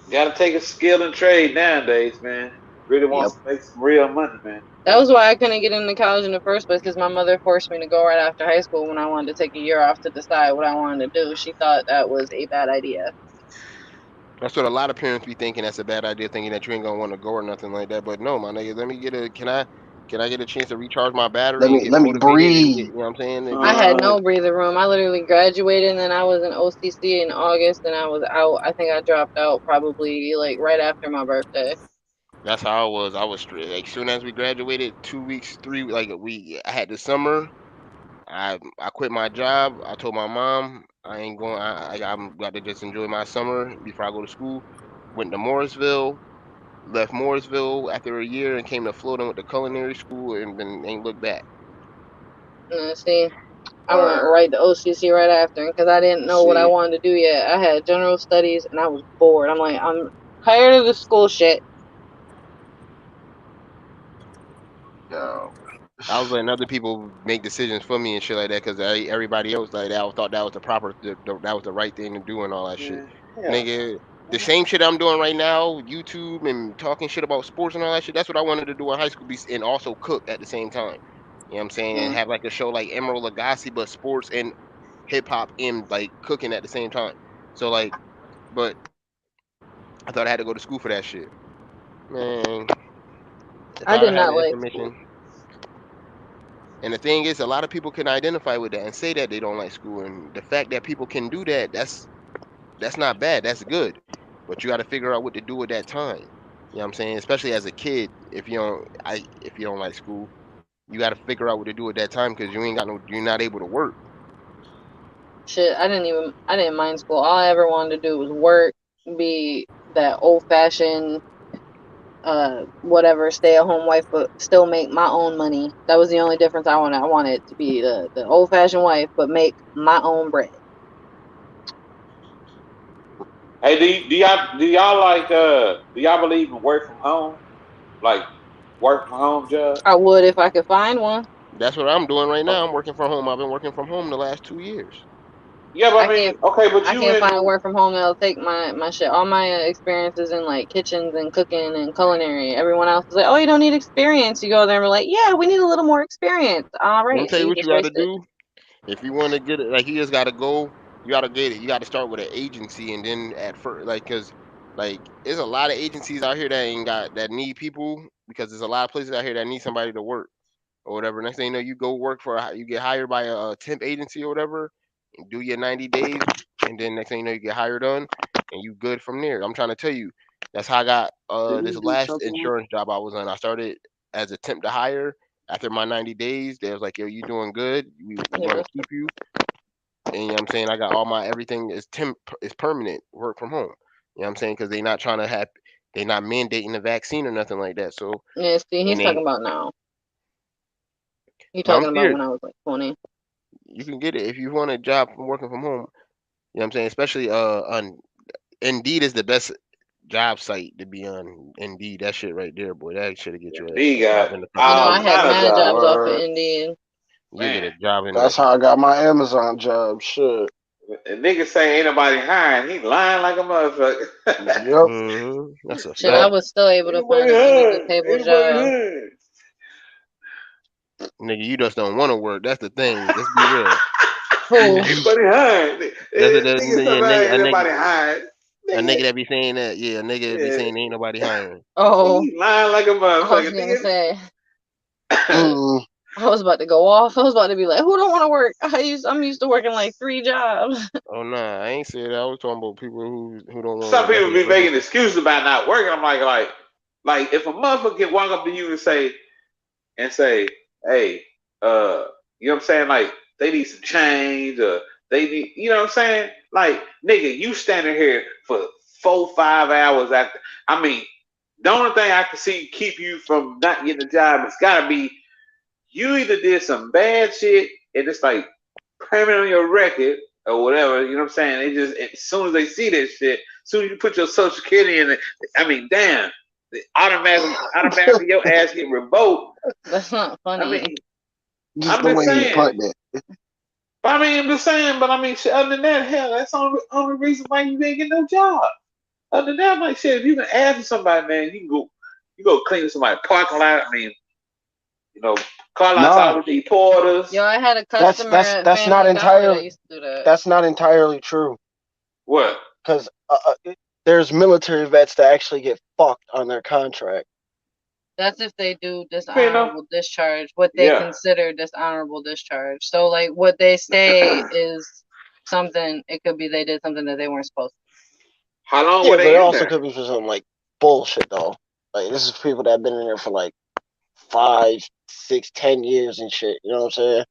Gotta take a skill and trade nowadays, man. Really wants to make some real money, man. That was why I couldn't get into college in the first place, because my mother forced me to go right after high school when I wanted to take a year off to decide what I wanted to do. She thought that was a bad idea. That's what a lot of parents be thinking. That's a bad idea, thinking that you ain't gonna want to go or nothing like that. But no, my nigga, let me get a. Can I get a chance to recharge my battery and get Let me motivated and breathe. get, you know what I'm saying? And I get, had no breather room. I literally graduated, and then I was in OCC in August, and I was out. I think I dropped out probably like right after my birthday. that's how I was. I was straight. Like soon as we graduated, 2 weeks, I had the summer. I quit my job. I told my mom I ain't going. I'm got to just enjoy my summer before I go to school. Went to Morrisville. Left Morrisville after a year and came to Florida with the culinary school and then ain't looked back. See, I went right to OCC right after because I didn't know what I wanted to do yet. I had general studies and I was bored. I'm like, I'm tired of the school shit. Yo. I was letting other people make decisions for me and shit like that because everybody else like that thought that was that was the right thing to do and all that shit. Nigga, the same shit I'm doing right now, YouTube and talking shit about sports and all that shit. That's what I wanted to do in high school and also cook at the same time. You know what I'm saying? And have like a show like Emerald Lagasse, but sports and hip hop and like cooking at the same time. So like, but I thought I had to go to school for that shit. Man, if I I did had not the like school. information, and the thing is, a lot of people can identify with that and say that they don't like school, and the fact that people can do that, that's not bad. That's good. But you got to figure out what to do with that time. You know what I'm saying? Especially as a kid, if you don't like school, you got to figure out what to do with that time because you're not able to work. Shit, I didn't mind school. All I ever wanted to do was work, be that old fashioned, whatever, stay at home wife, but still make my own money. That was the only difference I wanted. I wanted to be the old fashioned wife, but make my own bread. Hey, do y'all like do y'all believe in work from home? Like work from home job? I would if I could find one. That's what I'm doing right Oh, now. I'm working from home. I've been working from home the last 2 years. yeah, I but I can't mean, okay, but I you can't in find a work from home that'll take my shit. All my experiences in like kitchens and cooking and culinary. Everyone else is like, oh, you don't need experience. You go there and we're like, yeah, we need a little more experience. All Let me right, tell so you you what you just got to wasted. do. If you want to get it, like you just got to go. You got to get it. You got to start with an agency, and then at first, like, cause like there's a lot of agencies out here that ain't got that need people because there's a lot of places out here that need somebody to work or whatever. Next thing you know, you go work you get hired by a temp agency or whatever, and do your 90 days, and then next thing you know, you get hired on, and you good from there. I'm trying to tell you, that's how I got Didn't this you do last something? insurance job I was on. I started as a temp to hire. After my 90 days, they was like, yo, you doing good. We want to keep you. And you know what I'm saying? I got all my everything is permanent, work from home. You know what I'm saying? Because they not mandating the vaccine or nothing like that. So Yeah, see, he's and talking they about now. He's no, I'm talking about serious. when I was like 20. You can get it if you want a job from working from home. You know what I'm saying? Especially on Indeed is the best job site to be on. Indeed, that shit right there, boy. That should get you D a job got in the fucking You know, I all morning. had kind of mad jobs. jobs off of Word. Indeed. You get Man, a job in That's like how I got my Amazon job. Shit. a nigga say ain't nobody hiring. He lying like a motherfucker. Yep. That's a Shit, I fact. Yep. was still able Ain't to find nobody an under the hiring. table Ain't nobody job. hiring. Nigga, you just don't want to work. That's the thing. Let's be real. Who? Ain't nobody hiring. That's Nigga somebody ain't nobody hiring. a Nigga, nigga that be saying that. Yeah, a nigga that be yeah, saying ain't nobody hiring. Oh, he lying like a I was motherfucker. gonna say. Nigga. Mm. I was about to go off. I was about to be like, who don't want to work? I'm used to working like 3 jobs. Oh nah, I ain't said that. I was talking about people who don't want to Some work. That's people what be like you making excuses about not working. I'm like if a motherfucker can walk up to you and say, hey, you know what I'm saying? Like they need some change or they need, you know what I'm saying? Like nigga, you standing here for 4-5 hours after. I mean, the only thing I can see keep you from not getting a job, it's gotta be you either did some bad shit and it's like permanent on your record or whatever, you know what I'm saying? They just as soon as they see this shit, as soon as you put your social security in it, I mean, damn, automatically your ass get revoked. That's not I funny. mean, Just I'm the just way he saying. put it. I'm just saying, but I mean, shit, other than that, hell, that's the only reason why you ain't get no job. Other than that, like shit, if you can ask for somebody, man, you go clean somebody's parking lot. I mean, you know, car lots Nah, always need porters. Yo, I had a that's customer that's at that's not Family Dollar that entirely used to do that. that's not entirely true. What? Because there's military vets that actually get fucked on their contract. That's if they do You know? dishonorable discharge, what they Yeah. consider dishonorable discharge. So, like, what they say is something, it could be they did something that they weren't supposed to. How long Yeah, were but it they in also there? could be for some like bullshit though. Like this is people that have been in there for like 5, 6, 10 years and shit. You know what I'm saying?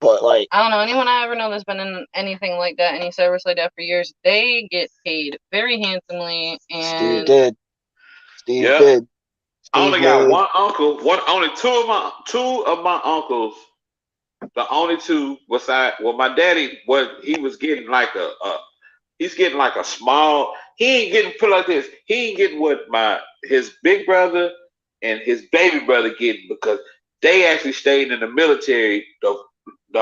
But like I don't know. Anyone I ever know that's been in anything like that, any service like that for years, they get paid very handsomely. Steve And did. Steve Yeah. did. I Steve only got made. one uncle. Only two of my uncles. The only two besides, well, my daddy he was getting like he's getting like a small. He ain't getting put like this. He ain't getting what his big brother and his baby brother getting because they actually stayed in the military the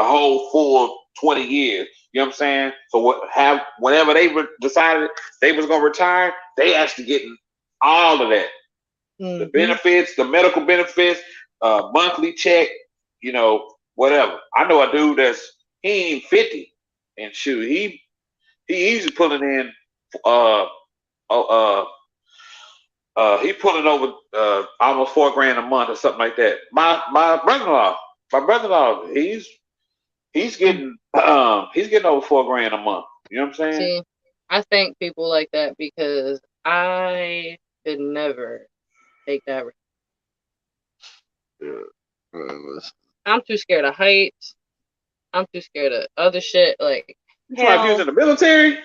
whole full 20 years. You know what I'm saying? So whenever they decided they was gonna retire, they actually getting all of that. The benefits, the medical benefits, monthly check, you know, whatever. I know a dude he ain't 50, and shoot, he easily pulling in uh uh he pulling over almost $4 grand a month or something like that. My brother-in-law, he's getting over $4 grand a month. You know what I'm saying? See, I thank people like that because I could never take that risk. I'm too scared of heights. I'm too scared of other shit. Like, you like he was in the military?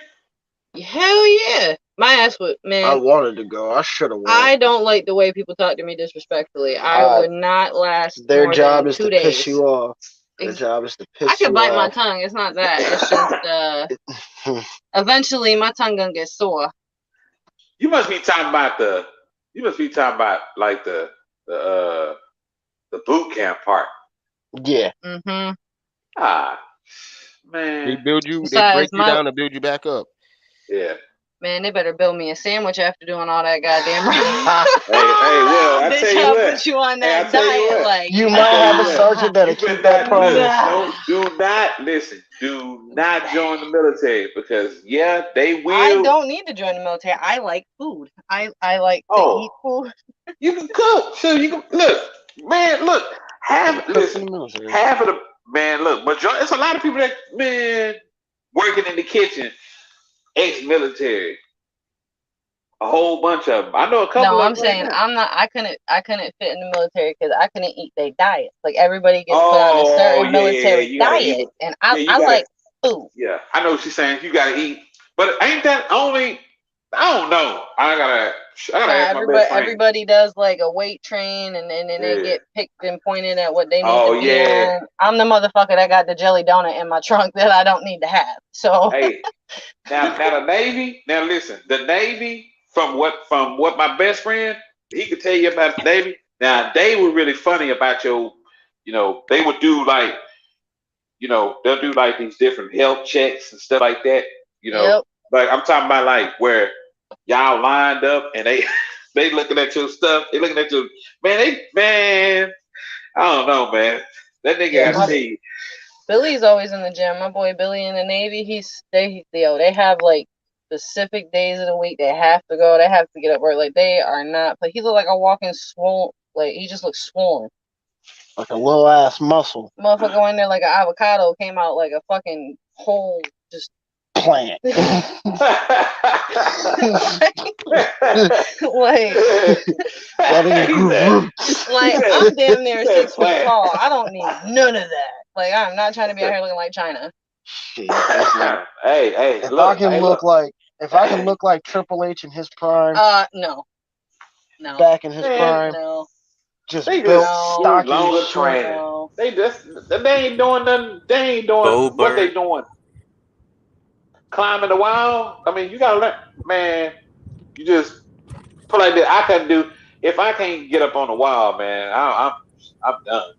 Hell yeah. My ass would, man. I wanted to go. I should have went. I don't like the way people talk to me disrespectfully. I would not last Their more job than is 2 to days. piss you off. Their job is to piss you off. I can bite my tongue. It's not that. It's just eventually my tongue gonna get sore. You must be talking about like the boot camp part. Yeah. Mm-hmm. Ah, man. They build you. Besides, they break you down and build you back up. Yeah. Man, they better build me a sandwich after doing all that goddamn right. Hey, Will, I tell you what. Put you on that diet, like you might have a sergeant that'll keep that promise. Do not join the military because they will. I don't need to join the military. I like food. I like to eat food. You can cook. So you can half of the majority. It's a lot of people that working in the kitchen. Ex-military, a whole bunch of them. I know a couple. No, I'm saying I'm not. I couldn't fit in the military because I couldn't eat their diet. Like everybody gets put on a certain military diet, and I like food. Yeah, I know what she's saying. You gotta eat, but ain't that only? I don't know. I gotta ask my best friend. Everybody does like a weight train, and then they get picked and pointed at what they need to be on. I'm the motherfucker that got the jelly donut in my trunk that I don't need to have. So hey, now the Navy. Now listen, the Navy. From what my best friend, he could tell you about the Navy. Now they were really funny about they would do like, they'll do like these different health checks and stuff like that. Like I'm talking about like where y'all lined up and they looking at your stuff. They looking at your man. I don't know, man. That nigga got to see. Billy's always in the gym. My boy Billy in the Navy. They have like specific days of the week they have to go. They have to get up work. Like they are not. But he look like a walking swollen. Like he just looks swollen. Like a little ass muscle. Motherfucker go in there like an avocado, came out like a fucking whole just plant. like I'm damn near 6 foot tall. I don't need none of that. Like I'm not trying to be out here looking like China. Shit, hey, if I can look like Triple H in his prime. No. Back in his prime. No. Just built stocky longer training. No. They ain't doing nothing. They ain't doing what they doing. Climbing the wall. I mean, you gotta learn, man. You just put like that. I couldn't do if I can't get up on the wall, man. I'm done.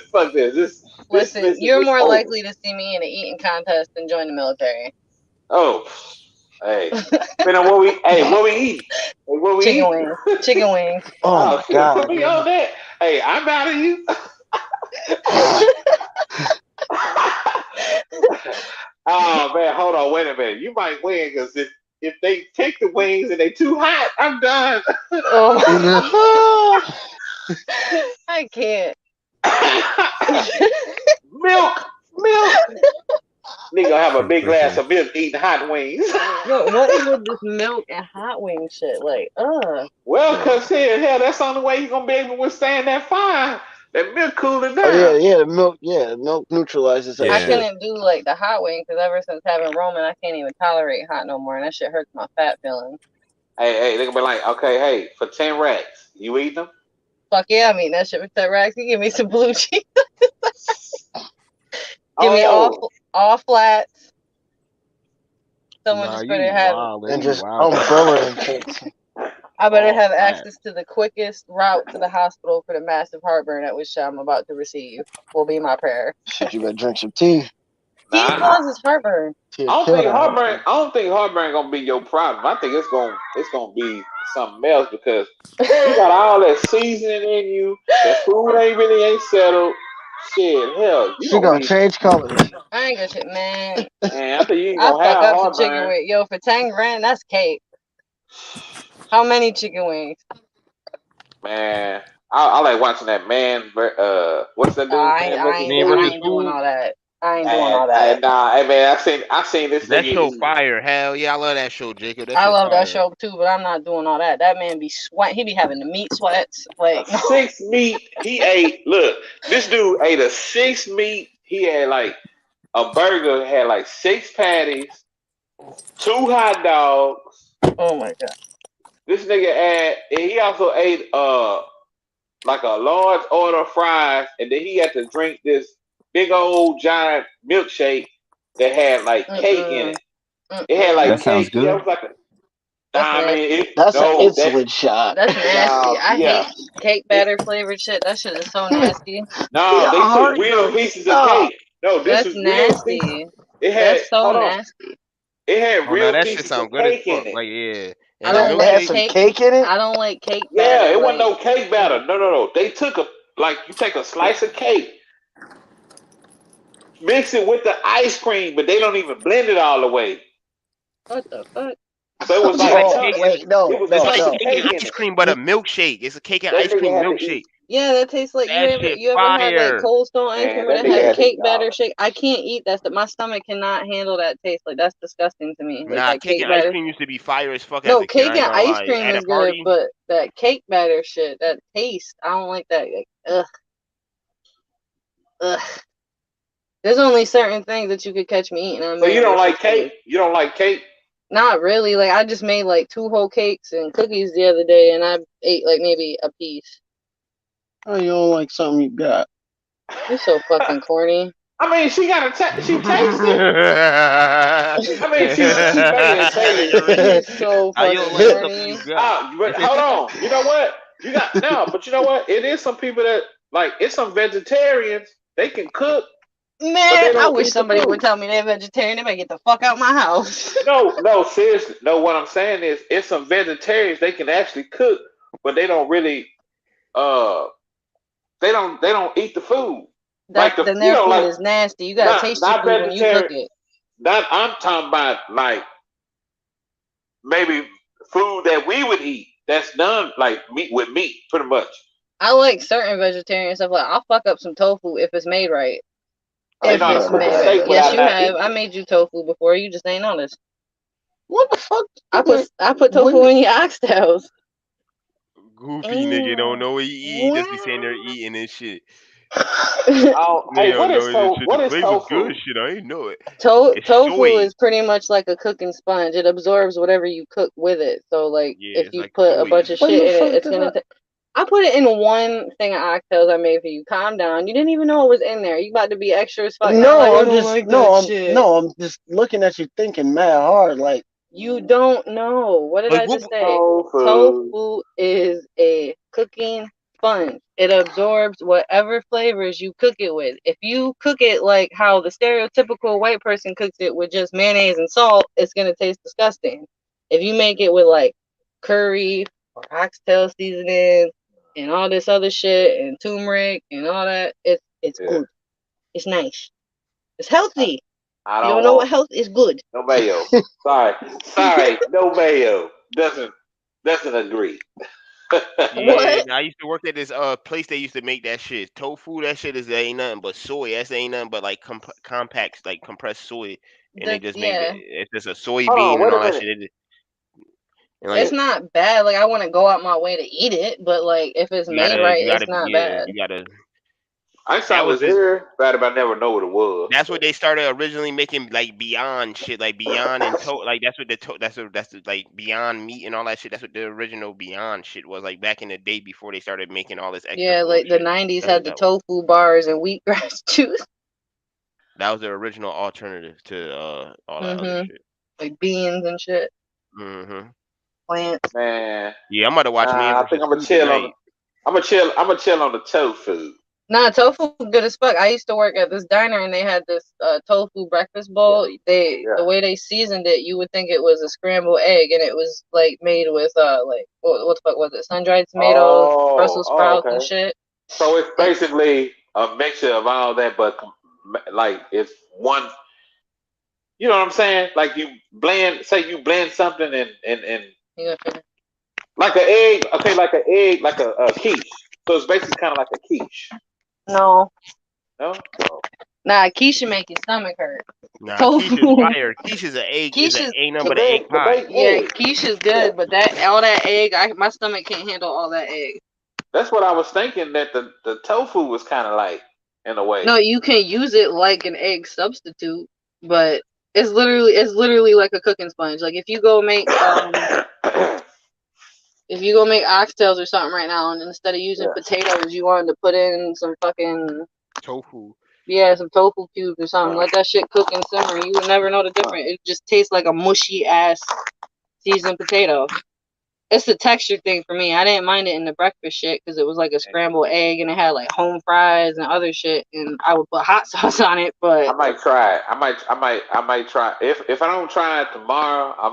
Fuck this. Listen, you're more likely to see me in an eating contest than join the military. Oh, hey, depending on what we eat. What we Chicken wings. Oh my God! Put me on that. Hey, I'm out of you. Oh man, hold on, wait a minute. You might win because if they take the wings and they too hot, I'm done. Oh. I can't. Milk. Nigga gonna have a big glass of milk eating hot wings. What is with this milk and hot wing shit? Like, Well, cause hell, that's the only way you gonna be able to withstand that fire. That milk cooling down. Oh, the milk neutralizes that. I couldn't do like the hot wing because ever since having Roman, I can't even tolerate hot no more, and that shit hurts my fat feeling. Hey, they gonna be like, okay, hey, for 10 racks, you eating them? Fuck yeah, I'm eating that shit for 10 racks. You give me some blue cheese. Give me all flats. Someone just better have and just umbrella and I better have access to the quickest route to the hospital for the massive heartburn at which I'm about to receive. Will be my prayer. Shit, you better drink some tea. He Nah, causes heartburn. She'll I don't kill think that heartburn. motherfucker. I don't think heartburn gonna be your problem. I think it's gonna be something else because you got all that seasoning in you. That food ain't settled. Shit, hell, you She gonna gonna be. change colors. I ain't gonna shit, man. Man, I think you ain't I gonna fuck have up some chicken heartburn. wing. Yo, for 10 grand, that's cake. How many chicken wings? Man, I like watching that man. What's that dude? Man versus Man I food. versus ain't doing food. all that. I ain't doing all And that. nah, hey man, I seen this That nigga show eat fire. Hell yeah, I love that show, Jacob. That I shit love that fire. show too, but I'm not doing all that. That man be sweat. He be having the meat sweats. a Like, no. 6 meat. He ate. Look, this dude ate a 6 meat. He had like a burger had like 6 patties, 2 hot dogs. Oh my god. This nigga had, and he also ate like a large order of fries, and then he had to drink this big old giant milkshake that had like cake in Mm-mm. it. It had Mm-mm. like That sounds cake. Yeah, it good. was like a That's nah, man. nasty. That's an No, that insulin shot. That's nasty. nah, I yeah. hate cake It, batter flavored shit. That shit is so nasty. no, Your they took heart real gonna pieces of stop. cake. No, this That's was real pieces. nasty. It had That's so hold on. nasty. It had Oh no, real that shit pieces of sound good as cake in fuck. it. Like yeah, I and the don't It like had milkshake. some cake. cake in it. I don't like cake Yeah, batter. it wasn't Like, no cake batter. No. They took a like you take a slice of cake, mix it with the ice cream, but they don't even blend it all the way. what the fuck? So it was It's like like Oh cake. chunks. wait, It no, was It's no, like chunks of no. cake and cake in ice it. cream, but a milkshake. It's a cake and That ice nigga cream had to milkshake. eat. Yeah, that tastes like That shit you ever had like fire. Cold Stone ice cream Man, where that they nigga have had to cake eat all batter of shake? I can't eat that stuff. My stomach cannot handle that taste. Like that's disgusting to me. Like Nah, that cake cake and ice batter. cream used to be fire as fuck as No, a kid. cake I ain't and gonna ice lie. cream At a is good, party, but that cake batter shit, that taste, I don't like that. Like, ugh, ugh. There's only certain things that you could catch me eating. it. So you don't It's like just cake? food. You don't like cake? Not really. Like I just made like 2 whole cakes and cookies the other day, and I ate like maybe a piece. Oh, you don't like something you got. You're so fucking corny. I mean, she got she tasted. how I mean, she made it taste. You're so you don't fucking like something corny. you got? But hold on. You know what? You got no, but you know what? It is some people that like it's some vegetarians. They can cook, but Man, they I don't wish eat the somebody would food. tell me they're vegetarian. They better get the fuck out my house. No, seriously. No, what I'm saying is it's some vegetarians they can actually cook, but they don't really uh they don't eat the food. Like Then you their know, food like is nasty. You gotta taste your not food when you cook vegetarian. it. Not I'm talking about like maybe food that we would eat that's done like meat with meat, pretty much. I like certain vegetarian stuff. Like I'll fuck up some tofu if it's made right. I Oh know If how to it's hell cook a made nah. right. steak Yes, without you not have. eating I it. made you tofu before. You just ain't noticed. What the fuck? I put tofu When in your oxtails. Goofy nigga don't Ew. know what he eat. He just be saying there eating and shit. Oh, Nigga hey, don't know this shit. The what is flavor's tofu? good shit. I ain't know it. It's Tofu soy. is pretty much like a cooking sponge. It absorbs whatever you cook with it. So like Yeah, if it's you like put a soy. bunch of when shit the in it, fuck it's did gonna. I? I put it in one thing of oxtails I made for you. Calm down. You didn't even know it was in there. You about to be extra as fuck. Now, like, No, I I'm don't just like that shit. I'm just looking at you thinking mad hard. Like You don't know. What did Like I what? just say? Tofu. Tofu is a cooking sponge. It absorbs whatever flavors you cook it with. If you cook it like how the stereotypical white person cooks it with just mayonnaise and salt, it's gonna taste disgusting. If you make it with like curry or oxtail seasoning and all this other shit and turmeric and all that, it's Yeah, good. It's nice. It's healthy. I You don't don't know what want health is good. no mayo. Sorry, no mayo. Doesn't agree. Yeah, What? I used to work at this place. They used to make that shit tofu. That shit is ain't nothing but soy. That ain't nothing but like compacts, like compressed soy, and they just make it. Yeah. It's just a Hold soybean on, and wait a all that minute. shit. And It's like not bad. Like I wouldn't go out my way to eat it, but like if it's made right, you gotta, it's not yeah, bad. you gotta. I That saw was was the. here, but I never know what it was. That's what But they started originally making like Beyond shit, like Beyond and like that's what that's the, like Beyond meat and all that shit. That's what the original Beyond shit was like back in the day before they started making all this extra Yeah, like the bullshit. 90s That's had what the that was. tofu bars and wheatgrass juice. That was the original alternative to all that other Mhm. shit. Like beans and shit. Hmm. Plants. man, Yeah, I'm about to watch Man I versus think I'm gonna Food chill on. tonight. I'm gonna chill. I'm gonna chill on the tofu. Nah, tofu good as fuck. I used to work at this diner and they had this tofu breakfast bowl. The way they seasoned it, you would think it was a scrambled egg, and it was like made with like what the fuck was it? Sun-dried tomatoes, Brussels sprouts, and Okay. shit. So it's basically a mixture of all that, but like it's one. You know what I'm saying? Like you blend something and like an egg. Okay, like an egg, like a quiche. So it's basically kind of like a quiche. No. No. Oh. Nah, quiche should make your stomach hurt. Nah, quiche is fire. Quiche is an egg. Quiche Ain't The nothing but an egg baked pie. Yeah, egg. quiche is good, but all that egg, my stomach can't handle all that egg. That's what I was thinking. That the tofu was kind of like in a way. No, you can use it like an egg substitute, but it's literally like a cooking sponge. Like if you go make oxtails or something right now, and instead of using potatoes, you wanted to put in some fucking Tofu. Yeah, some tofu cubes or something. Let that shit cook and simmer. You would never know the difference. It just tastes like a mushy ass seasoned potato. It's the texture thing for me. I didn't mind it in the breakfast shit because it was like a scrambled egg and it had like home fries and other shit, and I would put hot sauce on it. But I might try it. I might try. If I don't try it tomorrow, I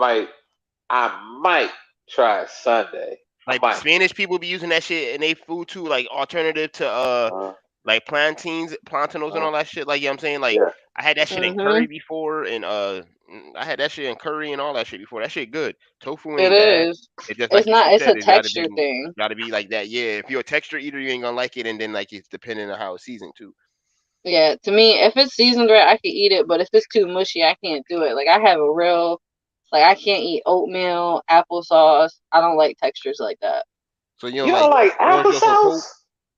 might try it Sunday. Like Spanish people be using that shit in their food too, like alternative to like plantains and all that shit. Like you know what I'm saying? Like I had that shit in curry before, and I had that shit in curry and all that shit before. That shit good. Tofu ain't bad. is. It's just It's like not. you It's said, a it texture thing. gotta be like that. Yeah, if you're a texture eater, you ain't gonna like it, and then like it's depending on how it's seasoned too. Yeah, to me, if it's seasoned right, I can eat it. But if it's too mushy, I can't do it. Like I have a real, like I can't eat oatmeal, applesauce. I don't like textures like that. So you don't like applesauce?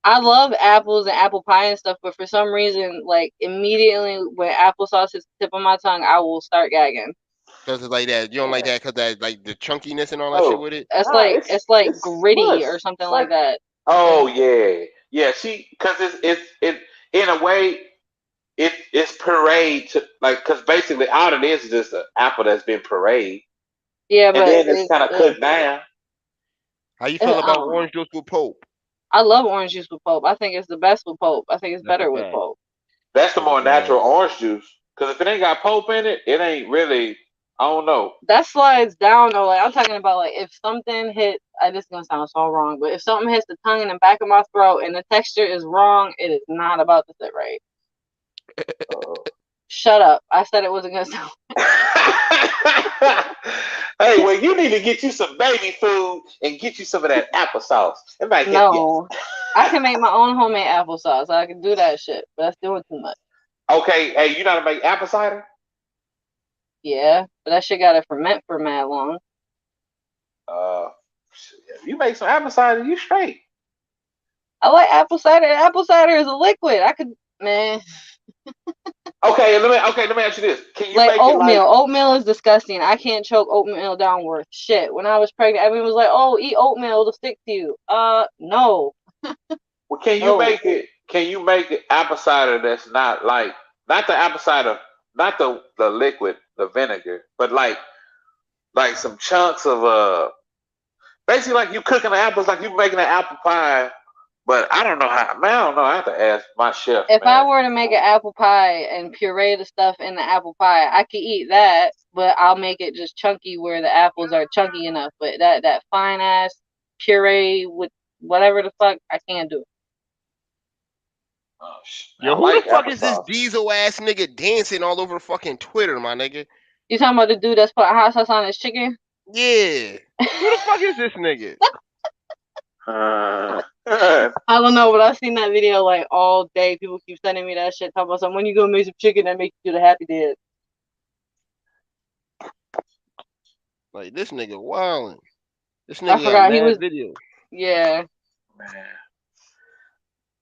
I love apples and apple pie and stuff, but for some reason, like immediately when applesauce is the tip of my tongue, I will start gagging. Because it's like that. You don't like that because that like the chunkiness and all that shit with it. It's like gritty or something like that. Oh yeah. See, because it's in a way it's pureed to like because basically all it is just an apple that's been pureed. Yeah, and but then it's kind of cooked down. How you feel about orange juice with pulp? I love orange juice with pulp. I think it's the best with pulp. I think it's better with pulp. That's the more natural orange juice. Because if it ain't got pulp in it, it ain't really. I don't know. That slides down though. Like I'm talking about, like if something hit. This is gonna sound so wrong, but if something hits the tongue in the back of my throat and the texture is wrong, it is not about to sit right. Shut up! I said it wasn't gonna sound. Hey, well, you need to get you some baby food and get you some of that applesauce. It might No, I can make my own homemade applesauce. I can do that shit, but that's doing too much. Okay, hey, you know how to make apple cider? Yeah, but that shit gotta ferment for mad long. If you make some apple cider, you straight. I like apple cider. Apple cider is a liquid. I could, man. Okay, let me ask you this: can you like make oatmeal? It Oatmeal is disgusting. I can't choke oatmeal down worth shit. When I was pregnant, everyone was like, "Oh, eat oatmeal; it'll stick to you." No. Well, can you make it? Can you make it apple cider that's not the apple cider, not the liquid, the vinegar, but like some chunks of basically like you cooking the apples, like you making an apple pie. But I don't know how. Man, I don't know. I have to ask my chef. If I were to make an apple pie and puree the stuff in the apple pie, I could eat that, but I'll make it just chunky where the apples are chunky enough. But that fine ass puree with whatever the fuck, I can't do it. Oh, yo, who the fuck is this diesel ass nigga dancing all over fucking Twitter, my nigga? You talking about the dude that's putting hot sauce on his chicken? Yeah. Who the fuck is this nigga? I don't know, but I've seen that video like all day. People keep sending me that shit, talking about something. When you gonna make some chicken that makes you do the happy dance? Like this nigga wildin'. This nigga I forgot he was. video. Yeah. Man,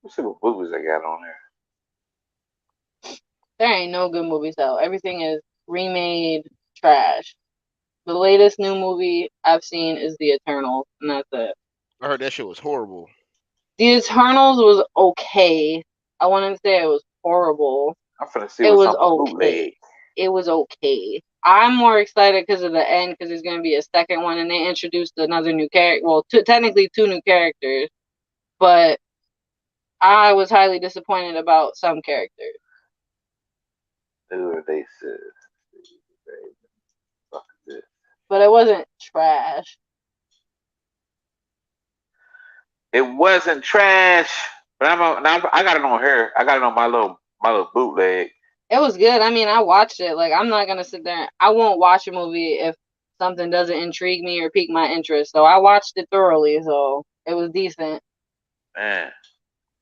let's see what movies they got on there. There ain't no good movies out. Everything is remade trash. The latest new movie I've seen is The Eternals, and that's it. I heard that shit was horrible. The Eternals was okay. I wouldn't say it was horrible. I'm finna see what's on the bootleg. It was okay. I'm more excited because of the end, because there's going to be a second one, and they introduced another new character. Well, technically two new characters, but I was highly disappointed about some characters. Dude, they said. Fuck this. But it wasn't trash. It wasn't trash, but I got it on here. I got it on my little bootleg. It was good. I mean, I watched it. Like, I'm not gonna sit there. I won't watch a movie if something doesn't intrigue me or pique my interest. So I watched it thoroughly. So it was decent. Man,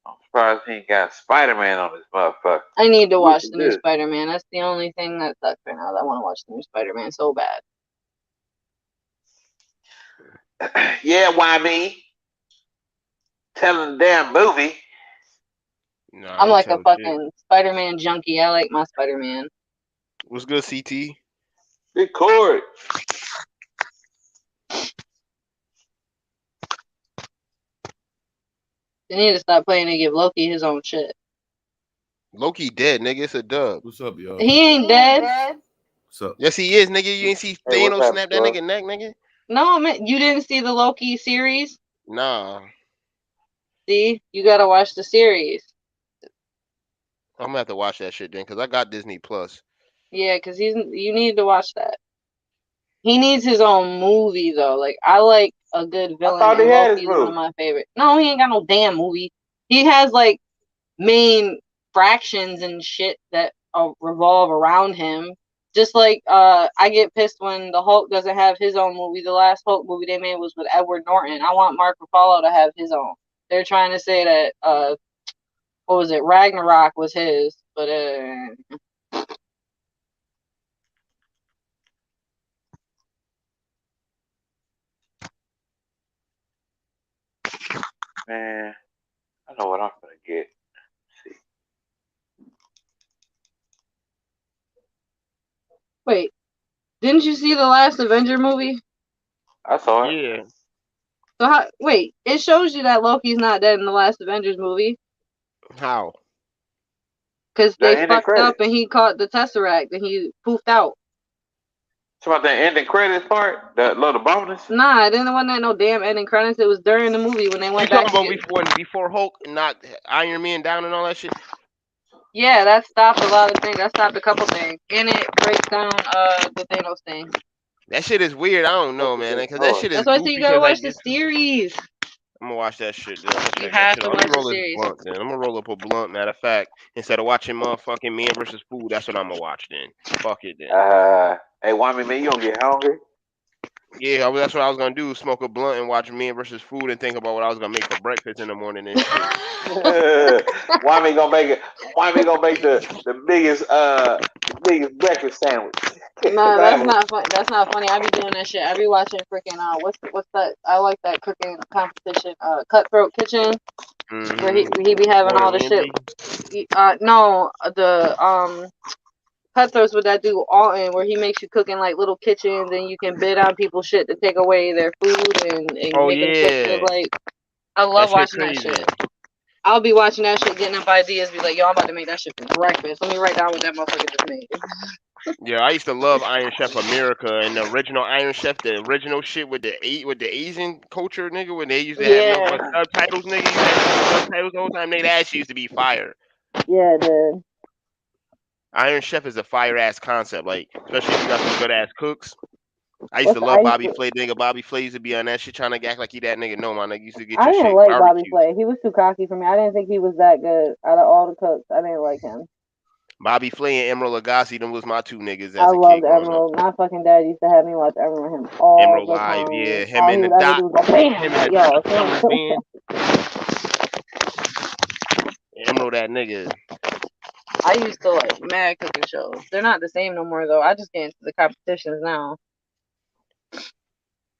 I'm surprised he ain't got Spider-Man on this motherfucker. I need to watch Looking the new good. Spider-Man. That's the only thing that sucks right now. I want to watch the new Spider-Man so bad. Yeah, why me? Telling the damn movie. Nah, I'm you like a tell fucking shit. Spider-Man junkie. I like my Spider-Man. What's good, CT? Big Cord. They need to stop playing and give Loki his own shit. Loki dead, nigga. It's a dub. What's up, y'all? He ain't dead. What's up? Yes, he is, nigga. You ain't see Hey, Thanos what's up, snap that bro? nigga neck, nigga? No, man, you didn't see the Loki series? Nah. See, you gotta watch the series. I'm gonna have to watch that shit then, cause I got Disney Plus. Yeah, because you need to watch that. He needs his own movie though. Like, I like a good villain, thought he and had his Loki's one of movie. my favorite. No, he ain't got no damn movie. He has like main fractions and shit that revolve around him. Just like I get pissed when the Hulk doesn't have his own movie. The last Hulk movie they made was with Edward Norton. I want Mark Ruffalo to have his own. They're trying to say that what was it? Ragnarok was his, but Man, I know what I'm gonna get. Let's see. wait, didn't you see the last Avenger movie? I saw it. Yeah. So wait, it shows you that Loki's not dead in the last Avengers movie How? because The they ending fucked credit. up and he caught the Tesseract and he poofed out. It's about the ending credits part. The little bonus. Nah, it didn't want that no damn ending credits. It was during the movie when they You went back talking to about before Hulk knocked Iron Man down and all that shit? Yeah, that stopped a lot of things. That stopped a couple things. And it breaks down the Thanos thing. That shit is weird. I don't know, man, because that shit is That's why I say goofy. you gotta Cause watch like the this, series. I'm gonna watch that shit. Then. I'm gonna You check that have shit to out. Let me watch roll the this series. blunt. Then I'm gonna roll up a blunt. Matter of fact, instead of watching motherfucking Man versus Food, that's what I'm gonna watch then. Fuck it then. Hey, Wami, man, you gonna get hungry? Yeah, that's what I was gonna do. Smoke a blunt and watch Man versus Food and think about what I was gonna make for breakfast in the morning and shit. Wami gonna make it. Wami gonna make the biggest breakfast sandwich. Nah, that's not fun. That's not funny. I be doing that shit. I be watching freaking what's that? I like that cooking competition. Cutthroat Kitchen, where he be having all the shit. No, the Cutthroats with that dude Alton, where he makes you cook in like little kitchens and you can bid on people's shit to take away their food and Oh make them shit feel yeah, like. I love that shit watching that crazy. shit. I'll be watching that shit, getting up ideas, be like, yo, I'm about to make that shit for breakfast. Let me write down what that motherfucker just made. Yeah, I used to love Iron Chef America and the original Iron Chef, the original shit with the Asian culture, nigga, when they used to have no but subtitles, nigga. You had no subtitles the whole time. Nigga, that shit used to be fire. Yeah, dude. Iron Chef is a fire ass concept, like especially if you got some good ass cooks. I used to love Bobby Flay. Nigga, Bobby Flay used to be on that shit trying to act like he that nigga. No, my nigga used to get I your didn't shit like Bobby barbecue. Flay. He was too cocky for me. I didn't think he was that good out of all the cooks. I didn't like him. Bobby Flay and Emerald Lagasse, them was my two niggas as I a loved kid growing Emerald. My fucking dad used to have me watch Emerald with him all Emerald the Live, time. yeah. Him All and he the would ever Dot. do was go bam. Him Like, and the yo, Dot Summers band. Emerald that nigga. I used to like mad cooking shows. They're not the same no more though. I just get into the competitions now.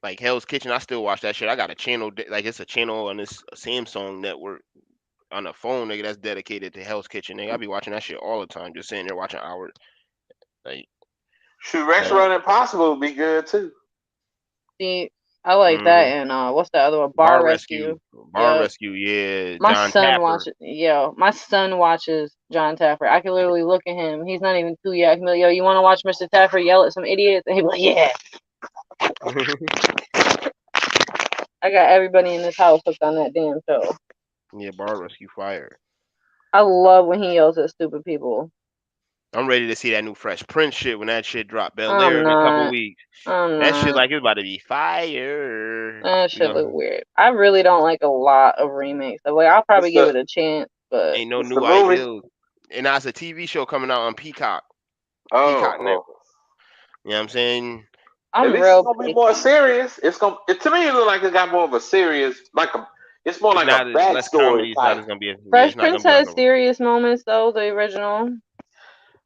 Like Hell's Kitchen, I still watch that shit. I got a channel, like it's a channel on this Samsung network on the phone, nigga, that's dedicated to Hell's Kitchen, nigga. I be watching that shit all the time, just sitting there watching hours. Like, shoot, Restaurant Impossible would be good too. See, I like that, and what's the other one? Bar Rescue. Bar Rescue, yeah. My John son Tapper. watches. Yo, my son watches John Taffer. I can literally look at him. He's not even 2 yet. I can be like, yo, you want to watch Mr. Taffer yell at some idiots? And he'll be like, yeah. I got everybody in this house hooked on that damn show. Yeah, Bar Rescue fire. I love when he yells at stupid people. I'm ready to see that new Fresh Prince shit when that shit drop Bel I'm Air in a couple not. weeks. I'm That shit not. like it's about to be fire. That We shit look gonna weird. I really don't like a lot of remakes. Like, I'll It's probably give the it a chance, but ain't no it's the new movie. ideas. And now it's a TV show coming out on Peacock. Oh, Peacock Network. oh. You know what I'm saying? At I'm least it's real gonna be more picky. serious. To me it look like it got more of a serious it's more It's like not a as less backstory comedy. It's not type. as gonna be. Yeah, Fresh it's not Prince gonna be like has a. serious moments though. The original.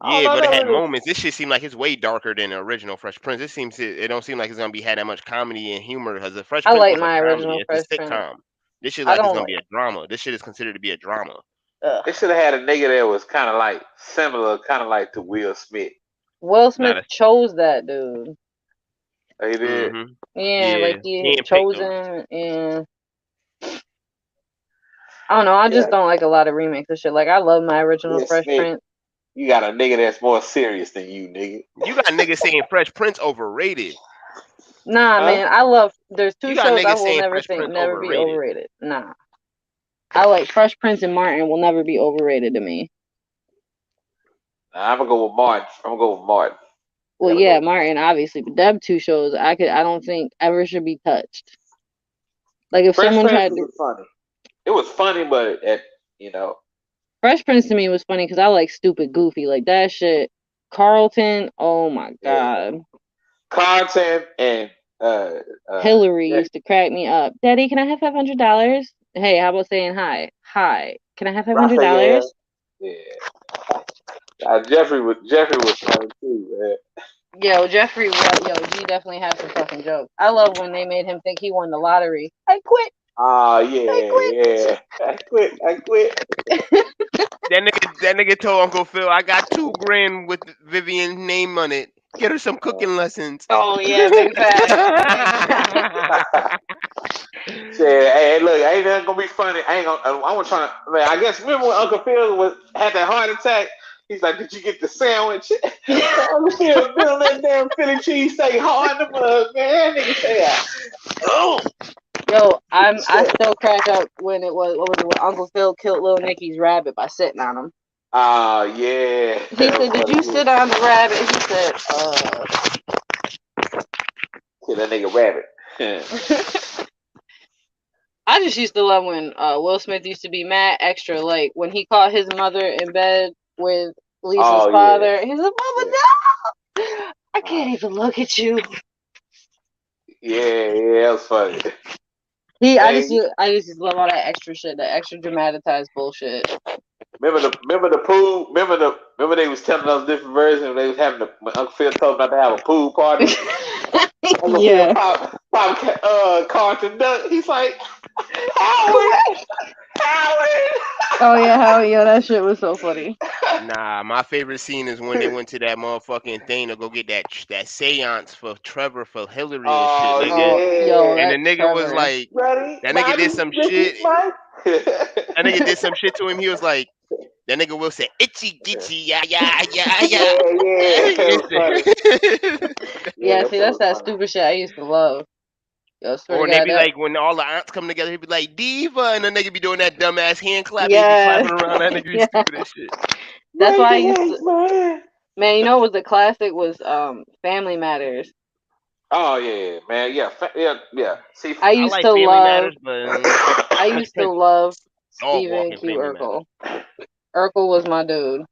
I don't Yeah, know but it that had really. moments. This shit seemed like it's way darker than the original Fresh Prince. It don't seem like it's gonna be had that much comedy and humor because the Fresh I Prince like was a my comedy. original It's Fresh a Prince. sitcom. This shit I like it's don't gonna like. be a drama. This shit is considered to be a drama. They Ugh. should have had a nigga that was kind of like similar, kind of like to Will Smith. Will Not Smith a. chose that dude. He did. Mm-hmm. Yeah, like Yeah, he he had ain't picked him. chosen, and I don't know. I just Yeah, don't like a lot of remakes of shit. Like I love my original Will Fresh Smith. Prince. You got a nigga that's more serious than you, nigga. You got niggas saying Fresh Prince overrated. Nah, Huh? man. I love. There's You two got shows I niggas will saying never Fresh think Prince never be overrated. overrated. Nah, I like Fresh Prince and Martin will never be overrated to me. Nah, I'm gonna go with Martin. I'm gonna go with Martin. I Well, gotta yeah, go. Martin obviously, but them two shows I don't think ever should be touched. Like if Fresh someone Prince tried to was funny. It was funny, but you know, Fresh Prince to me was funny because I like stupid goofy like that shit. Carlton, oh my yeah. god. Carlton and uh Hillary yeah, used to crack me up. Daddy, can I have $500? Hey, how about saying hi? Hi, can I have Raphael. $500? Yeah. Jeffrey was funny too, man. Yo, Jeffrey, yo, G definitely had some fucking jokes. I love when they made him think he won the lottery. I quit. Ah, I yeah, quit. yeah. I quit. That nigga told Uncle Phil, I got $2 grand with Vivian's name on it. Get her some Uh, cooking lessons. Oh yeah, big facts. Said, hey, look, ain't nothing gonna be funny. I ain't gonna. I was trying to. Man, I guess remember when Uncle Phil had that heart attack. He's like, "Did you get the sandwich?" Uncle Phil been on that damn Philly cheese steak hard in the mug, man. That nigga say, "Oh, Yo, I shit." still crack up when it was what was it when Uncle Phil killed Little Nicky's rabbit by sitting on him. Oh yeah. He said, "Did you sit on the rabbit?" He said, Kill that nigga rabbit. I just used to love when Will Smith used to be mad extra, like when he caught his mother in bed with Lisa's Oh yeah. father. He's like, "Mama, Yeah. no! I can't even look at you." Yeah, that was funny. I Hey, just used to love all that extra shit, that extra dramatized bullshit. remember the pool? Remember they was telling us different versions. When they was having when Uncle Phil told them not to have a pool party. Uncle Phil Yeah. pop Carlton Duck. He's like, Howard, Howard. Oh yeah, hell yeah, that shit was so funny. Nah, my favorite scene is when they went to that motherfucking thing to go get that seance for Trevor for Hillary and shit, Oh nigga. Oh, yo, yeah. And the that nigga was Trevor. like, Ready, that nigga did Bobby, some Ricky, shit. Mike. That nigga did some shit to him. He was like, that nigga will say, itchy, gitchy, yeah, yeah, yeah, yeah. Yeah. That was funny. Yeah, Yeah, that see, shit that's was that funny. stupid shit I used to love. Yo, swear to Or they God, be that. like, when all the aunts come together, he'd be like, Diva, and the nigga be doing that dumbass hand clap, and he'd be Yeah, clapping around. That nigga be yeah. stupid as shit. That's Break why I the used legs, to. man. Man, you know what was the classic was Family Matters. Oh yeah, man. Yeah, yeah. See, I I used like to Family love. Matters, but I Fresh used to Prince love dog Stephen walking Q. Family Matters. Urkel. Urkel was my dude.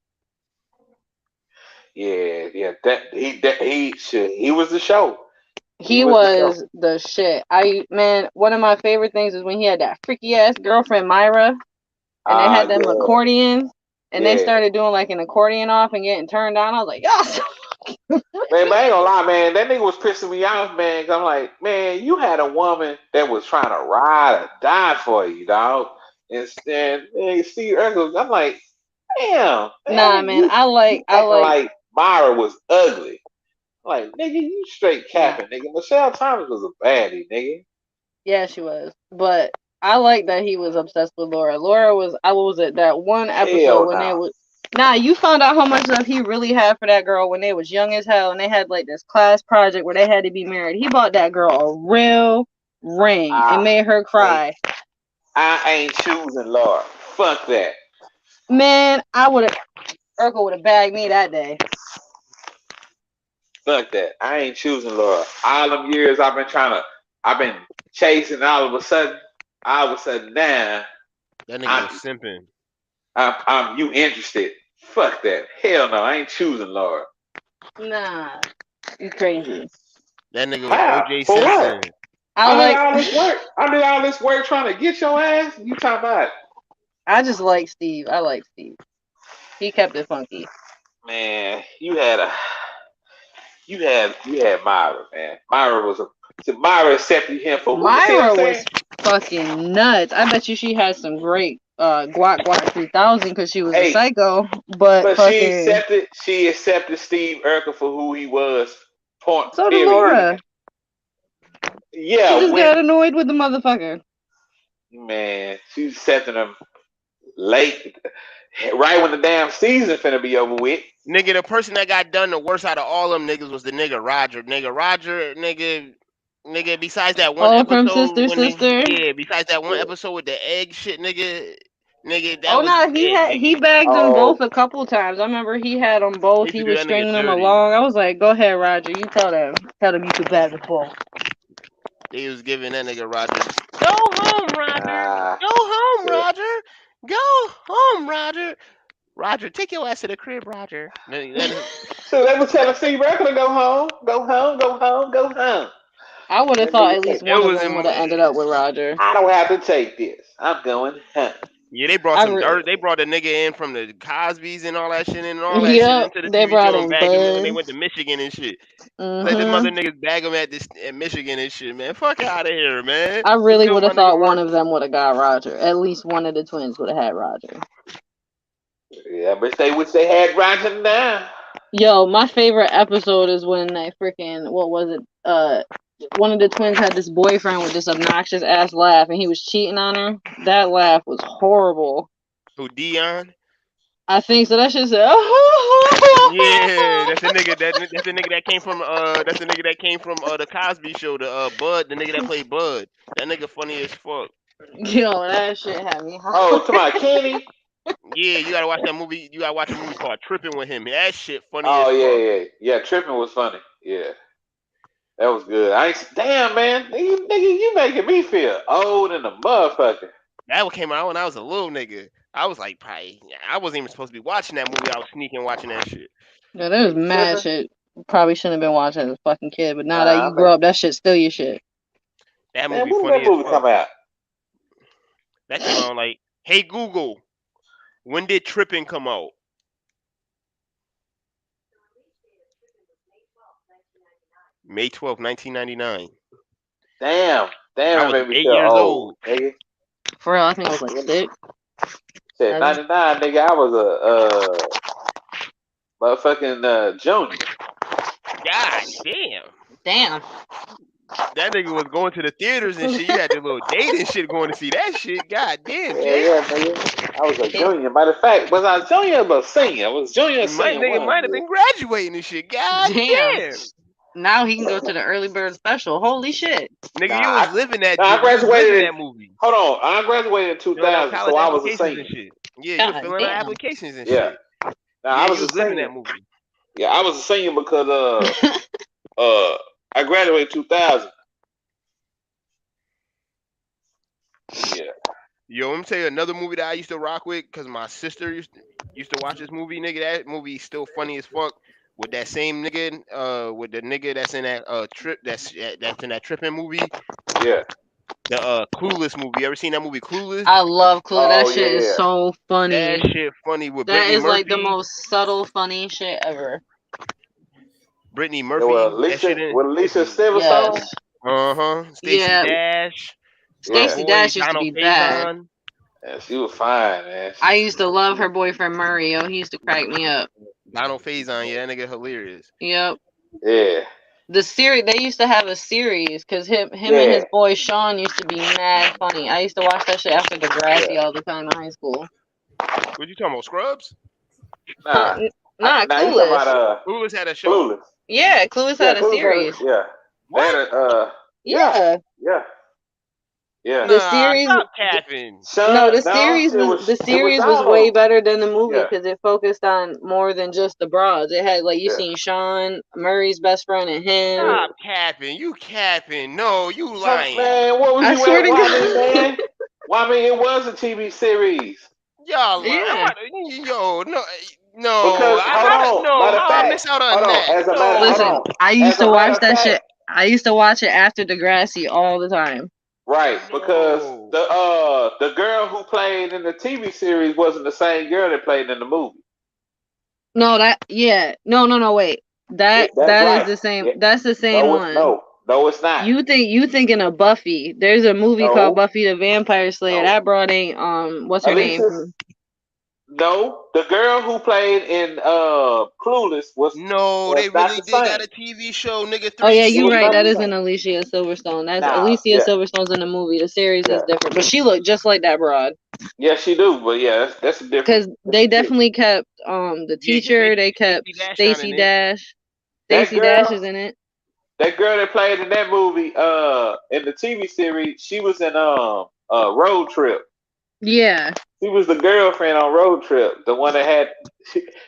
yeah. He was the show. He He was the show. was the shit. One of my favorite things is when he had that freaky ass girlfriend Myra, and they had them Yeah, accordions, and they yeah. started doing like an accordion off and getting turned on. I was like, yes. Man, but I ain't gonna lie, man. That nigga was pissing me off, man. 'Cause I'm like, man, you had a woman that was trying to ride or die for you, dog. And Steve Urkel, I'm like, Nah, damn, man, you I acting like, like Myra was ugly. Like, nigga, you straight nah, capping, nigga. Michelle Thomas was a baddie, nigga. yeah, she was, but I like that he was obsessed with Laura. Laura was, I what was it that one episode Hell when they no. was, nah, you found out how much love he really had for that girl when they was young as hell, and they had like this class project where they had to be married. He bought that girl a real ring and Ah, made her man, cry. I ain't choosing Laura. Fuck that. Man, Urkel would have bagged me that day. Fuck that. I ain't choosing Laura. All them years I've been chasing. All of a sudden now, That nigga was simping. I'm you interested? Fuck that. Hell no. I ain't choosing Laura. Nah, you crazy. That nigga was How? OJ For what? Simpson. I did all this work. I did all this work trying to get your ass. You talking about? I just like Steve. I like Steve. He kept it funky. Man, you had Myra, man. Myra accepted him for who? Myra was fucking nuts. I bet you she had some great guac 3000 because she was a psycho. But she accepted Steve Urkel for who he was. So did Laura. Yeah, she just got annoyed with the motherfucker. Man, she accepted him late, right when the damn season finna be over with. Nigga, the person that got done the worst out of all them niggas was the nigga Roger. Nigga, besides that one episode. From Sister. Besides that one episode with the egg shit, nigga. He bagged them both a couple times. I remember he had them both. He was stringing them along. I was like, go ahead, Roger. You tell them you could bag them both. They was giving that nigga Roger. Go home, Roger. Go home, Roger. Go home, Roger. Roger, take your ass to the crib, Roger. So they was telling Steve Urkel to go home. Go home, go home, go home. I would have thought at least one of them would have ended up with Roger. I don't have to take this. I'm going home. Yeah, they brought some dirt. They brought a nigga in from the Cosbys and all that shit and all that shit into the they TV brought show in and bagged him when they went to Michigan and shit. Mm-hmm. Like the mother niggas bag him at Michigan and shit, man. Fuck out of here, man. I really would have thought one of them would have got Roger. At least one of the twins would have had Roger. Yeah, but they wish they had Roger now. Yo, my favorite episode is when they freaking one of the twins had this boyfriend with this obnoxious ass laugh and he was cheating on her. That laugh was horrible. Who, Dion? I think so. That shit said. Yeah, that's the nigga that came from the Cosby Show. The Bud, the nigga that played Bud. That nigga funny as fuck. Yo, that shit had me. Oh, to my Kenny. Yeah, you gotta watch that movie. You gotta watch a movie called Tripping with him. That shit funny. Oh as fuck. Yeah. Tripping was funny. Yeah, that was good. Damn man, nigga, you making me feel old in the motherfucker. That one came out when I was a little nigga. I was like, probably, I wasn't even supposed to be watching that movie. I was sneaking watching that shit. Yeah, there was mad shit. Probably shouldn't have been watching as a fucking kid, but now that you grow up, that shit's still your shit. That movie when funny did that movie come out? That came out like, hey Google, when did Tripping come out? May 12th, 1999. Damn, I was 8 years old. Nigga. For real, I think I was like 6. Said 99, nigga. I was a motherfucking junior. God damn. Damn. That nigga was going to the theaters and shit. You had the little date and shit going to see that shit. God damn, yeah, nigga. I was a junior. Matter of fact, was I junior or senior? I was junior or senior. My nigga might have been graduating and shit. God damn. Now he can go to the early bird special. Holy shit. Nigga, you was living that I graduated in that movie. Hold on. I graduated in 2000, so I was a senior. Yeah, you were filling out applications and shit. Yeah. Now, I was living that movie. Yeah, I was a senior because I graduated in 2000. Yeah. Yo, let me tell you another movie that I used to rock with because my sister used to watch this movie, nigga. That movie is still funny as fuck. With that same nigga, with the nigga that's in that that's in that Tripping movie. Yeah. The Clueless movie. You ever seen that movie Clueless? I love Clueless. That shit is so funny. That shit funny with that Brittany is Murphy. Like the most subtle funny shit ever. Brittany Murphy. With Alicia Silverstone. Yes. Stacey Dash. Stacey Dash used to be bad. Yeah, she was fine, man. I used to love her boyfriend Murray. He used to crack me up. Donald Faison, yeah, that nigga hilarious. Yep. Yeah. The series, they used to have a series because him and his boy Sean used to be mad funny. I used to watch that shit after Degrassi all the time in high school. What you talking about, Scrubs? Nah, Clueless. Clueless had a show. Clueless. Yeah, Clueless had a series. Yeah. What? Yeah. Yeah. The Nah, series, stop capping. no, Sean, no, the it was series was all way of them. better than the movie Yeah, because it focused on more than just the broads. It had like you yeah. seen Sean Murray's best friend and him. Stop capping. You capping. No, you Come, lying. man, what was I you swear at, to YB, God. man? YB, it was a TV series. Y'all lying. Yeah. Yo, no, no. Because hold on, matter of How I fact, miss out on hold on. that? Hold Listen, on. No. I used As to a matter watch of that fact, shit. I used to watch it after Degrassi all the time. right? Because No. the girl who played in the TV series wasn't the same girl that played in the movie. No, no, wait. That's That is right. the same. Yeah. That's the same one. No, it's not. You thinking of Buffy? There's a movie called No, Buffy the Vampire Slayer. no. That broad ain't what's her name? Alicia's no. The girl who played in Clueless No, was they not really the did got same. a TV show, nigga. Oh yeah, It you're was right. not That the isn't same. Alicia Silverstone. That's Nah, Alicia yeah, Silverstone's in the movie. The series is yeah, different, but she looked just like that broad. yeah. She do, but yeah, that's a different. Because That's they a chick. definitely kept the Yeah, teacher. They kept Stacey Dash not Stacey in it. Dash. That Stacey Dash girl, is in it. that girl that played in that movie, in the TV series, she was in Road Trip. Yeah. She was the girlfriend on Road Trip, the one that had.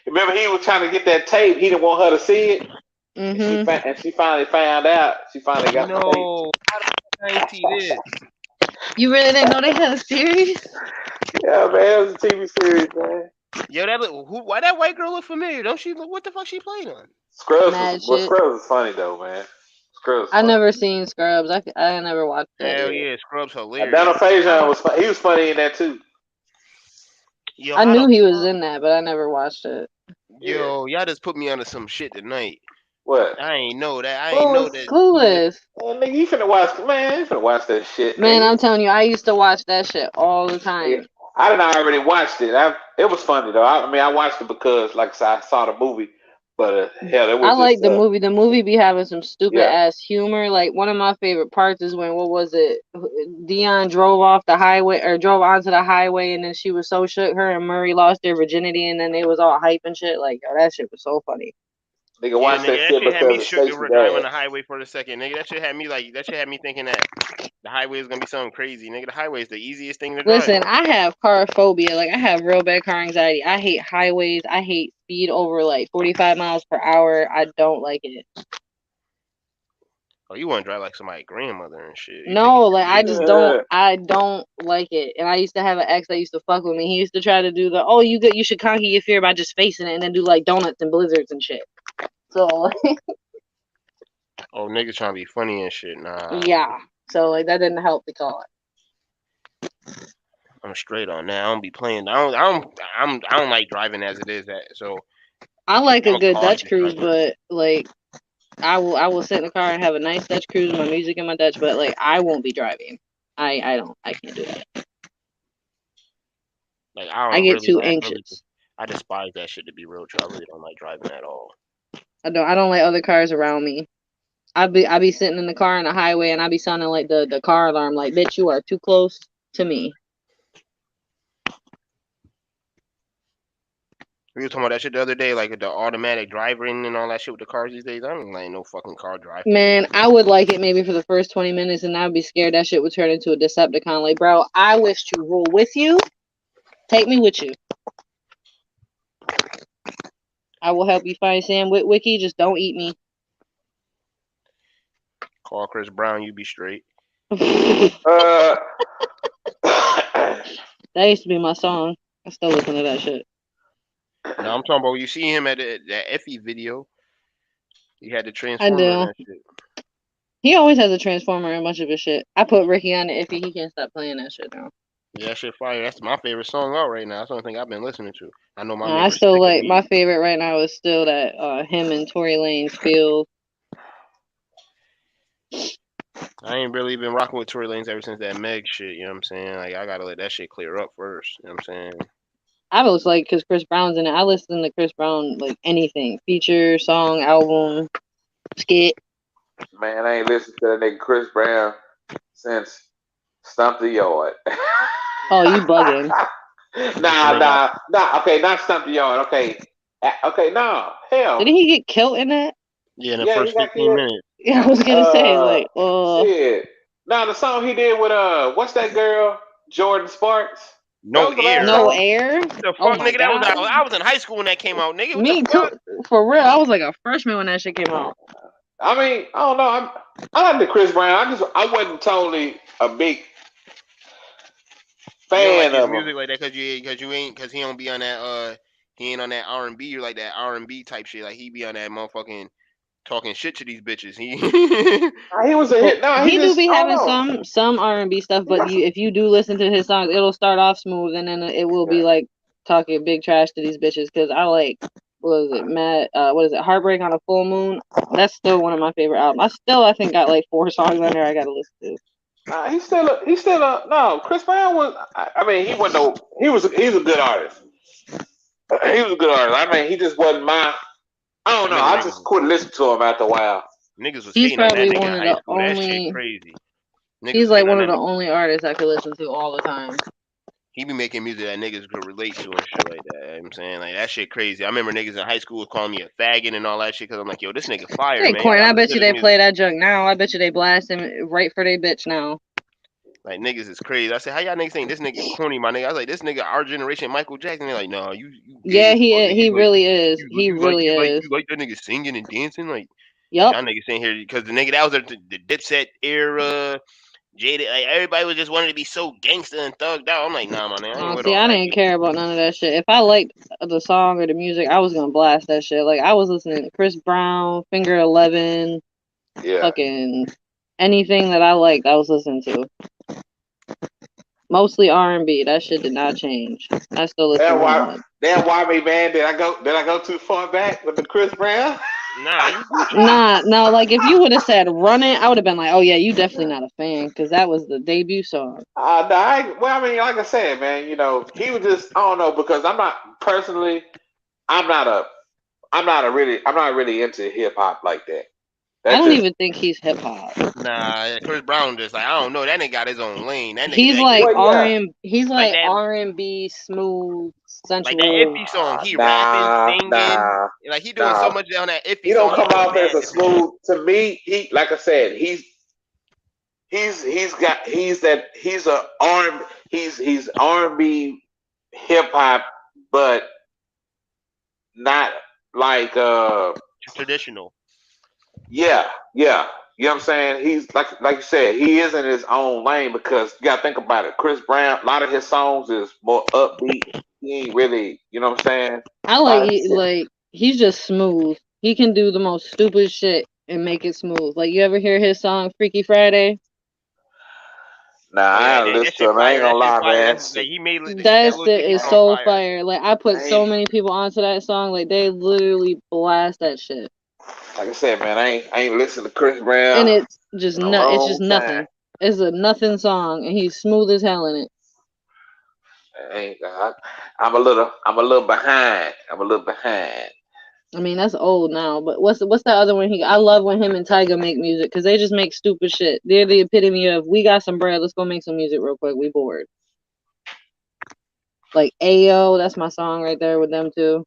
Remember, he was trying to get that tape. He didn't want her to see it, Mhm. and she finally found out. She finally got the tape. No, how the fuck I ain't see this? You really didn't know they had a series? Yeah, man, it was a TV series, man. Yo, why that white girl look familiar? Don't she look? What the fuck she played on? Mad shit. Scrubs is funny though, man. Scrubs is I funny. never seen Scrubs. I never watched that Hell yet. yeah, Scrubs Daniel hilarious. Faison was he was funny in that too. Yo, I how knew the he was fuck? in that, but I never watched it. Yo, y'all just put me under some shit tonight. What? I ain't know that. I ain't know that. Clueless. Man, nigga, you finna watch, man. You finna watch that shit, Man, nigga. I'm telling you, I used to watch that shit all the time. Nigga, I done already watched it. It was funny though. I mean, I watched it because, like I said, I saw the movie. But hell, it I was like just the movie. The movie be having some stupid yeah. ass humor. Like one of my favorite parts is when what was it? Dion drove off the highway or drove onto the highway, and then she was so shook. Her and Murray lost their virginity, and then they was all hype and shit. Like yo, that shit was so funny. Nigga, Yeah, watch that nigga, that shit shit had me because of shook to Stacey drive on the Dash. highway for a second, nigga. That shit had me thinking that the highway is gonna be something crazy, nigga. The highway is the easiest thing to drive Listen, on. I have car phobia. Like I have real bad car anxiety. I hate highways. I hate speed over like 45 miles per hour. I don't like it. Oh, you want to drive like somebody's grandmother and shit. You think No, it's like I just don't. Yeah. I don't like it. And I used to have an ex that used to fuck with me. He used to try to do you should conquer your fear by just facing it and then do like donuts and blizzards and shit. So Oh, niggas trying to be funny and shit. Nah, yeah. So like that didn't help the cause. I'm straight on that. I don't be playing. I don't like driving as it is. So I like I'm a a good Dutch cautious cruise, driver. but like I will sit in the car and have a nice Dutch cruise, my music in my Dutch, but like I won't be driving. I can't do that. Like I I don't get really too like. anxious. I despise that shit. To be real true, I really don't like driving at all. I don't like other cars around me. I be sitting in the car on the highway and I be sounding like the car alarm, like bitch, you are too close to me. We were talking about that shit the other day, like the automatic driving and all that shit with the cars these days. I don't like no fucking car drive for me. Man, I would like it maybe for the first 20 minutes and I'd be scared that shit would turn into a Decepticon. Like, bro, I wish to rule with you. Take me with you. I will help you find Sam Witwicky. Just don't eat me. Call Chris Brown, you be straight. Uh, That used to be my song. I still listen to that shit. Now I'm talking about you see him at that Effie video. He had the I transformer and do. that shit. He always has a transformer in a bunch of his shit. I put Ricky on it if he can't stop playing that shit now. Yeah, that shit fire. That's my favorite song out right now. That's the only thing I've been listening to. I know my I neighbor's still sick of like my me. favorite right now is still that him and Tory Lanez feel. I ain't really been rocking with Tory Lanez ever since that Meg shit. You know what I'm saying? Like I gotta let that shit clear up first. You know what I'm saying? I was like, because Chris Brown's in it. I listen to Chris Brown like anything, feature, song, album, skit. man, I ain't listened to that nigga Chris Brown since Stump the Yard. Oh, you bugging? Nah. Okay, not Stump the Yard. Okay, no. Hell, Didn't he get killed in that? Yeah, in the yeah, he first got 15 killed. minutes. Yeah, I was gonna say like, Shit. Now the song he did with what's that girl? Jordan Sparks. That No was the last air. No song. air. The Oh fuck, my nigga? That was god. I was in high school when that came out, nigga. What the Me fuck? too. For real, I was like a freshman when that shit came out. I mean, I don't know. I like the Chris Brown. I wasn't totally a big You don't like fan his of him. music like that because he don't be on that he ain't on that R&B. You like that R&B type shit. Like he be on that motherfucking talking shit to these bitches. He He was a Well, hit. No, he do just be I having don't know. some R&B stuff, but if you do listen to his songs, it'll start off smooth and then it will be like talking big trash to these bitches. Because I like what is it, Heartbreak on a Full Moon. That's still one of my favorite albums. I think got like 4 songs on there I gotta listen to. He's still a no. Chris Brown was. I mean, he's a good artist. He was a good artist. I mean, he just wasn't my. I don't know. I just couldn't listen to him after a while. niggas was He's hating on that probably nigga one in of high the school. That shit only. crazy. Niggas He's was like hating one on of that the nigga. only artists I could listen to all the time. He be making music that niggas could relate to and shit like that. You know what I'm saying? Like, that shit crazy. I remember niggas in high school was calling me a faggot and all that shit because I'm like, yo, this nigga fire, Hey, man. Corn, Y'all I gotta bet listen you to his they music. play that junk now. I bet you they blast him right for they bitch now. Like, niggas is crazy. I said, how y'all niggas think this nigga corny, my nigga? I was like, this nigga our generation Michael Jackson. They're like, no, you gay Yeah, as fuck, nigga. he really is. You, He you like really you like is. you like that nigga singing and dancing? Like, Yup. y'all niggas saying here because the nigga that was the Dipset era. Jaded, like everybody was just wanting to be so gangster and thugged out. I'm like, nah, man, I ain't with See, all I that didn't shit. care about none of that shit. If I liked the song or the music, I was gonna blast that shit. Like I was listening to Chris Brown, Finger 11, fucking anything that I liked, I was listening to. Mostly R&B. That shit did not change. I still listen to him. Damn, why me, man? Did I go too far back with the Chris Brown? Nah, you no. Like if you would have said "Run It," I would have been like, "Oh yeah, you definitely not a fan," because that was the debut song. No, I mean, like I said, man, you know, he was just I don't know because I'm not really into hip hop like that. I don't even think he's hip hop. Nah, Chris Brown just like I don't know. That nigga got his own lane. That nigga He's like He's like like that R&B, smooth, like that sensual. Iffy song. He rapping, singing, like he doing so much on that Iffy He song. don't come off as a smooth. To me, he like I said, he's R&B hip hop, but not like traditional. Yeah. You know what I'm saying? He's like you said, he is in his own lane because you gotta think about it. Chris Brown, a lot of his songs is more upbeat. He ain't really, you know what I'm saying? I like he's just smooth. He can do the most stupid shit and make it smooth. Like you ever hear his song Freaky Friday? Nah, I ain't listen to him. I ain't gonna lie, man. Like he made that shit is so fire. Like I put so many people onto that song. Like they literally blast that shit. Like I said, man, I ain't listened to Chris Brown. And it's just nothing. It's a nothing song, and he's smooth as hell in it. I'm a little behind. I mean, that's old now, but what's that other one? I love when him and Tyga make music because they just make stupid shit. They're the epitome of we got some bread, let's go make some music real quick. We bored. Like Ayo, that's my song right there with them too.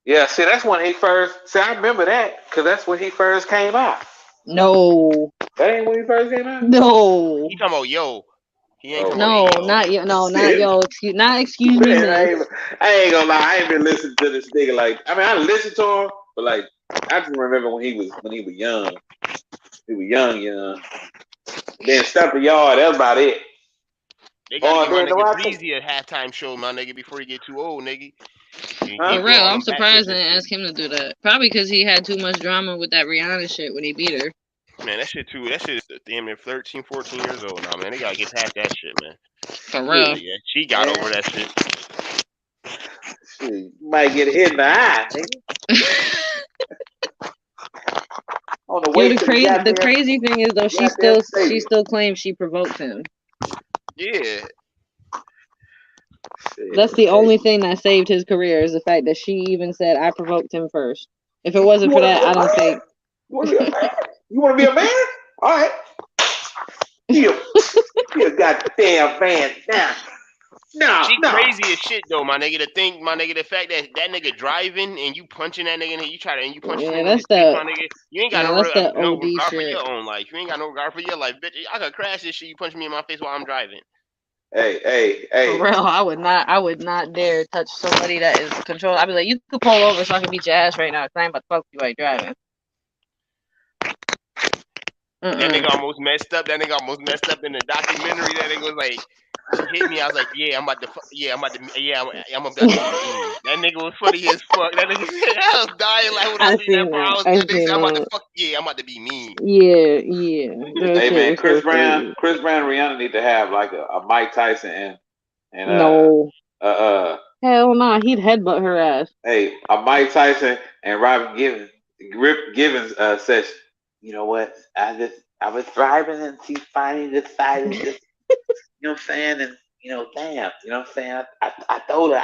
Yeah, see, that's when he first. See, I remember that because that's when he first came out. No, that ain't when he first came out. No, he talking about Yo. He ain't talking no, about not Yo. No, not Yo. Excuse me. Man, I ain't gonna lie. I ain't been listening to this nigga. Like, I mean, I listened to him, but like, I just remember when he was young. He was young. Then Step the Yard. That's about it. They gotta give my nigga Breezy a halftime show, my nigga, before he get too old, nigga. For real, I'm surprised they didn't ask him to do that. Probably because he had too much drama with that Rihanna shit when he beat her. Man, that shit is damn near 13, 14 years old now, man. They gotta get past that shit, man. For real. Yeah, she got over that shit. She might get hit in the eye, nigga. The crazy thing is though, she still claims she provoked him. Yeah. That's the only thing that saved his career is the fact that she even said I provoked him first. If it wasn't for that, I don't think. You want to be a man? You want to be a man? All right. Be a goddamn man now. No, She no. crazy as shit though, my nigga. The fact that that nigga driving and you punching that nigga and you try to and you punch his Yeah, nigga in that's his face, that. my nigga. You ain't got Yeah, that's that no OD regard for shit. your own life. You ain't got no regard for your life, bitch. I could crash this shit. You punch me in my face while I'm driving. Hey. For real, I would not dare touch somebody that is controlled. I'd be like, you could pull over so I can beat your ass right now. Cause I ain't about to fuck with you while you're driving. That nigga almost messed up. That nigga almost messed up in the documentary. That nigga was like, she hit me. I was like, I'm about to be mean. That nigga was funny as fuck. That nigga said, I was dying like when I I seen that, seen bro. that. That nigga said, I'm about to fuck. I'm about to be mean. Yeah. That Hey shit man, was so crazy. Chris Brown and Rihanna need to have like a Mike Tyson and No. uh Hell nah, he'd headbutt her ass. hey, a Mike Tyson and Robin Givens session. You know what? I was driving and she finally decided to, you know what I'm saying? And damn, you know what I'm saying? I told her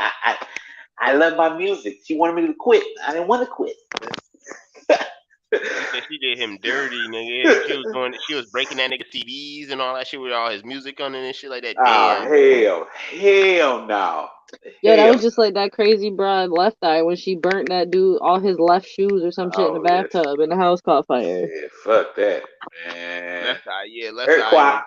I love my music. She wanted me to quit. I didn't want to quit. She said she did him dirty, nigga. She was breaking that nigga CDs and all that shit with all his music on it and shit like that. Damn, man. Hell no. Yo, that was Hell. just like that crazy broad Left Eye when she burnt that dude all his left shoes or some shit in the bathtub and the house caught fire. Yeah, fuck that, man. Left Eye.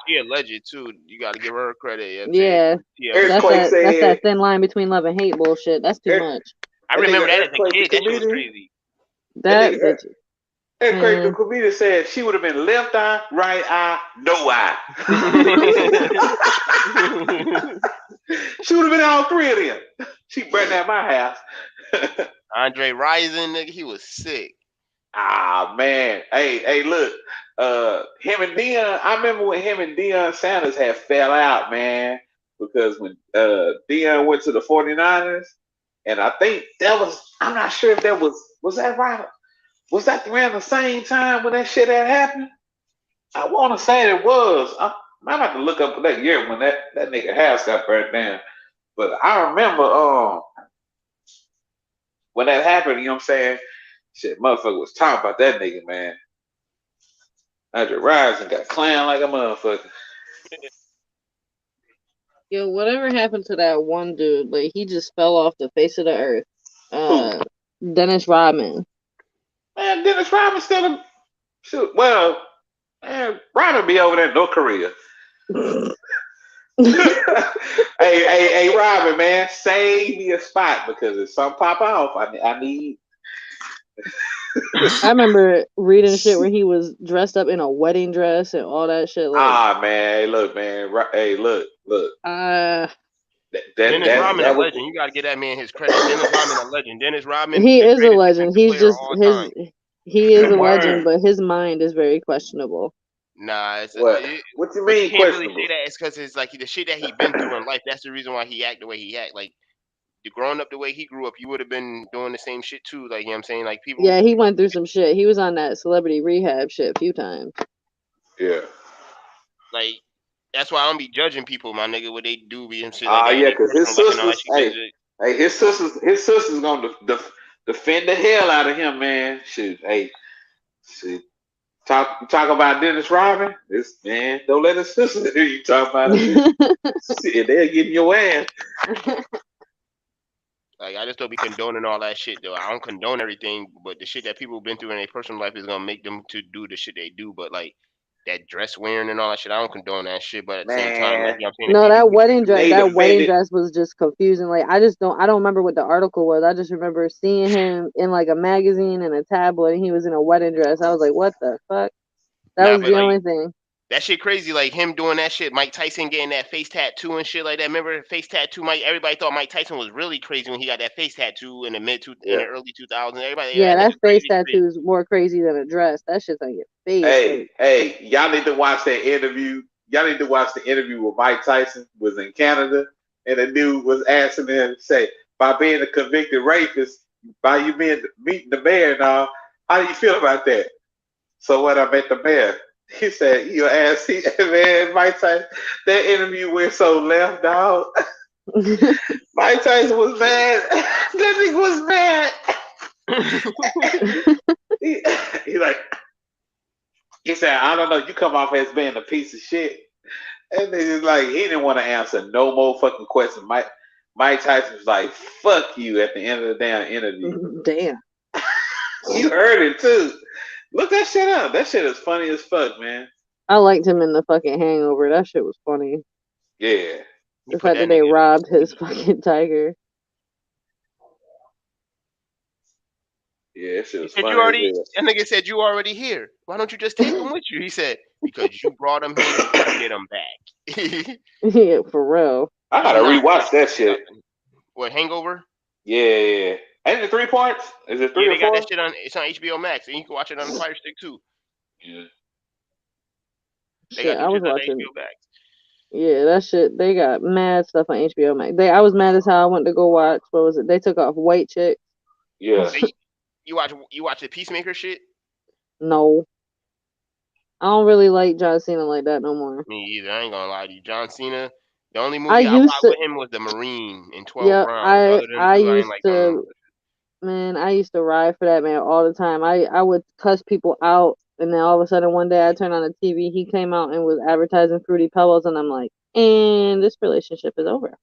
She a legend too. You got to give her credit. Yeah, Earthquake that's said that thin line between love and hate bullshit. That's too much. I remember that as a Earthquake, kid. the That shit was comedian. crazy. That bitch. Earthquake, the comedian said she would have been left eye, right eye, no eye. She would have been all three of them. She burned down my house. Andre Rison, nigga, he was sick. Ah man, hey, look, him and Deion. I remember when him and Deion Sanders had fell out, man, because when Deion went to the 49ers, and I think that was, I'm not sure if that was that right? Was that around the same time when that shit had happened? I want to say it was. I might have to look up that year when that nigga house got burnt down. But I remember when that happened, you know what I'm saying? Shit, motherfucker was talking about that nigga, man. Andre Rison got clown like a motherfucker. Yo, whatever happened to that one dude? Like, he just fell off the face of the earth. Dennis Rodman. Man, Dennis Rodman still well, man, Rodman be over there in North Korea. hey, Rodman, man, save me a spot because if something pop off, I need. I remember reading shit where he was dressed up in a wedding dress and all that shit. Like, man, look, man, look. Dennis Rodman a legend. You gotta give that man his credit. Dennis Rodman a legend. Dennis Rodman, he is a legend. He's just he is a Word. legend, but his mind is very questionable. Nah, what you mean? You can't really say that. It's because it's like the shit that he been through in life. That's the reason why he act the way he act. Like, growing up the way he grew up, you would have been doing the same shit too. Like, you know what I'm saying? Like, people. Yeah, he went through some shit. He was on that celebrity rehab shit a few times. Yeah. Like, that's why I don't be judging people, my nigga, what they do be and shit. Yeah, because his sisters, his sister's gonna defend the hell out of him, man. Shit, talk about Dennis Rodman. This man, don't let his sister hear you talk about it. Shit, they'll get in your ass. Like, I just don't be condoning all that shit, though. I don't condone everything, but the shit that people have been through in their personal life is gonna make them to do the shit they do. But like that dress wearing and all that shit, I don't condone that shit. But at the same time, like, you know what I'm saying? No, that wedding dress was just confusing. Like, I don't remember what the article was. I just remember seeing him in like a magazine and a tabloid, and he was in a wedding dress. I was like, what the fuck? That was the only thing. That shit crazy, like him doing that shit. Mike Tyson getting that face tattoo and shit like that. Remember the face tattoo? Everybody thought Mike Tyson was really crazy when he got that face tattoo in the early 2000s. That face tattoo is more crazy than a dress. That shit's on your face. Hey, y'all need to watch that interview. Y'all need to watch the interview with Mike Tyson was in Canada, and the dude was asking him, say, by being a convicted rapist, by you meeting the mayor and all, how do you feel about that? So when I met the mayor, he said, "You ass, man, Mike Tyson." That interview went so left, dog. Mike Tyson was mad. That nigga was mad. he said, "I don't know. You come off as being a piece of shit." And it's like he didn't want to answer no more fucking questions. Mike Tyson was like, "Fuck you" at the end of the damn interview. Damn. You heard it too. Look that shit up. That shit is funny as fuck, man. I liked him in the fucking Hangover. That shit was funny. Yeah. The fact that they robbed his fucking tiger. Yeah, that shit was Said funny. you already, that nigga said you already here. Why don't you just take him with you? He said, because you brought him here, you gotta get him back. Yeah, for real. I gotta rewatch that shit. What, Hangover? Yeah. Ain't it 3 parts? Is it 3 Yeah, or they got 4? that shit on. It's on HBO Max, and you can watch it on the Fire Stick too. Yeah. They Shit, got I was on watching. HBO Max. Yeah, that shit. They got mad stuff on HBO Max. I was mad as hell. I went to go watch. What was it? They took off White Chick. Yeah. You watch the Peacemaker shit? No. I don't really like John Cena like that no more. Me either. I ain't gonna lie to you. John Cena. The only movie I watched with him was The Marine in 12 rounds. Other than I two, used I ain't like to. Man, I used to ride for that man all the time. I would cuss people out, and then all of a sudden one day I turned on the TV. He came out and was advertising Fruity Pebbles, and I'm like, and this relationship is over.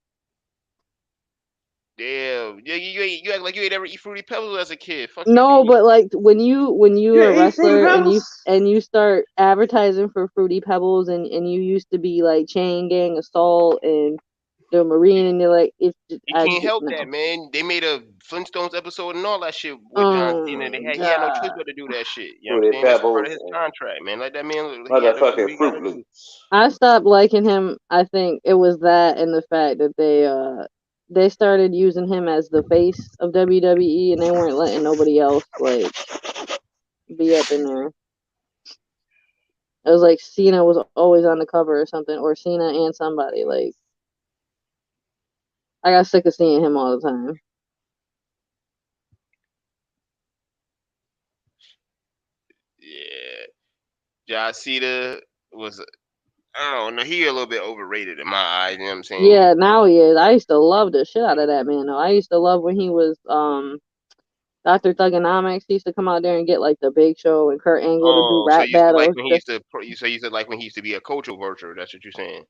Damn. Yeah, you act like you ain't ever eat Fruity Pebbles as a kid. Fuck No, you. but like when you're a wrestler and Pebbles? you start advertising for Fruity Pebbles and you used to be like Chain Gang Assault and the Marine and you're like it's You can't help that, man. They made a Flintstones episode and all that shit with John Cena. He had no choice but to do that shit. You know what I'm saying? That's part of his contract, man. Let that man. He had to do what he gotta do. I stopped liking him. I think it was that and the fact that they started using him as the face of WWE and they weren't letting nobody else like be up in there. It was like Cena was always on the cover or something, or Cena and somebody. Like, I got sick of seeing him all the time. Yeah, John Cena was. I don't know. He a little bit overrated in my eyes. You know what I'm saying? Yeah, now he is. I used to love the shit out of that man. Though I used to love when he was Dr. Thugonomics. He used to come out there and get like the Big Show and Kurt Angle to do So rap you used to like battles. when he used to. You used to like when he used to be a cultural vulture. That's what you're saying.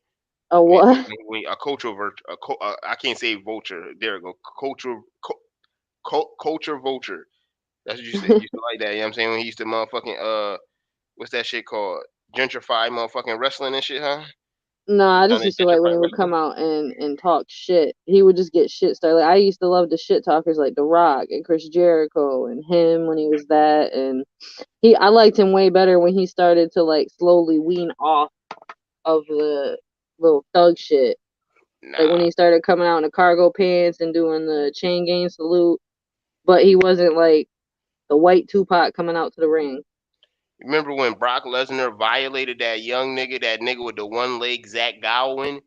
A what? A cultural vulture. I can't say vulture. There we go. Culture vulture. That's what you said. You used to like that. You know what I'm saying? When he used to motherfucking what's that shit called? Gentrify motherfucking wrestling and shit, huh? No, I just used to like when he would come out and talk shit. He would just get shit started. Like, I used to love the shit talkers like The Rock and Chris Jericho and him when he was that. And I liked him way better when he started to like slowly wean off of the little thug shit. Like when he started coming out in the cargo pants and doing the chain gang salute, but he wasn't like the white Tupac coming out to the ring. Remember when Brock Lesnar violated that young nigga, that nigga with the one leg, Zach Gowen?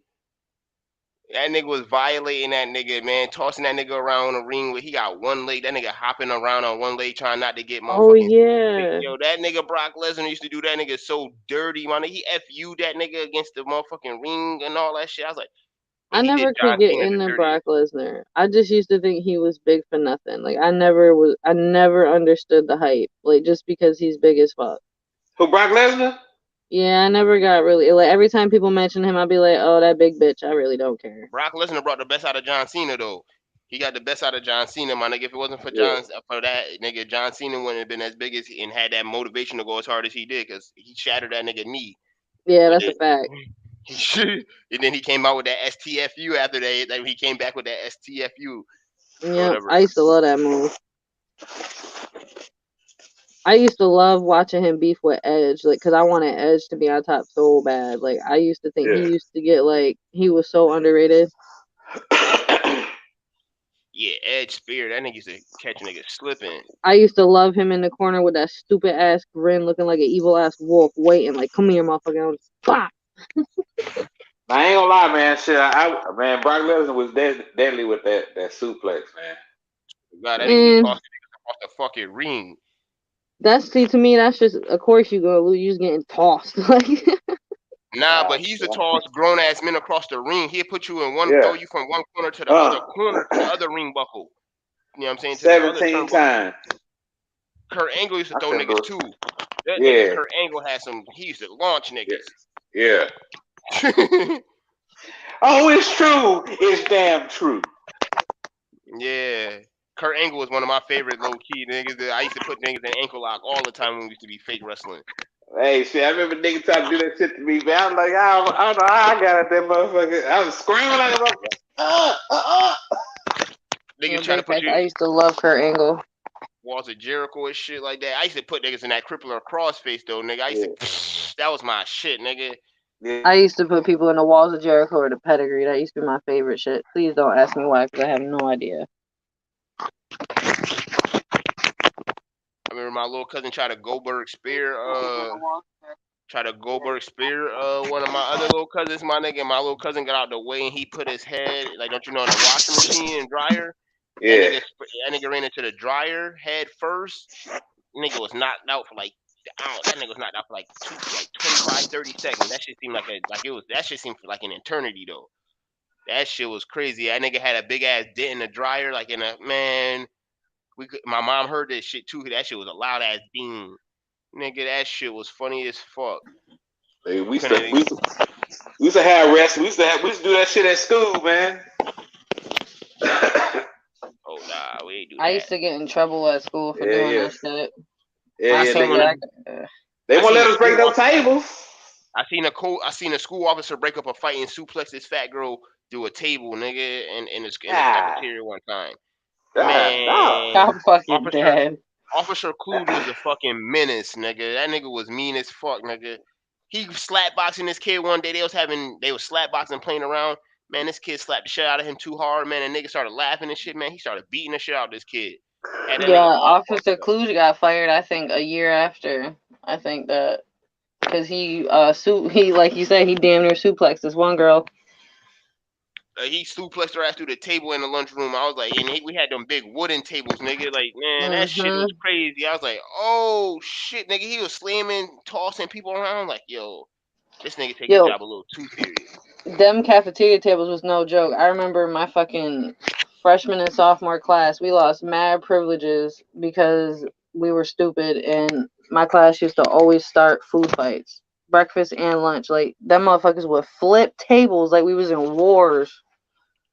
That nigga was violating that nigga, man, tossing that nigga around the ring where he got one leg. That nigga hopping around on one leg trying not to get motherfucking. Oh yeah. Yo, that nigga Brock Lesnar used to do that nigga so dirty, man. He FU'd that nigga against the motherfucking ring and all that shit. I was like, I never could get into Brock Lesnar. I just used to think he was big for nothing. Like I never understood the hype. Like just because he's big as fuck. Who, Brock Lesnar? Yeah, I never got really like every time people mention him, I'd be like, oh, that big bitch. I really don't care. Brock Lesnar brought the best out of John Cena though. He got the best out of John Cena, my nigga. If it wasn't for that nigga, John Cena wouldn't have been as big as and had that motivation to go as hard as he did because he shattered that nigga knee. Yeah, that's a fact. And then he came out with that STFU after that. Then he came back with that STFU. Yeah, I used to love that move. I used to love watching him beef with Edge, like, cause I wanted Edge to be on top so bad. Like, I used to think he used to get like he was so underrated. Yeah, Edge spear. That nigga used to catch niggas slipping. I used to love him in the corner with that stupid ass grin, looking like an evil ass wolf, waiting like, "Come here, motherfucker!" Bah! I ain't gonna lie, man. Shit, man, Brock Lesnar was deadly with that suplex, man. God, that nigga tossed niggas off the fucking ring. To me, that's just, of course you gonna lose. You just getting tossed, like. Nah, but he used to toss grown ass men across the ring. He'd put you in one, throw you from one corner to the other corner to the other ring buckle. You know what I'm saying? To 17 times. Kurt Angle used to throw niggas too. That nigga Kurt Angle had some. He used to launch niggas. Yeah. Oh, it's true. It's damn true. Yeah. Kurt Angle was one of my favorite low key niggas. I used to put niggas in ankle lock all the time when we used to be fake wrestling. Hey, shit, I remember niggas trying to do that shit to me, man. I was like, I don't know how I got at that motherfucker. I was screaming like a motherfucker. Niggas Yeah, trying to big put facts. you I used to love Kurt Angle. walls of Jericho and shit like that. I used to put niggas in that crippler crossface though, nigga. I used to that was my shit, nigga. I used to put people in the walls of Jericho or the pedigree. That used to be my favorite shit. Please don't ask me why, because I have no idea. I remember my little cousin tried to Goldberg spear one of my other little cousins, my nigga, and my little cousin got out the way and he put his head, like, don't you know, in the washing machine and dryer. Yeah. That nigga ran into the dryer head first. Nigga was knocked out for like, that nigga was knocked out for like 25, 30 seconds. That shit seemed that shit seemed like an eternity though. That shit was crazy. That nigga had a big ass dent in the dryer, like in a man. My mom heard this shit too. That shit was a loud ass ding. Nigga, that shit was funny as fuck. Hey, we used to have rest. We used to do that shit at school, man. Oh nah, we ain't do that. I used to get in trouble at school for doing that shit. They won't let us break no tables. I seen a school officer break up a fight and suplex this fat girl through a table, nigga, in the cafeteria one time. Man, I'm fucking dead. Officer Clued was a fucking menace, nigga. That nigga was mean as fuck, nigga. He slapboxing this kid one day. They was slapboxing playing around. Man, this kid slapped the shit out of him too hard, man. And nigga started laughing and shit, man. He started beating the shit out of this kid. Yeah, Officer Cluj got fired, I think, a year after. I think that because he like you said, he damn near suplexed this one girl. He suplexed her ass through the table in the lunchroom. I was like, and we had them big wooden tables, nigga. Like, man, that shit was crazy. I was like, oh shit, nigga. He was slamming, tossing people around. Like, yo, this nigga take his job a little too serious. Them cafeteria tables was no joke. I remember my fucking freshman and sophomore class, we lost mad privileges because we were stupid, and my class used to always start food fights, breakfast and lunch. Like, them motherfuckers would flip tables like we was in wars.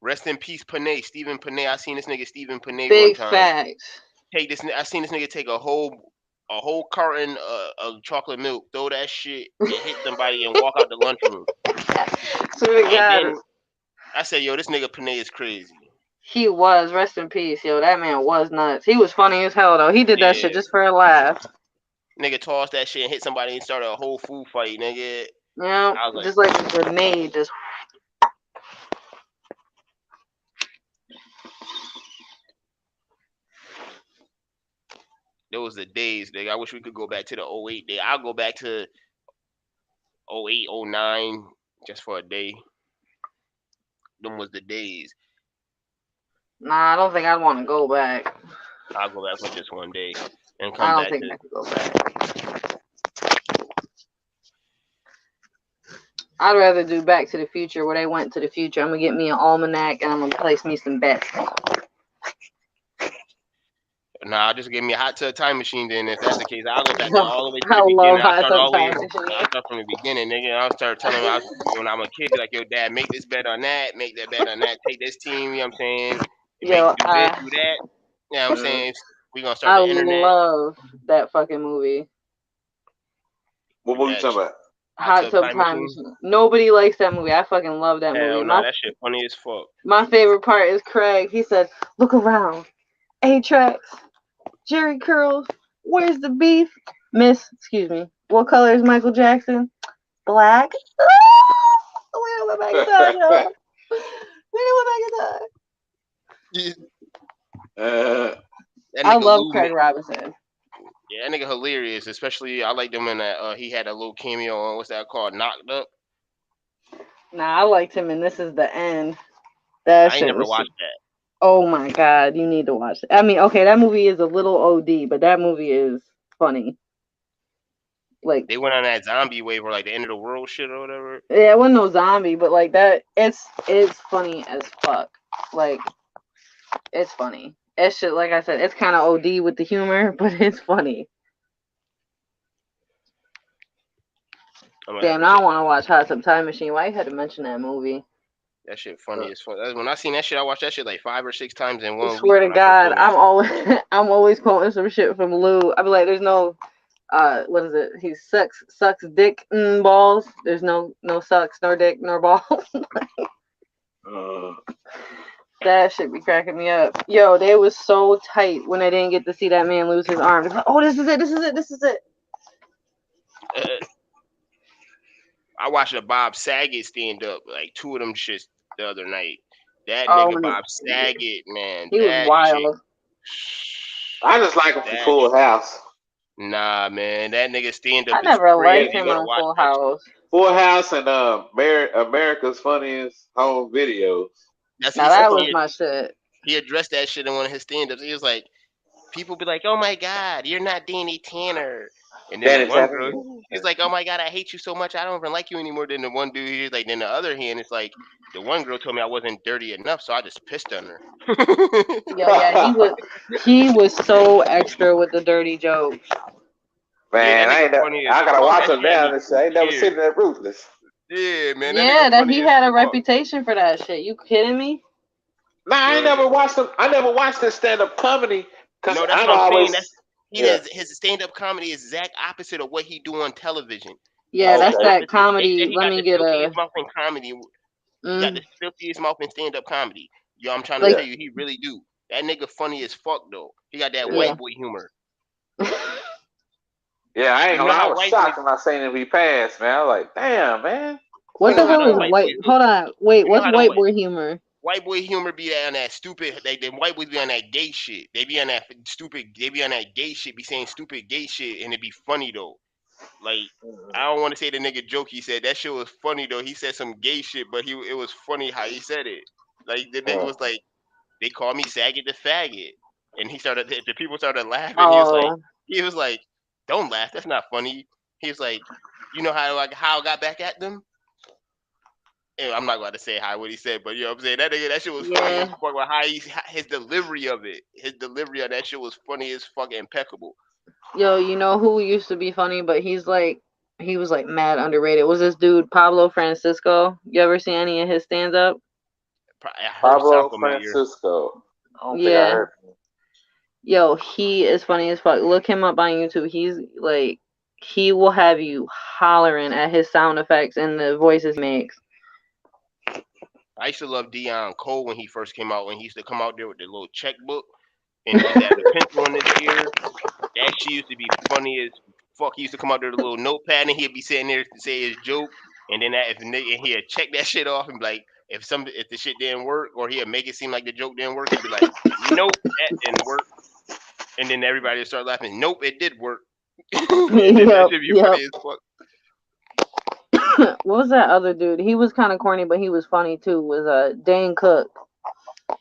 Rest in peace, Panay. Stephen Panay. I seen this nigga Stephen Panay Big one time. facts. I seen this nigga take a whole carton of chocolate milk, throw that shit, and hit somebody and walk out the lunchroom. Swear to God. Then I said, yo, this nigga Panay is crazy. He was. Rest in peace, yo. That man was nuts. He was funny as hell, though. He did that shit just for a laugh. Nigga tossed that shit and hit somebody and started a whole food fight, nigga. Yeah, just like a grenade, just... Those the days, nigga. I wish we could go back to the 08 day. I'll go back to 08, 09 just for a day. Them was the days. Nah, I don't think I'd want to go back. I'll go back for just one day and come back. I don't think I could go back. I'd rather do Back to the Future, where they went to the future. I'm gonna get me an almanac and I'm gonna place me some bets. Nah, just give me a hot tub time machine then. If that's the case, I'll go back all the way to the beginning. I'll start from the beginning, nigga. I'll start telling them when I'm a kid, like, yo, dad, make this bet on that, make that bet on that, take this team, you know what I'm saying? Do this, do that. You know what I'm saying? We gonna start the internet. I love that fucking movie. What movie you talking about? Hot Tub Time Machine. Nobody likes that movie. I fucking love that movie. Nah, that shit funny as fuck. My favorite part is Craig. He said, look around. A-Tracks. Jerry Curls. Where's the beef? Excuse me. What color is Michael Jackson? Black. We went back in time, y'all. I love Craig Robinson. Yeah, that nigga hilarious. Especially, I liked him in that. He had a little cameo on what's that called? Knocked Up. Nah, I liked him in This Is the End. I ain't never watched that. Oh my God, you need to watch it. I mean, okay, that movie is a little OD, but that movie is funny. Like, they went on that zombie wave or like the end of the world shit or whatever. Yeah, it wasn't no zombie, but like that, it's funny as fuck. Like, it's funny. It's shit, like I said, it's kind of OD with the humor, but it's funny. I'm gonna have Damn, to now check. I want to watch Hot Tub Time Machine. Why you had to mention that movie? That shit funny as fuck. When I seen that shit, I watched that shit like 5 or 6 times in I 1 week swear to when I first God, seen that I'm shit. always I'm always quoting some shit from Lou. I be like, there's no what is it? He sucks dick balls. There's no sucks nor dick nor balls. Uh, That shit be cracking me up. Yo, they was so tight when they didn't get to see that man lose his arm. Like, oh, this is it. Uh, I watched a Bob Saget stand up, like 2 of them shits the other night. That Oh, nigga Bob yeah. Saget, man, he was that shit. wild. I just like him from That Full House. nah, man, that nigga stand up I is never liked crazy. You him gotta on watch Full that shit. House. Full House and America's Funniest Home Videos. That's Now he that said was my shit. he addressed that shit in one of his stand ups. He was like, people be like, "Oh my God, you're not Danny Tanner," and then the Danny one Tanner. girl, she's like, "Oh my God, I hate you so much. I don't even like you anymore." Then the one dude, he's like, then the other hand, it's like, the one girl told me I wasn't dirty enough, so I just pissed on her. Yo, yeah, he was so extra with the dirty jokes. Yeah, that Man, nigga funny as I gotta fuck. watch That him shit had now. me I ain't never scared. seen that Ruthless. Yeah, man, that nigga Yeah, that funny he as had a fuck. reputation for that shit. You kidding me? Nah, I ain't Yo, never watched him. I never watched his stand up comedy because no, that's I'm what I'm saying. always That's yeah. his stand up comedy is exact opposite of what he do on television. Yeah, Exact that's Okay. that opposite. They said comedy. he Let got me the get filthiest a. mouth in comedy. He got the filthiest mouth in stand up comedy. Yo, I'm trying to Like, tell Yeah. you, he really do. That nigga funny as fuck though. He got that Yeah. white yeah. boy humor. Yeah, I ain't You gonna know lie. I how was white boys. shocked when I seen him be passed, man. I was like, damn, man. What You the know how hell them is white white? boys look. Hold on. Wait, You know what's how them white boy humor? white boy humor be on that stupid. They white boys be on that gay shit. They be on that stupid. They be on that gay shit. Be saying stupid gay shit, and it be funny though. Like I don't want to say the nigga joke he said. That shit was funny though. He said some gay shit, but it was funny how he said it. Like the nigga was like, they call me Saget the faggot, and the people started laughing. Oh, He was like, don't laugh. That's not funny. He was like, you know how I got back at them. And I'm not going to say what he said, but you know what I'm saying. That nigga, that shit was funny as yeah. fuck. But his delivery of it, his delivery of that shit was funny as fuck, impeccable. Yo, you know who used to be funny, but he was like mad underrated. Was this dude Pablo Francisco? You ever see any of his stand up? I heard Pablo South my ear. Francisco. I don't think I Yeah. heard. Yo, he is funny as fuck. Look him up on YouTube. He's like, he will have you hollering at his sound effects and the voices he makes. I used to love Dion Cole when he first came out. When he used to come out there with the little checkbook and he used to have the pencil in his ear. That shit used to be funny as fuck. He used to come out there with a little notepad and he'd be sitting there to say his joke. And then and he'd check that shit off and be like, if the shit didn't work or he'd make it seem like the joke didn't work, he'd be like, nope, that didn't work. And then everybody would start laughing. Nope, it did work. And then that Yep, should be yep. funny as fuck. What was that other dude? He was kind of corny, but he was funny too. Was Dane Cook.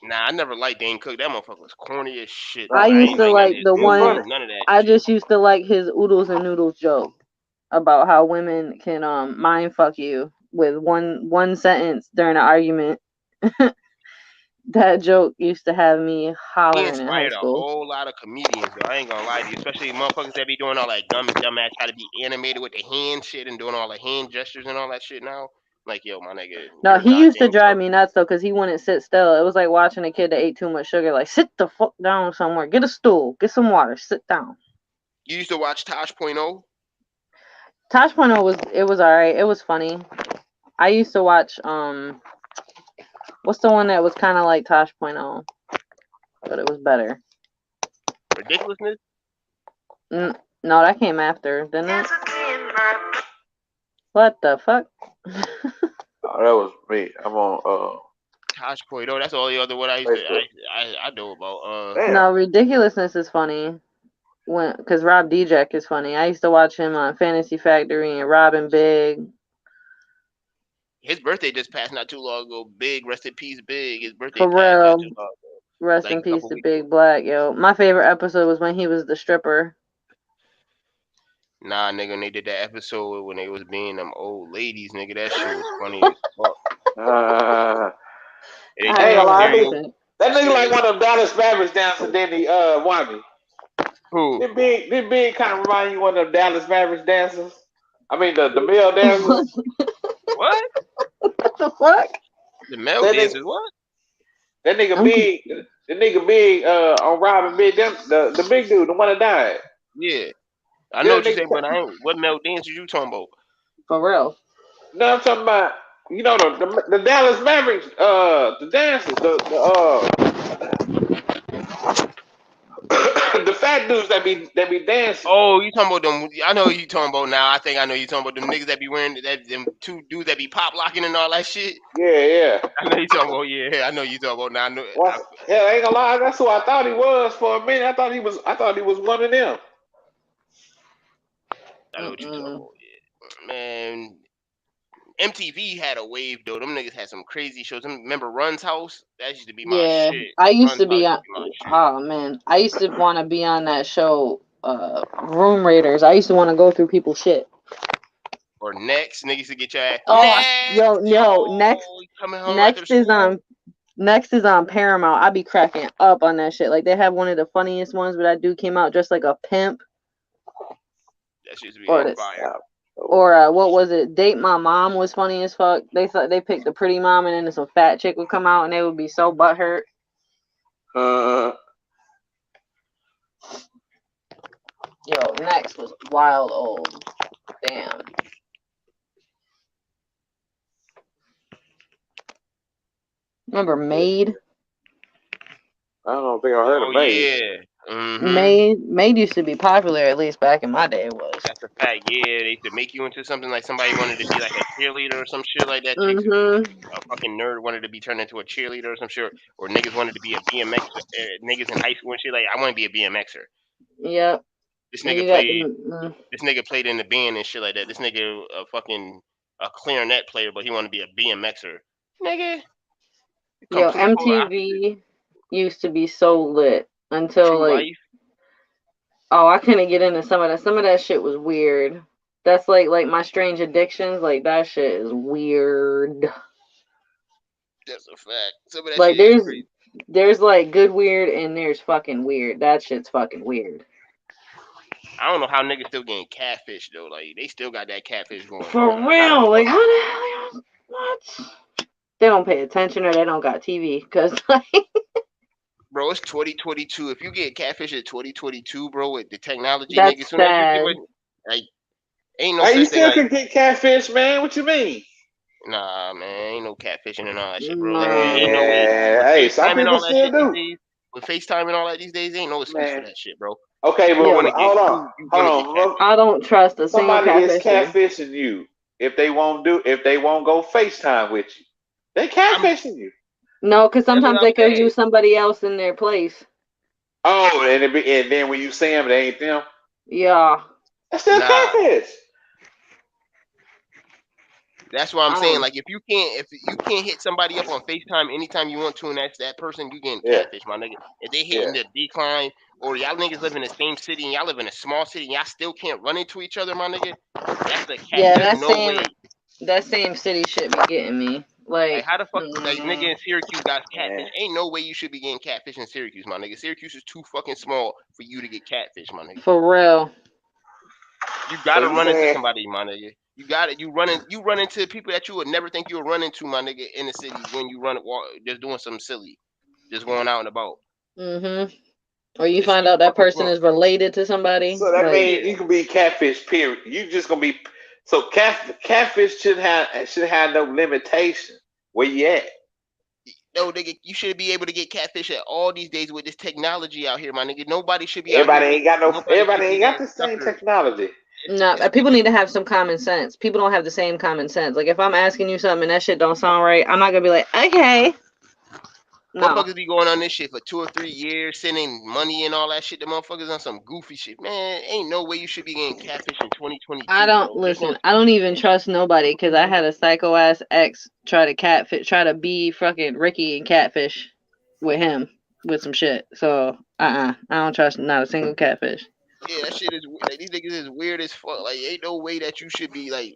Nah, I never liked Dane Cook. That motherfucker was corny as shit. I I used ain't to like none of like his the He was movies, funny. one. none of that I shit. just used to like his oodles and noodles joke about how women can mind fuck you with one sentence during an argument. That joke used to have me He hollering in high inspired a school. whole lot of comedians, though. I ain't gonna lie to you, especially motherfuckers that be doing all that dumbass try to be animated with the hand shit and doing all the hand gestures and all that shit now. Like, yo, my nigga, No, you're he not used to Dane drive Cook. me nuts though, cause he wouldn't sit still. It was like watching a kid that ate too much sugar. Like, sit the fuck down somewhere. Get a stool. Get some water. Sit down. You used to watch Tosh.0? Tosh Point was alright. It was funny. I used to watch what's the one that was kind of like Tosh Point, but it was better. Ridiculousness? No, that came after, didn't it? What the fuck? Oh, that was me. I'm on. Tosh.0, that's all the other one Facebook. I know about. Damn. No, Ridiculousness is funny. Because Rob Dijak is funny. I used to watch him on Fantasy Factory and Robin Big. His birthday just passed not too long ago. Big, rest in peace, Big. His birthday For passed not real. too long ago. Rest Like in a peace couple to weeks ago. Big Black, yo. My favorite episode was when he was the stripper. Nah, nigga, when they did that episode when they was being them old ladies, nigga, that shit was funny as fuck. And they I did I ain't that gonna lie. stereo. That nigga like one of them Dallas Mavericks dancers. Then he Wami. Who? Did big kind of remind you of one of them Dallas Mavericks dancers? I mean the male dancers. What? What the fuck? The male That dancers? nigga, What? that nigga I'm big. The nigga big. On Robin Big. The big dude, the one that died. Yeah, I know Yeah, what you nigga. say, but I ain't. What male dancers you talking about? for real. No, I'm talking about. You know the Dallas Mavericks. The dancers. The fat dudes that be dancing. Oh, you talking about them? I know who you talking about now. I think I know you talking about them niggas that be wearing that them two dudes that be pop locking and all that shit. Yeah. I know you talking about. Yeah, I know you talking about now. Well, hell, I ain't gonna lie. That's who I thought he was for a minute. I thought he was one of them. I know what you talking Mm-mm. about. Yeah, man. MTV had a wave though. Them niggas had some crazy shows. Remember Run's House? That used to be my Yeah, shit. I used Run's to House be used to on. be my shit. Oh man, I used to want to be on that show, Room Raiders. I used to want to go through people's shit. Or Next, niggas to get your ass. Oh, Next, yo, no, you coming home after Next is school? on. Next is on Paramount. I be cracking up on that shit. Like they have one of the funniest ones where that dude came out dressed like a pimp, That shit used to be or on this, fire. or what was it? Date My Mom was funny as fuck. They thought they picked a pretty mom and then some fat chick would come out and they would be so butthurt. Yo, Next was wild old. Damn. Remember Maid? I don't think I heard Oh of Maze. yeah. Maid used to be popular, at least back in my day it was. That's a fact. Yeah, they used to make you into something like somebody wanted to be like a cheerleader or some shit like that. Chicks, a fucking nerd wanted to be turned into a cheerleader or some shit, or niggas wanted to be a BMX. Niggas in high school and shit like I want to be a BMXer. Yep. This And nigga you got played. the This nigga played in the band and shit like that. This nigga a clarinet player, but he wanted to be a BMXer. Nigga, yo, complete polar opposite. MTV used to be so lit until True like life. oh, I couldn't get into some of that. Some of that shit was weird. That's like My Strange Addictions, like that shit is weird. That's a fact. Some of that Like shit is crazy. there's like good weird and there's fucking weird. That shit's fucking weird. I don't know how niggas still getting catfish though. Like they still got that catfish going For on. Like how the real, like fuck? how the hell what? They don't pay attention or they don't got TV because like Bro, it's 2022. If you get catfish at 2022, bro, with the technology, nigga, as that's soon as you see sad. what, like, ain't no Hey, you such thing still like, can get catfish, man. What you mean? nah, man, ain't no catfishing and all that shit, bro. Like, No. ain't no way with Man, hey, some FaceTime and people all that still shit these do. days. With FaceTime and all that these days, ain't no excuse for Man. that shit, bro. Okay, You but Yo, gonna get hold on. you Hold gonna get on. Look, catfish. I don't trust a single somebody is catfisher. catfishing you if they won't go FaceTime with you. They catfishing you. No, because That's what sometimes I'm they could saying. use somebody else in their place. Oh, and then when you see them, they ain't them. Yeah. That's still Nah, catfish. that's what I'm I saying. don't. Like if you can't hit somebody up on FaceTime anytime you want to, and that's that person, you getting Yeah, catfish, my nigga. If they yeah. hitting the decline, or y'all niggas live in the same city and y'all live in a small city and y'all still can't run into each other, my nigga, that's the cat. Yeah, There's no way. that same city shit be getting me. Like Like, how the fuck like nigga in Syracuse got catfish? Man. Ain't no way you should be getting catfish in Syracuse, my nigga. Syracuse is too fucking small for you to get catfish, my nigga. for real. You So gotta you run into saying somebody, my nigga. You run into people that you would never think you would run into, my nigga, in the city when you just doing something silly, just going out and about. Mm-hmm. Or you It's find too out that fucking person small. is related to somebody. so that Like, means Yeah. you can be catfish, period. You just gonna be so catfish should have no limitation. Where you at? No, nigga, you should be able to get catfish at all these days with this technology out here, my nigga. Nobody should be out here getting. Nobody should Everybody be ain't got getting the same sucker. technology. no, It's people need to have some common sense. People don't have the same common sense. Like, if I'm asking you something and that shit don't sound right, I'm not gonna be like, okay. No. motherfuckers be going on this shit for 2 or 3 years, sending money and all that shit. The motherfuckers on some goofy shit, man. Ain't no way you should be getting catfish in I 2022, don't bro. There's no listen. I excuse don't for even that shit. trust nobody because I had a psycho ass ex try to be fucking Ricky and catfish with him with some shit. So I don't trust not a single catfish. Yeah, that shit is like these niggas is weird as fuck. Like, ain't no way that you should be like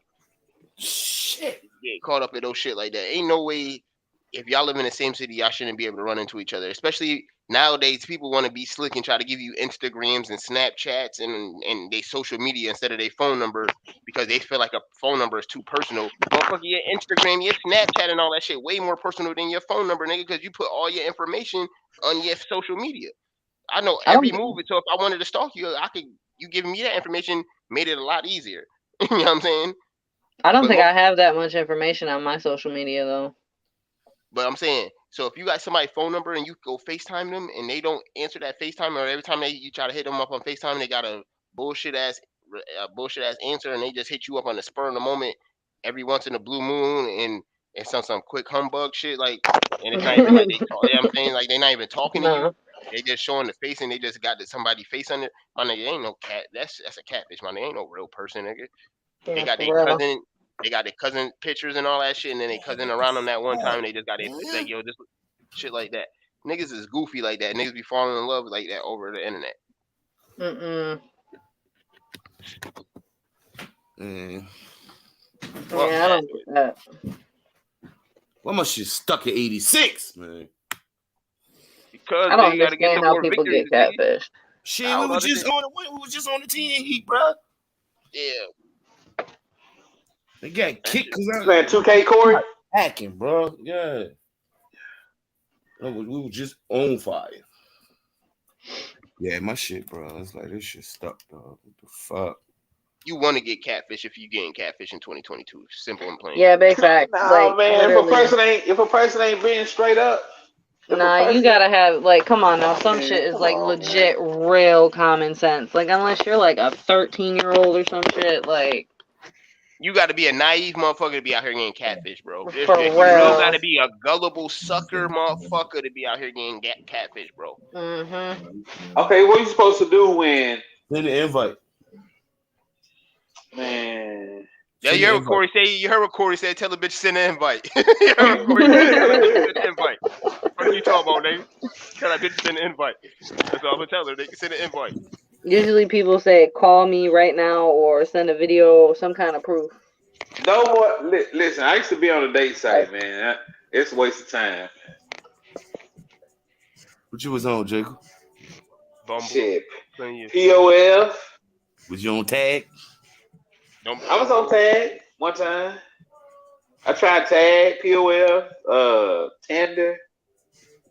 get caught up in those shit like that. Ain't no way if y'all live in the same city, y'all shouldn't be able to run into each other. Especially Nowadays, people want to be slick and try to give you Instagrams and Snapchats and they social media instead of their phone number because they feel like a phone number is too personal. Motherfucker, your Instagram, your Snapchat, and all that shit way more personal than your phone number, nigga, because you put all your information on your social media. I know I every don't. move, so if I wanted to stalk you, you giving me that information made it a lot easier. You know what I'm saying? I don't But think I have that much information on my social media though. But I'm saying, so if you got somebody's phone number and you go FaceTime them and they don't answer that FaceTime, or every time you try to hit them up on FaceTime, they got a bullshit ass answer and they just hit you up on the spur of the moment every once in a blue moon and some quick humbug shit like, and it's not even like they talk. You know what I'm saying, like they're not even talking to you. No. They just showing the face and they just got somebody face on it. My nigga, ain't no cat. That's a catfish. My nigga, ain't no real person, nigga. They Yeah, got for their real. cousin. They got their cousin pictures and all that shit, and then they cousin around them that one time, and they just got it like, yo, just shit like that. Niggas is goofy like that. Niggas be falling in love like that over the internet. Well, yeah, I don't get that. Why my shit stuck at 86, man? Because I don't they gotta get understand some how more people victories. get catfish. Shit, we was just on the 10 heat, bro. Yeah. They got kicked because I Man, 2K Corey hacking, bro. Yeah. We were just on fire. Yeah, my shit, bro. It's like this shit stuck, dog. What the fuck? You want to get catfish if you getting catfish in 2022. Simple and plain. Yeah, big fact. Nah, like, man, literally. if a person ain't being straight up. Nah, you gotta have, like, come on now. Some shit is, like, legit real common sense. Like, unless you're, like, a 13-year-old or some shit, like. You got to be a naive motherfucker to be out here getting catfish, bro. For You real. real got to be a gullible sucker motherfucker to be out here getting catfish, bro. Okay, what are you supposed to do when? Send the invite. Man. Yeah, you heard what Corey say. You heard what Corey said. Tell the bitch send an invite. You heard what Corey said. Tell the bitch send an invite. What are you talking about, nigga? Tell that bitch send an invite. That's all I'm gonna tell her. They can send an invite. Usually people say, call me right now or send a video, some kind of proof. No more. Listen, I used to be on a date site, man. It's a waste of time. What you was on, Jacob? Bumble. Shit. POF. Was you on Tag? I was on Tag one time. I tried Tag, POF, Tinder.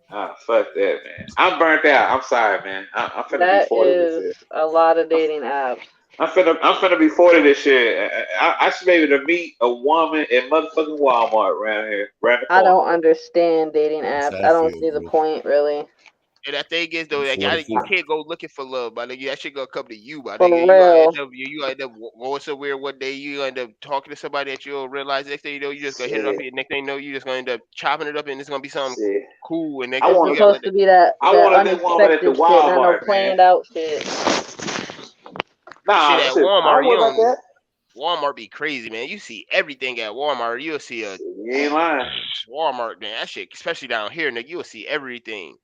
Ah, fuck that, man. I'm burnt out. I'm sorry, man. I'm finna be 40 this year. A lot of dating apps. I'm finna be 40 this year. I should be able to meet a woman at motherfucking Walmart around here. I don't understand dating apps. I don't see the point, really. And that thing is though, like, you can't go looking for love, my nigga. That shit gonna come to you, my For nigga. real. You end up going somewhere one day. You end up talking to somebody that you'll realize next thing you know, you just gonna hit it up. Next thing you know, you just gonna end up chopping it up, and it's gonna be something cool. And it's supposed to be that unexpected shit, not no planned out shit. Nah, shit at Walmart, Walmart be crazy, man. You see everything at Walmart. You'll see a you ain't lying. Walmart, man. That shit, especially down here, nigga. You'll see everything.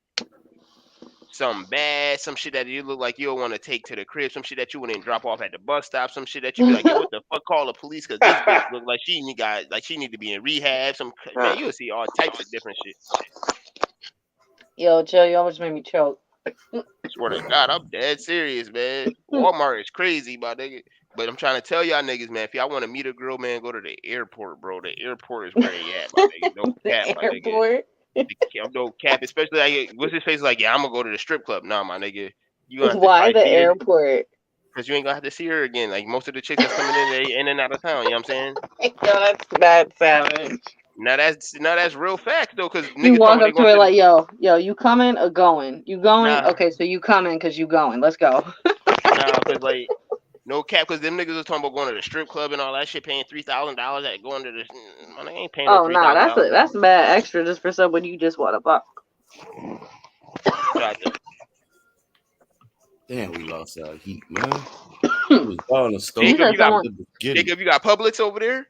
Something bad, some shit that you look like you don't want to take to the crib, some shit that you wouldn't drop off at the bus stop, some shit that you be like, yo, what the fuck? Call the police because this bitch look like she need to be in rehab. Man, you'll see all types of different shit. Yo, Joe, you almost made me choke. Swear to God, I'm dead serious, man. Walmart is crazy, my nigga. But I'm trying to tell y'all niggas, man, if y'all want to meet a girl, man, go to the airport, bro. The airport is where they at, my nigga. No cap, my nigga. No cap, especially like what's his face like, yeah, I'm gonna go to the strip club. Nah, my nigga. You gonna have to Why the airport? Because you ain't gonna have to see her again. Like most of the chicks that's coming in, they in and out of town, you know what I'm saying? Yo, that's savage. Now that's real facts though, because you walk up to her like, yo, you coming or going? You going? Nah. Okay, so you coming because you going. Let's go. Nah, because like no cap, because them niggas was talking about going to the strip club and all that shit, paying $3,000 at going to the. Man, I ain't paying no $3,000. Nah, that's bad extra just for someone you just want to fuck. Damn, we lost our heat, man. It was on the stove. Jacob, you got Publix over there?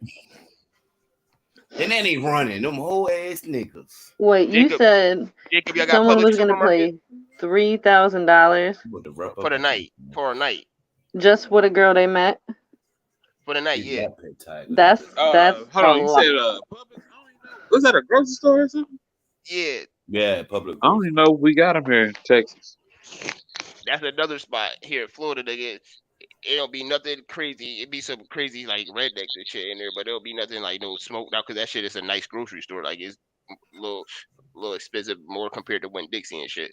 And then they running them whole ass niggas. Wait, you said someone was gonna pay $3,000 for the night, for a night, just with a girl they met. For the night, yeah. That's hold on. You said Publix? Was that a grocery store or something? Yeah. Yeah, public. I don't even know if we got them here in Texas. That's another spot here in Florida. Nigga, it'll be nothing crazy. It'd be some crazy like rednecks and shit in there, but it'll be nothing like no smoked out because that shit is a nice grocery store. Like it's a little expensive more compared to Winn Dixie and shit.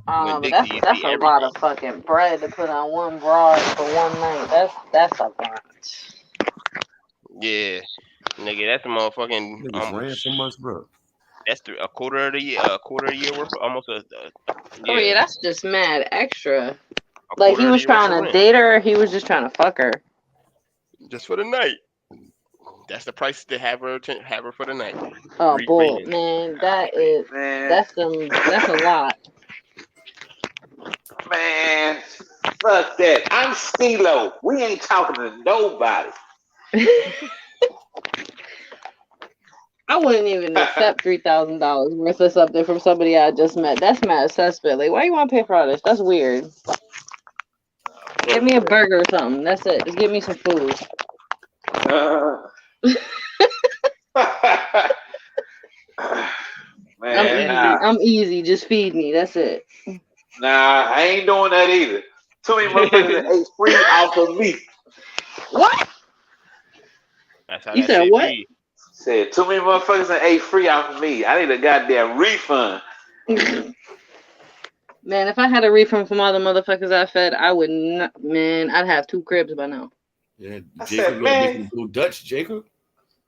I Winn don't know, Dixie, but you that's see a lot everything. of fucking bread to put on one broad for one night. That's a lot. Yeah, nigga, that's a motherfucking Niggas ran so much, bro. That's a quarter of the year, a quarter of the year worth, almost Oh yeah, yeah, that's just mad extra. a Like he quarter of the was year worth trying of to rent date her, or he was just trying to fuck her. just for the night. That's the price to have her for the night. Oh bull, Refreezing. man, Man, that's a lot. man, fuck that. I'm Stilo. We ain't talking to nobody. I wouldn't even accept $3,000 worth of something from somebody I just met. That's mad suspect. Like, why you want to pay for all this? That's weird. Give me a burger or something. That's it. Just give me some food. Man, I'm easy. Just feed me. That's it. nah, I ain't doing that either. Too many motherfuckers that ate free off of me. What? That's how You that said shit what? be. Said too many motherfuckers that ate free off of me. I need a goddamn refund. Man, if I had a refund from all the motherfuckers I fed, I would not. Man, I'd have 2 cribs by now. Yeah, I Jacob said, making man, go Dutch, Jacob.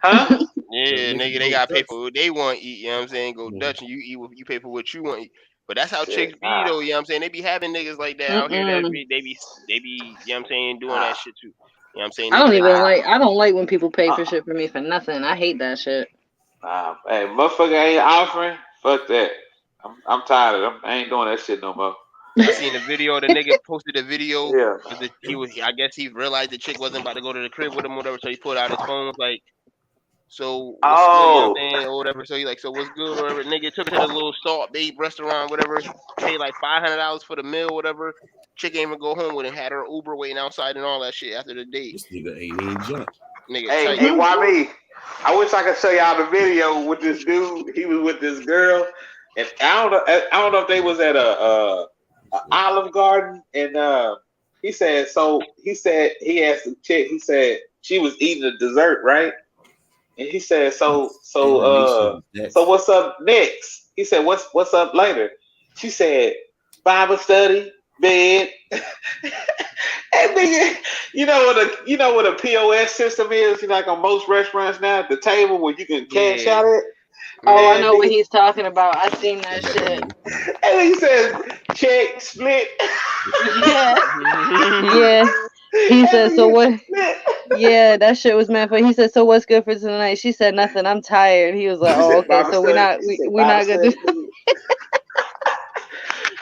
huh? Yeah, Making nigga, they go gotta pay Dutch. for what they want to eat. You know what I'm saying? Go Yeah. Dutch, and you pay for what you want to eat. But that's how Shit, chicks be nah. though. You know what I'm saying? They be having niggas like that out here that they be you know what I'm saying doing that shit too. You know what I'm saying? I They don't pay. even like. I don't like when people pay for shit for me for nothing. I hate that shit. Hey, motherfucker ain't offering. Fuck that. I'm tired of them. I ain't doing that shit no more. I seen a video. The nigga posted a video. Yeah. I guess he realized the chick wasn't about to go to the crib with him, or whatever. So he pulled out his phone, was like, "So what's good?" You know what I'm saying, or whatever. So he like, "So what's good?" Or whatever. Nigga took her to the little Salt Babe restaurant, whatever. Paid like $500 for the meal, whatever. Chick ain't even go home with him. Had her Uber waiting outside and all that shit after the date. This nigga ain't even jumped. Nigga Hey, tight. YB, I wish I could show y'all the video with this dude. He was with this girl, and I don't know if they was at a Olive Garden, and he said he asked the chick. He said she was eating a dessert, right? And he said, so what's up next? He said, what's up later? She said, Bible study, bed. And nigga, you know what a POS system is? You know, like on most restaurants now, at the table where you can cash out it. Oh, I know what he's talking about. I seen that shit. And he says, check, split. Yeah. He said, so what? Yeah, that shit was meant for. He said, so what's good for tonight? She said, nothing. I'm tired. He was like, oh, okay. So we're not gonna do.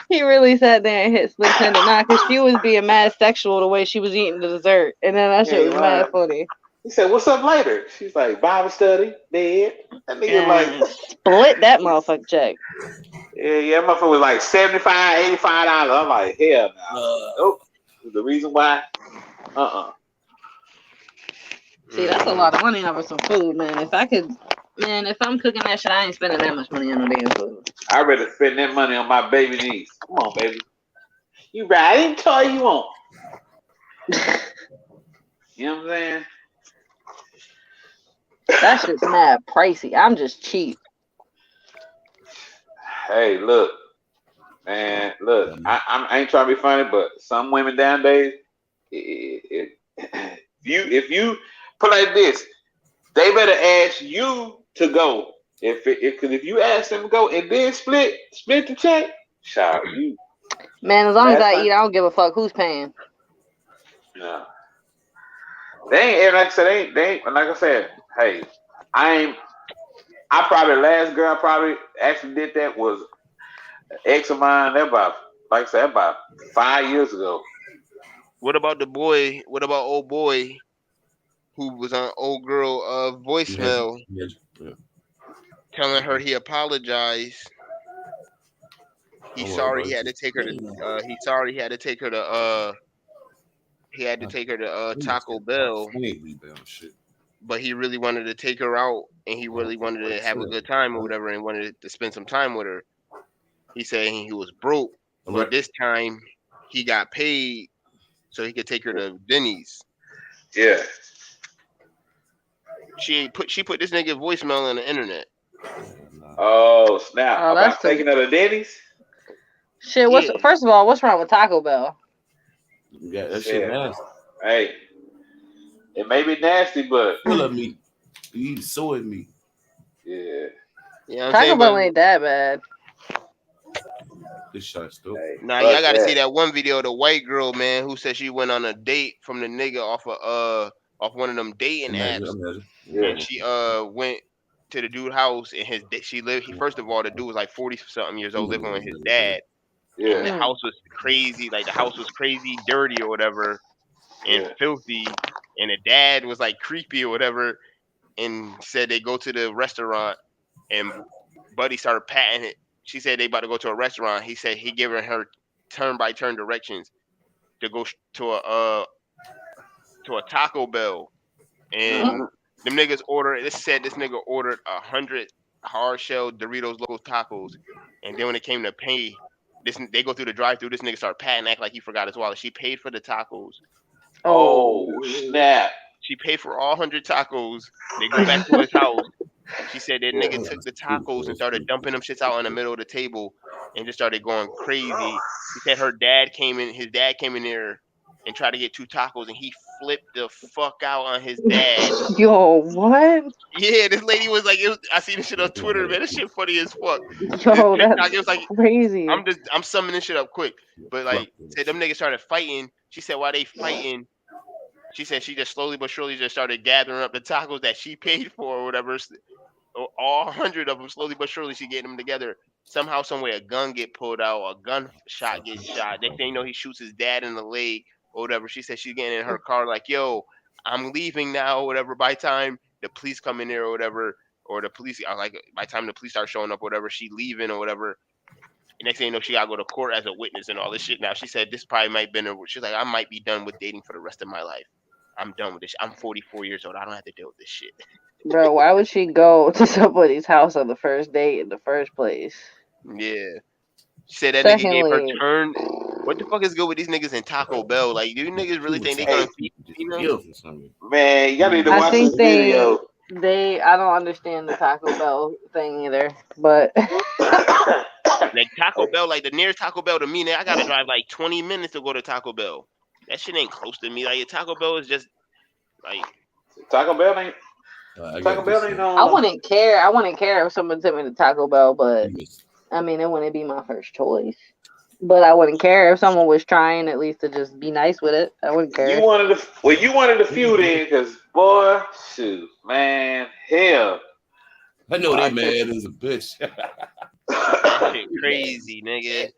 He really sat there and hit split tender. Nah, because she was being mad sexual the way she was eating the dessert, and then that shit was mad funny. He said, what's up later? She's like, Bible study, bed. That nigga like split that motherfucker check. Yeah, motherfucker was like $75, $85. I'm like, hell no. Nope. The reason why, See, that's a lot of money over some food, man. If I'm cooking that shit, I ain't spending that much money on no damn food. I'd rather spend that money on my baby niece. Come on, baby. You right. I didn't tell you on. You know what I'm saying? That shit's mad pricey. I'm just cheap. Hey, look. Man, look. I ain't trying to be funny, but some women nowadays, if you put like this, they better ask you to go. If you ask them to go and then split the check, shout you. Man, as long as I eat, I don't give a fuck who's paying. Yeah. They ain't like I said. They ain't like I said. Hey, I probably last girl I probably actually did that was an ex of mine. That about like I said about 5 years ago. What about the boy? What about old boy who was on old girl voicemail telling her he apologized? He's sorry he had to take her to. He's sorry he had to take her to. He had to take her to Taco Bell. He ain't rebound shit. but he really wanted to take her out, and he really wanted to have a good time or whatever, and wanted to spend some time with her. He said he was broke, but this time he got paid so he could take her to Denny's. Yeah. She put this nigga voicemail on the internet. Oh snap! Oh, About that's taking her to Denny's. shit. Yeah. First of all, what's wrong with Taco Bell? Yeah, that shit nasty. Hey, it may be nasty, but Full of meat. You eat soy meat. yeah. You know what I'm Taco saying? Bell But ain't that bad. This shit's stupid. Hey, nah, fuck y'all gotta that. see that one video of the white girl, man, who said she went on a date from the nigga off one of them dating apps, Yeah. and she went to the dude's house, and he first of all, the dude was like 40 something years old, living with his dad, and the Yeah. house was crazy, like the house was crazy dirty or whatever, and Yeah. filthy, and the dad was like creepy or whatever, and said they go to the restaurant, and Buddy started patting it. She said they about to go to a restaurant. He said he giving her turn by turn directions to go to a Taco Bell, and them niggas ordered. This said this nigga ordered 100 hard shell Doritos Locos tacos, and then when it came to pay, they go through the drive through. This nigga started patting, act like he forgot his wallet. She paid for the tacos. Oh snap! She paid for all 100 tacos. They go back to his house. She said that nigga took the tacos and started dumping them shits out in the middle of the table and just started going crazy. She said his dad came in there and tried to get 2 tacos, and he flipped the fuck out on his dad. Yo, what? Yeah, this lady was like, I see this shit on Twitter, man. This shit funny as fuck. Yo, TikTok, that's it was like, crazy. I'm summing this shit up quick. But like, said them niggas started fighting. She said while they fighting, she said she just slowly but surely just started gathering up the tacos that she paid for or whatever. All 100 of them, slowly but surely, she getting them together. Somehow, somewhere, a gun get pulled out, a gunshot gets shot. Next thing you know, he shoots his dad in the leg or whatever. She said she's getting in her car like, yo, I'm leaving now or whatever. By the time the police come in there or whatever, or the police, like, by the time the police start showing up or whatever, she leaving or whatever. And next thing you know, she got to go to court as a witness and all this shit. Now, she said this probably might have been, she's like, I might be done with dating for the rest of my life. I'm done with this. I'm 44 years old. I don't have to deal with this shit. Bro, why would she go to somebody's house on the first date in the first place? Yeah. She said that nigga gave her Secondly, turn. What the fuck is good with these niggas in Taco Bell? Like, do you niggas really think they gonna feed females? Man, y'all need to I watch think this video. I don't understand the Taco Bell thing either, but Like Taco Bell, like the nearest Taco Bell to me, now I gotta drive like 20 minutes to go to Taco Bell. That shit ain't close to me. Like Taco Bell is just like Taco Bell ain't. Taco Bell ain't I on. wouldn't care. I wouldn't care if someone took me to Taco Bell, but I mean, it wouldn't be my first choice. But I wouldn't care if someone was trying at least to just be nice with it. I wouldn't care. You wanted the feud in, cause boy, shoot, man, hell. I know that man is a bitch. that shit crazy, nigga.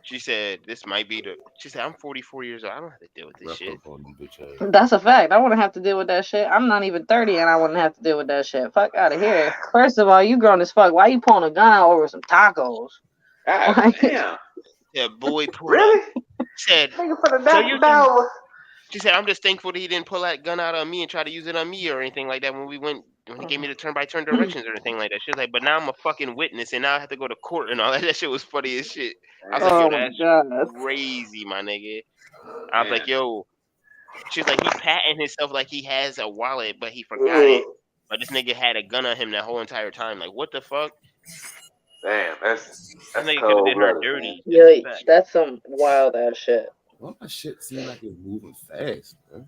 She said this might be she said I'm 44 years old. I don't have to deal with this shit. That's a fact. I wouldn't have to deal with that shit. I'm not even 30 and I wouldn't have to deal with that shit. Fuck out of here. First of all, you grown as fuck. Why you pulling a gun out over some tacos? God damn. Yeah, boy, really? Said, so you she said, I'm just thankful that he didn't pull that gun out on me and try to use it on me or anything like that when he gave me the turn by turn directions or anything like that. She was like, but now I'm a fucking witness and now I have to go to court and all that. That shit was funny as shit. I was like, yo, that's crazy, my nigga. I was like, yo. She was like, he patting himself like he has a wallet, but he forgot it. But this nigga had a gun on him that whole entire time. Like, what the fuck? Damn, that's nigga could have did her dirty. Yeah, that's some wild ass shit. All my shit seems like it's moving fast, bro.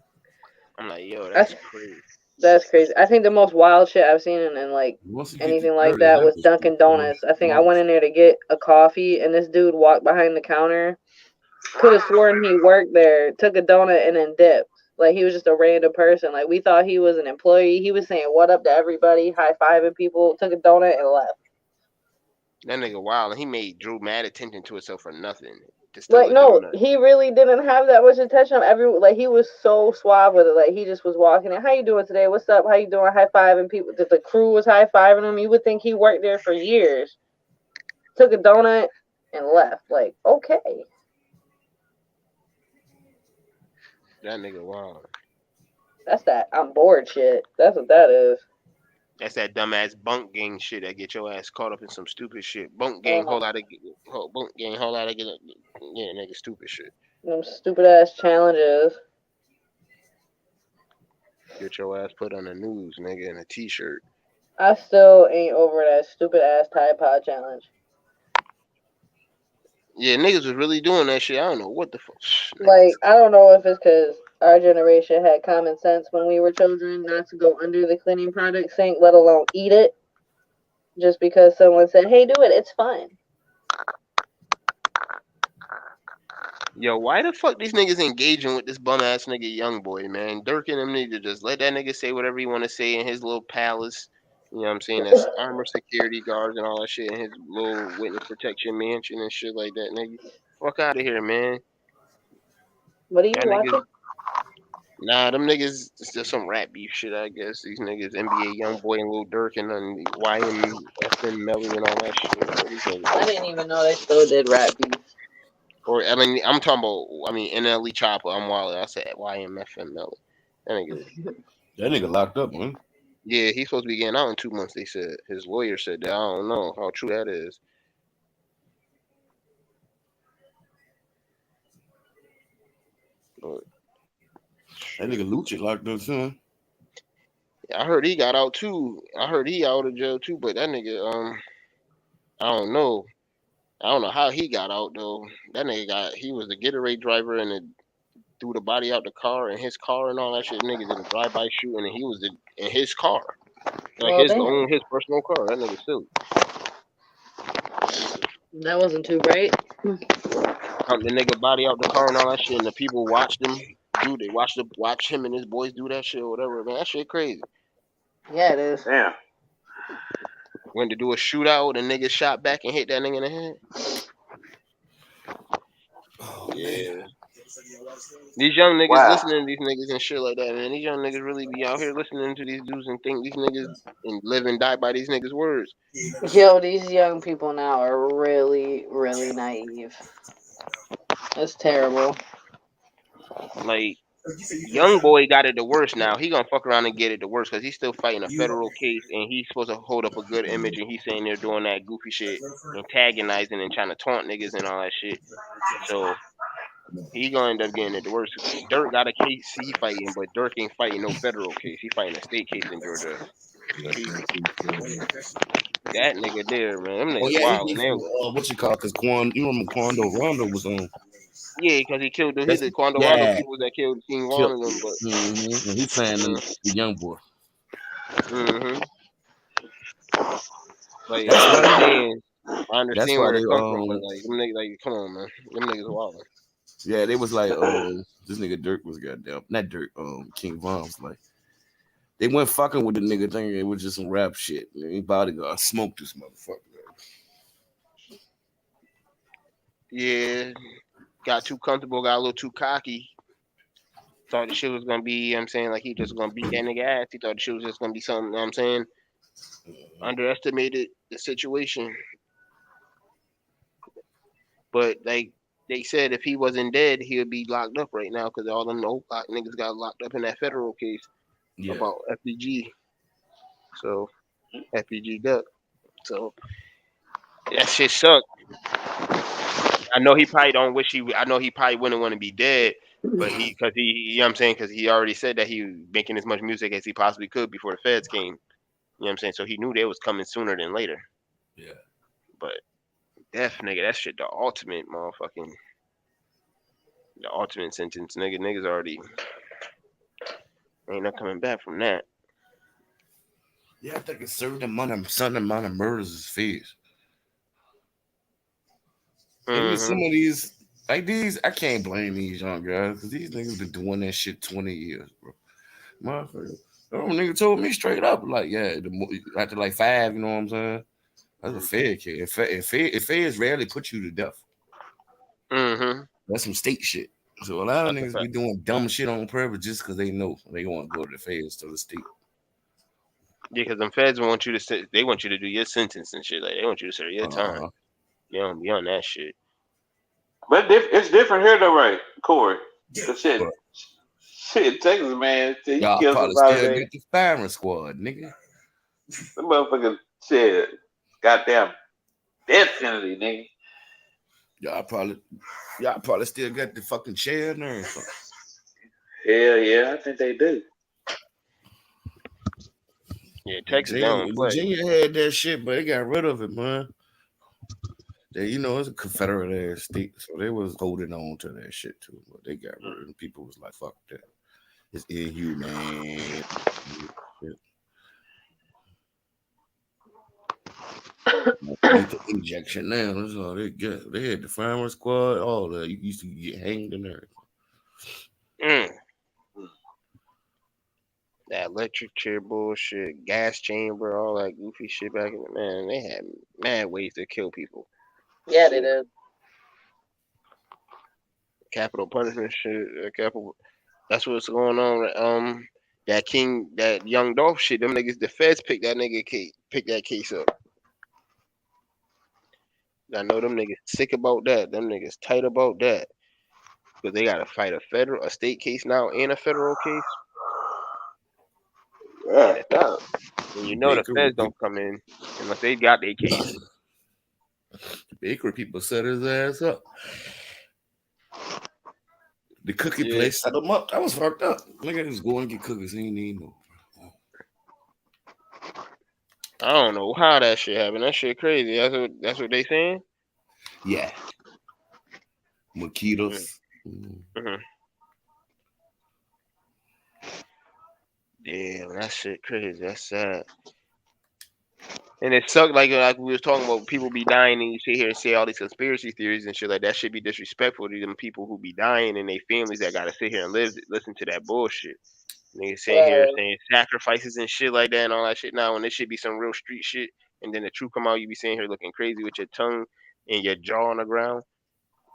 I'm like, yo, that's crazy. That's crazy. I think the most wild shit I've seen in like anything like that was Dunkin' Donuts. I think I went in there to get a coffee, and this dude walked behind the counter. Could have sworn he worked there, took a donut, and then dipped. Like, he was just a random person. Like, we thought he was an employee. He was saying what up to everybody, high-fiving people, took a donut, and left. That nigga wild, and he drew mad attention to himself for nothing. Like, no, he really didn't have that much attention. Like, he was so suave with it. Like, he just was walking in. How you doing today? What's up? How you doing? High-fiving people. The crew was high-fiving him. You would think he worked there for years. Took a donut and left. Like, okay. That nigga wild. That's that I'm bored shit. That's what that is. That's that dumbass bunk gang shit that get your ass caught up in some stupid shit. Bunk gang, Uh, whole lot of yeah, nigga, stupid shit. them stupid ass challenges. Get your ass put on the news, nigga, in a t-shirt. I still ain't over that stupid ass Tide Pod challenge. Yeah, niggas was really doing that shit. I don't know what the fuck. Like, I don't know if it's because our generation had common sense when we were children not to go under the cleaning product sink, let alone eat it. Just because someone said, hey, do it, it's fun. Yo, why the fuck these niggas engaging with this bum ass nigga young boy, man? Dirk and them need to just let that nigga say whatever he want to say in his little palace. You know what I'm saying? That's armor security guards and all that shit in his little witness protection mansion and shit like that, nigga. Fuck out of here, man. What are you Y'all watching? niggas, nah, them niggas, it's just some rap beef shit, I guess. These niggas, NBA young boy and Lil Durk and then YMFN Melly and all that shit. These niggas. I didn't even know they still did rap beef. Or I mean, I'm talking about. I mean, NLE Chopper. I'm wild. I said YMFN Melly. That nigga. That nigga locked up, man. Yeah, he's supposed to be getting out in 2 months. They said his lawyer said that. I don't know how true that is. But, That nigga Lucci locked up, son. I heard he got out too. I heard he out of jail too. But that nigga, I don't know. I don't know how he got out though. That nigga he was the getaway driver and it threw the body out the car and his car and all that shit. Nigga did a drive-by shooting and he was in his car. Like Well, damn. his personal car. That nigga silly. That wasn't too bright. The nigga body out the car and all that shit, and the people watched him do. They watch him and his boys do that shit or whatever. Man, that shit crazy. Yeah, it is. Damn. Went to do a shootout, and nigga shot back and hit that nigga in the head. Oh, Yeah. man. These young niggas Wow. listening to these niggas and shit like that, man. These young niggas really be out here listening to these dudes and think these niggas and live and die by these niggas' words. Yo, these young people now are really, really naive. That's terrible. Like, young boy got it the worst now. He gonna fuck around and get it the worst because he's still fighting a federal case and he's supposed to hold up a good image and he's saying they're doing that goofy shit, antagonizing and trying to taunt niggas and all that shit. So he gonna end up getting it the worst. Dirk got a case he fighting, but Dirk ain't fighting no federal case. He fighting a state case in Georgia. So that nigga there, man. Them Oh niggas yeah, wild. he And they, what you call? Because you remember Quando Rondo was on. yeah, because he killed That's, the Quando Rondo yeah, people that killed King Von killed. and them. But And he's saying the young boy. Like That's I why. That's understand why where they it come from, but like them niggas, like come on, man, them niggas wild. Yeah, they was like, this nigga Dirk was goddamn, not Dirk, King Von was like, they went fucking with the nigga thinking it was just some rap shit. He bodyguard smoked this motherfucker. Yeah, got too comfortable, got a little too cocky. Thought the shit was gonna be, you know what I'm saying, like he just gonna beat that nigga ass. He thought the shit was just gonna be something, you know what I'm saying, underestimated the situation. But like they said, if he wasn't dead, he would be locked up right now because all them old niggas got locked up in that federal case about FBG. So FBG Duck. So that shit sucked. I know he probably don't wish I know he probably wouldn't want to be dead, but you know what I'm saying, because he already said that he was making as much music as he possibly could before the feds came. You know what I'm saying? So he knew they was coming sooner than later. Yeah. But death, nigga, that shit the ultimate sentence, nigga. Niggas already ain't no coming back from that. Yeah, I think a certain amount of murders is fears. Maybe some of these, like these, I can't blame these young guys because these niggas been doing that shit 20 years, bro. Motherfucker. Nigga told me straight up, like, yeah, after like 5, you know what I'm saying? That's a Fed case. If feds rarely put you to death. That's some state shit. So a lot of niggas be doing dumb shit on purpose just because they know they want to go to the feds to the state. Yeah, because them feds want you to they want you to do your sentence and shit. Like they want you to serve your time. You don't be on that shit. But it's different here though, right, Corey? The shit. Shit, Texas man, shit, you Y'all kill probably somebody, still man. get the firing squad, nigga. The motherfucker shit, goddamn death penalty, nigga. Y'all probably still got the fucking chair and everything. Hell yeah, I think they do. Yeah, Texas don't play. Virginia had that shit, but they got rid of it, man. They, it's a Confederate ass state, so they was holding on to that shit too. But they got rid of it. People was like, "Fuck that, it's inhumane." Lethal injection now. That's all they got. They had the firing squad. All that you used to get hanged and everything. That electric chair bullshit, gas chamber, all that goofy shit back in the man. They had mad ways to kill people. Yeah, they did. Capital punishment shit. That's what's going on. That young Dolph shit. Them niggas, the feds picked that case up. I know them niggas sick about that. Them niggas tight about that. Because they got to fight a state case now and a federal case. Yeah, And you know the feds don't come in unless they got their case. The bakery people set his ass up. The cookie place set him up. That was fucked up. Nigga just go and get cookies. He ain't need no. I don't know how that shit happened. That shit crazy. That's what they saying? Yeah. Mojitos. Mm-hmm. Damn, that shit crazy. That's sad. And it sucked like we was talking about people be dying and you sit here and say all these conspiracy theories and shit like that should be disrespectful to them people who be dying and their families that gotta sit here and listen to that bullshit. Niggas sitting here saying sacrifices and shit like that and all that shit. Now when this should be some real street shit and then the truth come out, you be sitting here looking crazy with your tongue and your jaw on the ground.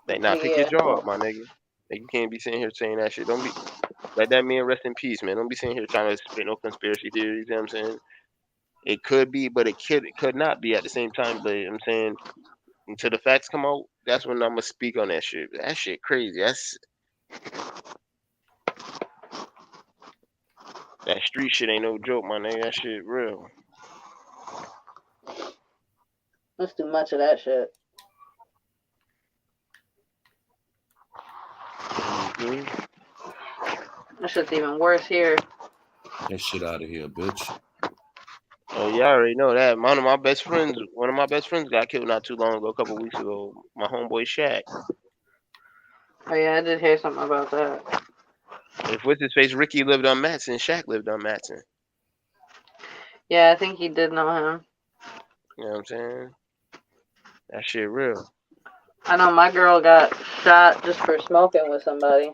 Like, nah, pick your jaw up, my nigga. Like, you can't be sitting here saying that shit. Don't be let that man rest in peace, man. Don't be sitting here trying to spit no conspiracy theories, you know what I'm saying? It could be, but it could not be at the same time. But I'm saying until the facts come out, that's when I'm gonna speak on that shit. That shit crazy. That street shit ain't no joke, my nigga. That shit real. Let's do much of that shit. Mm-hmm. That shit's even worse here. That shit out of here, bitch. Oh, you already know that. One of my best friends got killed not too long ago, a couple weeks ago. My homeboy Shaq. Oh yeah, I did hear something about that. If what's his face, Ricky lived on Matson, Shaq lived on Matson. Yeah, I think he did know him. You know what I'm saying? That shit real. I know my girl got shot just for smoking with somebody.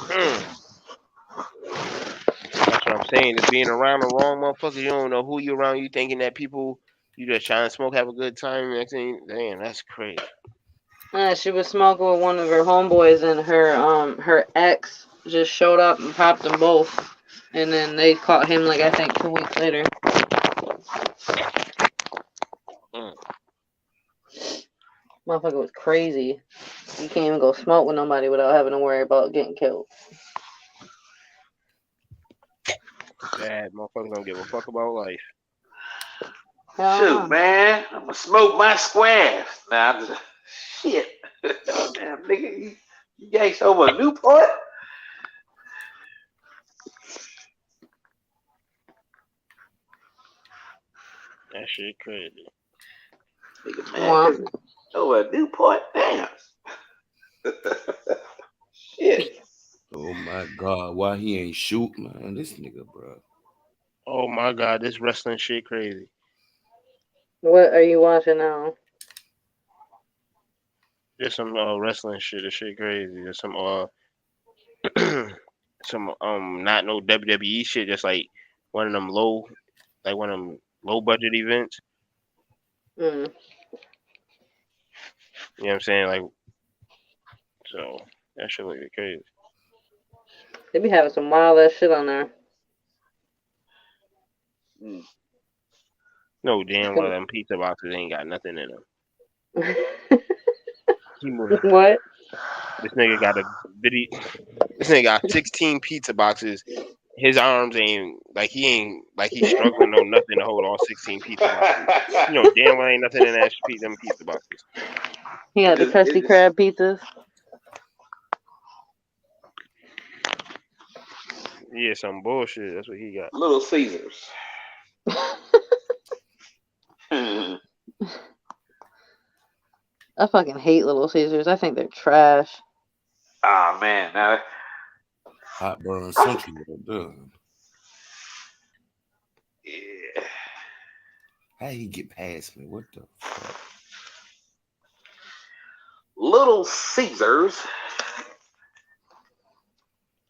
That's what I'm saying. Is being around the wrong motherfuckers. You don't know who you around. You thinking that people you just trying to smoke, have a good time. Next thing, damn, that's crazy. Yeah, she was smoking with one of her homeboys, and her ex just showed up and popped them both, and then they caught him like I think 2 weeks later. Motherfucker was crazy. You can't even go smoke with nobody without having to worry about getting killed. Bad motherfuckers don't give a fuck about life. Shoot, man, I'm gonna smoke my squares. Nah, shit. Damn, nigga, you yanks over Newport? That shit crazy. Nigga, man, over Newport? Damn. Shit. Oh my God, why he ain't shoot, man? This nigga, bro. Oh my God, this wrestling shit crazy. What are you watching now? There's some wrestling shit. This shit crazy. There's some some not no WWE shit. Just like one of them low budget events. You know what I'm saying? Like, so that shit look crazy. They be having some wild ass shit on there. No damn well them pizza boxes ain't got nothing in them. What? This nigga got a video. This nigga got 16 pizza boxes. His arms ain't like he's struggling or nothing to hold all 16 pizza boxes. You know damn well ain't nothing in them pizza boxes. He got the Krusty Krab pizzas. Yeah, some bullshit. That's what he got. Little Caesars. I fucking hate Little Caesars. I think they're trash. Ah man, now Hot burn central. yeah. How he get past me? What the fuck? Little Caesars.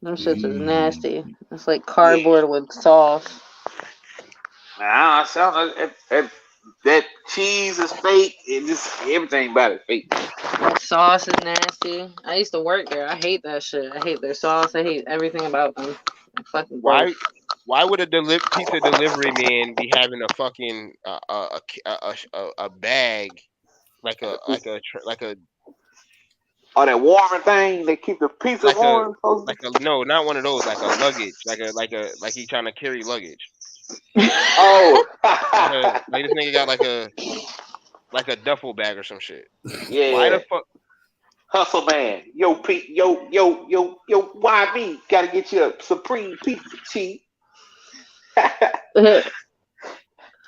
Them shits is nasty. It's like cardboard with sauce. Nah, that cheese is fake. It just everything about it fake. That sauce is nasty. I used to work there. I hate that shit. I hate their sauce. I hate everything about them. Fucking Why would a pizza delivery man be having a fucking a bag like a Oh, that warming thing they keep the pizza warm. No, not one of those, like a luggage, like he trying to carry luggage. Oh, like this nigga got like a duffel bag or some shit. Yeah. Why the fuck? Hustle man, yo, why me? Gotta get you a supreme pizza cheese. Get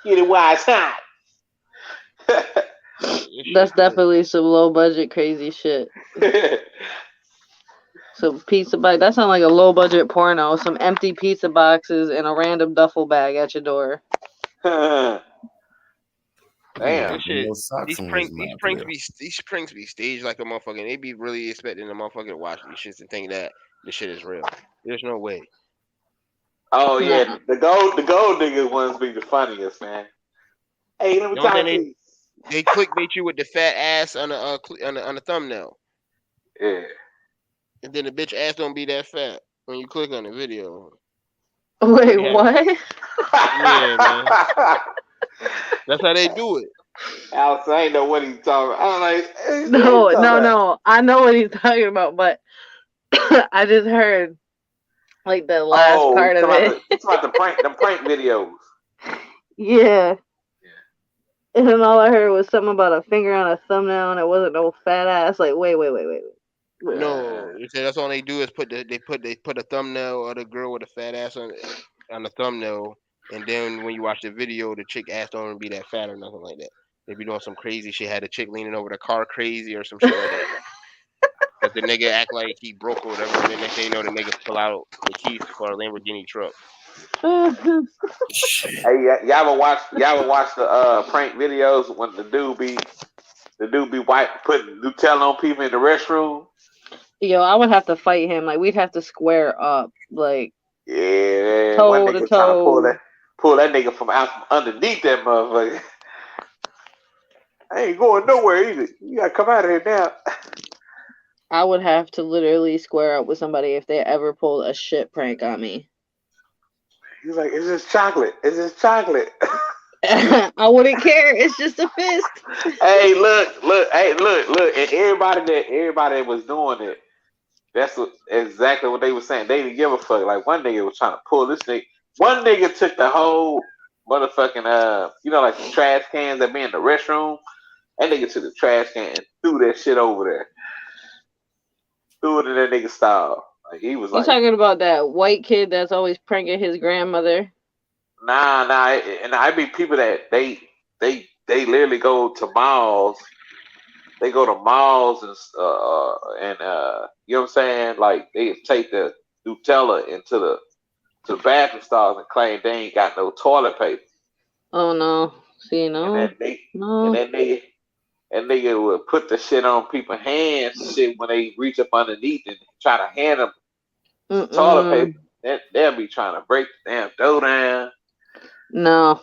it while it's hot. That's definitely some low budget crazy shit. Some pizza bag. That sounds like a low budget porno. Some empty pizza boxes and a random duffel bag at your door. Damn. This shit, these pranks be staged like a motherfucker. They be really expecting the motherfucker to watch these shits and think that this shit is real. There's no way. Oh yeah, the gold niggas ones be the funniest, man. Hey, let me talk to you. They clickbait you with the fat ass on the thumbnail. Yeah. And then the bitch ass don't be that fat when you click on the video. Wait, what? Yeah, man. That's how they do it. Alex, I ain't know what he's talking about. I'm like, no. I know what he's talking about, but I just heard like the last part of it. It's about the prank videos. Yeah. And then all I heard was something about a finger on a thumbnail, and it wasn't no fat ass. Like, wait. No, you say that's all they do is put a thumbnail of the girl with a fat ass on the thumbnail, and then when you watch the video, the chick ass don't even be that fat or nothing like that. They be doing some crazy shit. Had a chick leaning over the car crazy or some shit like that. But the nigga act like he broke or whatever, and then next thing you know, the nigga pull out the keys for a Lamborghini truck. Hey, y'all ever watch the prank videos when the dude be putting Nutella on people in the restroom? Yo, I would have to fight him. Like, we'd have to square up, like, yeah, toe to toe. Pull that nigga from out from underneath that motherfucker. I ain't going nowhere either. You gotta come out of here now. I would have to literally square up with somebody if they ever pulled a shit prank on me. He's like, it's just chocolate. It's just chocolate. I wouldn't care. It's just a fist. Hey, look. And everybody that was doing it, that's exactly what they were saying. They didn't give a fuck. Like one nigga was trying to pull this nigga. One nigga took the whole motherfucking like the trash cans that be in the restroom. That nigga took the trash can and threw that shit over there. Threw it in that nigga style. Like he was like, you talking about that white kid that's always pranking his grandmother? Nah, and I be people that they literally go to malls. They go to malls and you know what I'm saying? Like they take the Nutella into the bathroom stalls and claim they ain't got no toilet paper. Oh no! See, no. And then they would put the shit on people's hands and shit when they reach up underneath and try to hand them toilet paper. They'll be trying to break the damn dough down. No.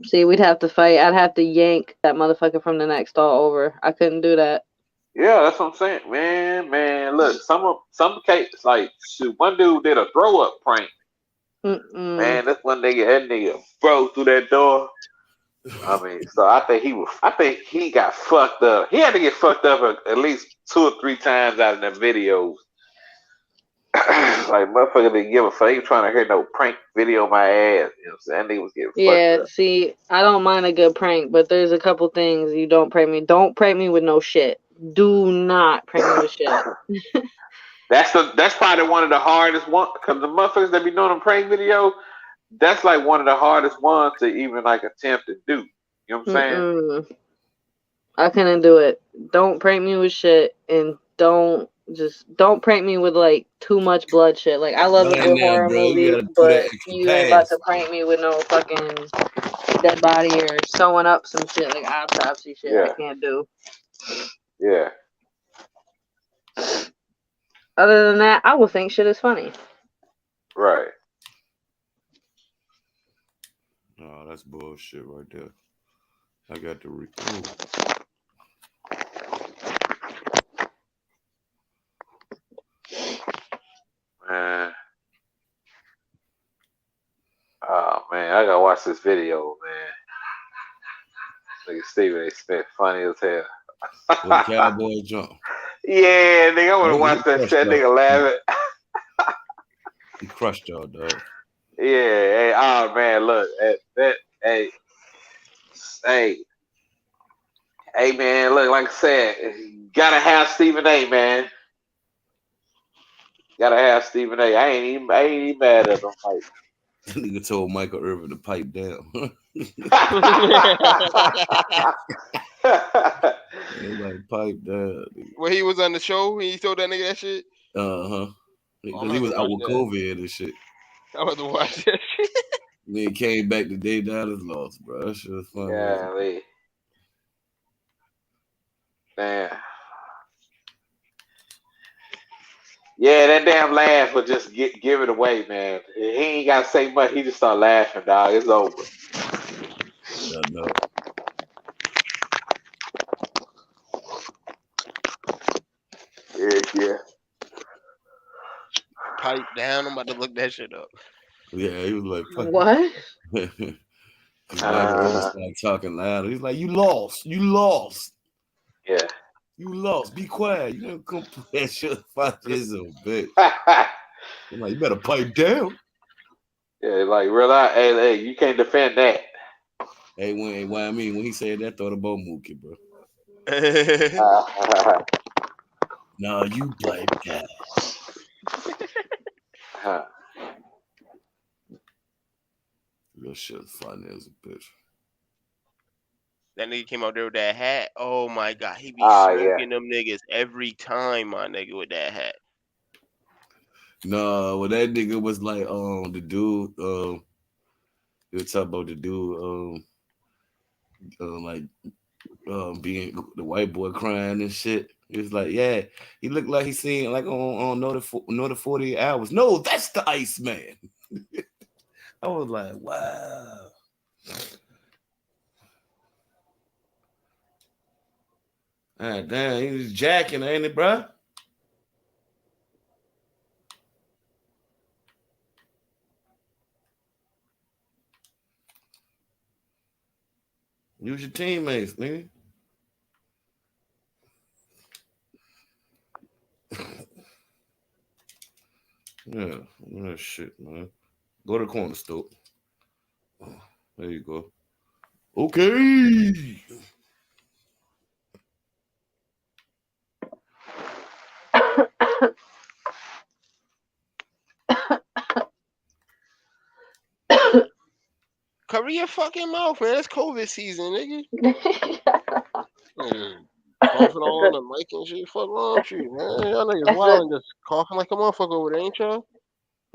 See, we'd have to fight. I'd have to yank that motherfucker from the next stall over. I couldn't do that. Yeah, that's what I'm saying, man. Look, some cases like shoot, one dude did a throw up prank. Man, this one nigga broke through that door. I mean, so I think he got fucked up. He had to get fucked up at least 2 or 3 times out of them videos. Like motherfucker didn't give a fuck. They ain't trying to hear no prank video of my ass. You know what I'm saying? That nigga was getting Yeah, fucked up. see, I don't mind a good prank, but there's a couple things you don't prank me. Don't prank me with no shit. Do not prank me with shit. That's probably one of the hardest ones because the motherfuckers that be doing them prank video, that's like one of the hardest ones to even like attempt to do. You know what I'm saying? Mm-mm. I couldn't do it. Don't prank me with shit, and don't prank me with like too much blood shit. Like I love a Right good now, horror bro, you movie, gotta do that but extra you ain't about pass. to prank me with no fucking dead body or sewing up some shit like autopsy shit. I Yeah. can't do. Yeah. Other than that, I will think shit is funny. Right. Oh, that's bullshit right there. I got to record. Man. Oh man, I gotta watch this video, man. Nigga Steven, they spent funny as hell. Well, the Cowboy jump. Yeah, nigga, I wanna He watch that crushed shit, y'all. nigga laughing. He crushed y'all, dog. Yeah, hey, oh man, look, hey, man, look, like I said, gotta have Stephen A, man. Gotta have Stephen A. I ain't even mad at him. Like, That nigga told Michael Irvin to pipe down. He like pipe down. When he was on the show, he told that nigga that shit. Uh-huh. I'm Because gonna he was have to out watch with that. COVID and shit. I want to watch that shit. Then he came back the day Dallas lost, bro. That shit was funny. golly. Damn. Yeah, that damn laugh will just give it away, man. He ain't gotta say much. He just start laughing, dog. It's over. I know. Yeah. Pipe down. I'm about to look that shit up. Yeah, he was like, fuck. What? Michael Irvin started talking loud. He's like, you lost. You lost. Yeah. You lost. Be quiet. You don't come play that shit. Fuck this little bitch. I'm like, you better pipe down. Yeah, like realize, hey, you can't defend that. Hey, when he said that, I thought about Mookie, bro. No, you pipe down. Real shit funny as a bitch. That nigga came out there with that hat. Oh my god, he be yeah. smoking them niggas every time, my nigga, with that hat. No, well that nigga was like the dude he was talking about the dude being the white boy crying and shit. He was like, yeah, he looked like he seen like on Know the 48 Hours. No, that's the Iceman. I was like, wow. Ah, damn, he was jacking, ain't it, bro? Use your teammates, nigga. Yeah, that shit, man. Go to the corner store. Oh, there you go. Okay. Cover your fucking mouth, man. It's COVID season, nigga. Coughing on the mic and shit. Fuck wrong with you, man. Y'all niggas wild and just coughing like a motherfucker over there, ain't y'all?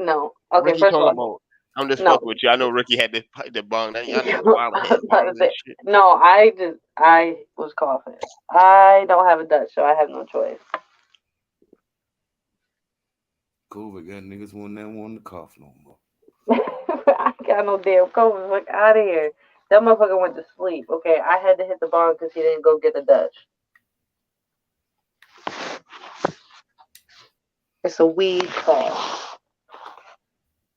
No. Okay, Ricky first of talking all, about. I'm just no. fucking with you. I know Ricky had the bong. Y'all niggas wild and had bongs and shit. No, I was coughing. I don't have a Dutch, so I have no choice. COVID got niggas wanting to cough no more. I ain't got no damn COVID. Fuck out of here. That motherfucker went to sleep. Okay, I had to hit the bong because he didn't go get the Dutch. It's a weed cough.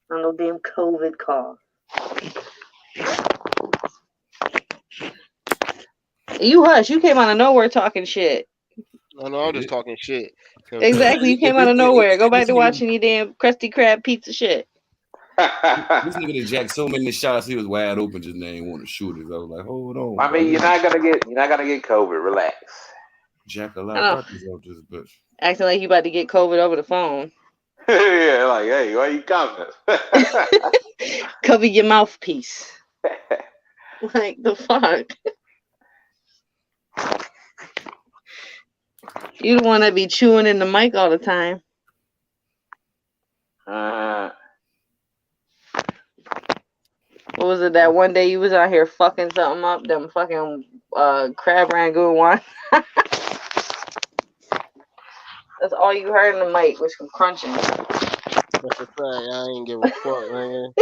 Not no damn COVID cough. You hush. You came out of nowhere talking shit. I know, I'm just talking shit. You know what I'm saying? Exactly. You came out of nowhere. Go back to watching your damn Krusty Krab pizza shit. This nigga done jacked so many shots, he was wide open just now. He didn't want to shoot it. I was like, hold on. I mean, you're not gonna get COVID. Relax. Jack a lot of puppies out this bitch. Acting like you about to get COVID over the phone. Yeah, like, hey, why you coming? Cover your mouthpiece. Like the fuck. You the one that be chewing in the mic all the time. What was it that one day you was out here fucking something up? Them fucking crab rangoon one. That's all you heard in the mic was some crunching. That's a fact. I ain't give a fuck, man.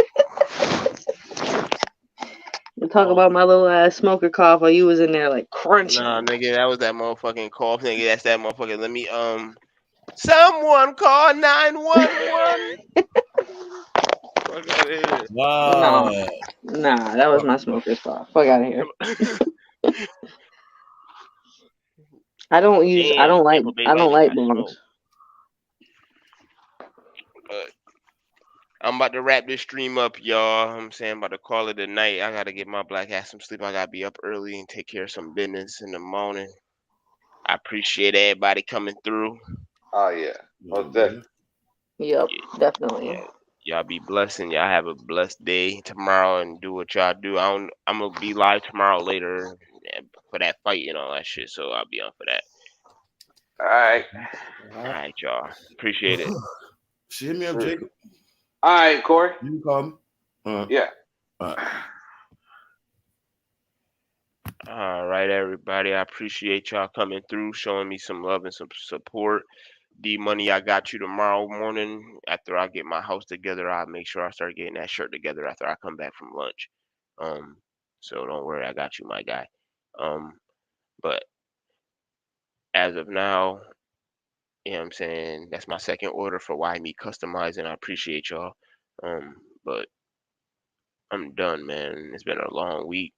You talk about my little ass smoker cough while you was in there like crunching. Nah, nigga, that was that motherfucking cough, nigga. That's that motherfucking. Let me someone call 911. Fuck out of here. Wow. Nah, that was my smoker's cough. Fuck out of here. I don't like booms. But I'm about to wrap this stream up, y'all. I'm saying about to call it a night. I gotta get my black ass some sleep. I gotta be up early and take care of some business in the morning. I appreciate everybody coming through. Oh yeah. Most definitely. Yep, definitely. Yeah. Y'all be blessed and y'all have a blessed day tomorrow and do what y'all do. I'm gonna be live tomorrow later for that fight and all that shit, so I'll be on for that. All right. All right, y'all. Appreciate it. Shit, hit me up, Jacob. All right, Corey. You can call me. Yeah. All right, everybody. I appreciate y'all coming through, showing me some love and some support. D-Money, I got you tomorrow morning. After I get my house together, I'll make sure I start getting that shirt together after I come back from lunch. So don't worry, I got you, my guy. But as of now, you know what I'm saying, that's my second order for Why Me Customizing. I appreciate y'all. But I'm done, man. It's been a long week.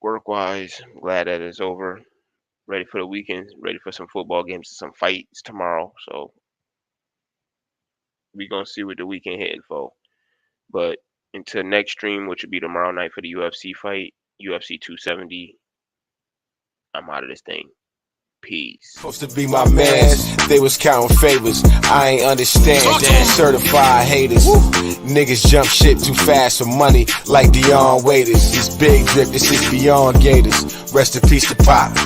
Work-wise, I'm glad that it's over. Ready for the weekend, ready for some football games, some fights tomorrow. So we gonna see what the weekend hitting for. But until next stream, which will be tomorrow night for the UFC fight, UFC 270, I'm out of this thing. Peace. Supposed to be my mans, they was counting favors. I ain't understand. Certified haters. Niggas jump shit too fast for money, like Dion Waiters. This big drip, this is beyond Gators. Rest in peace to Pop.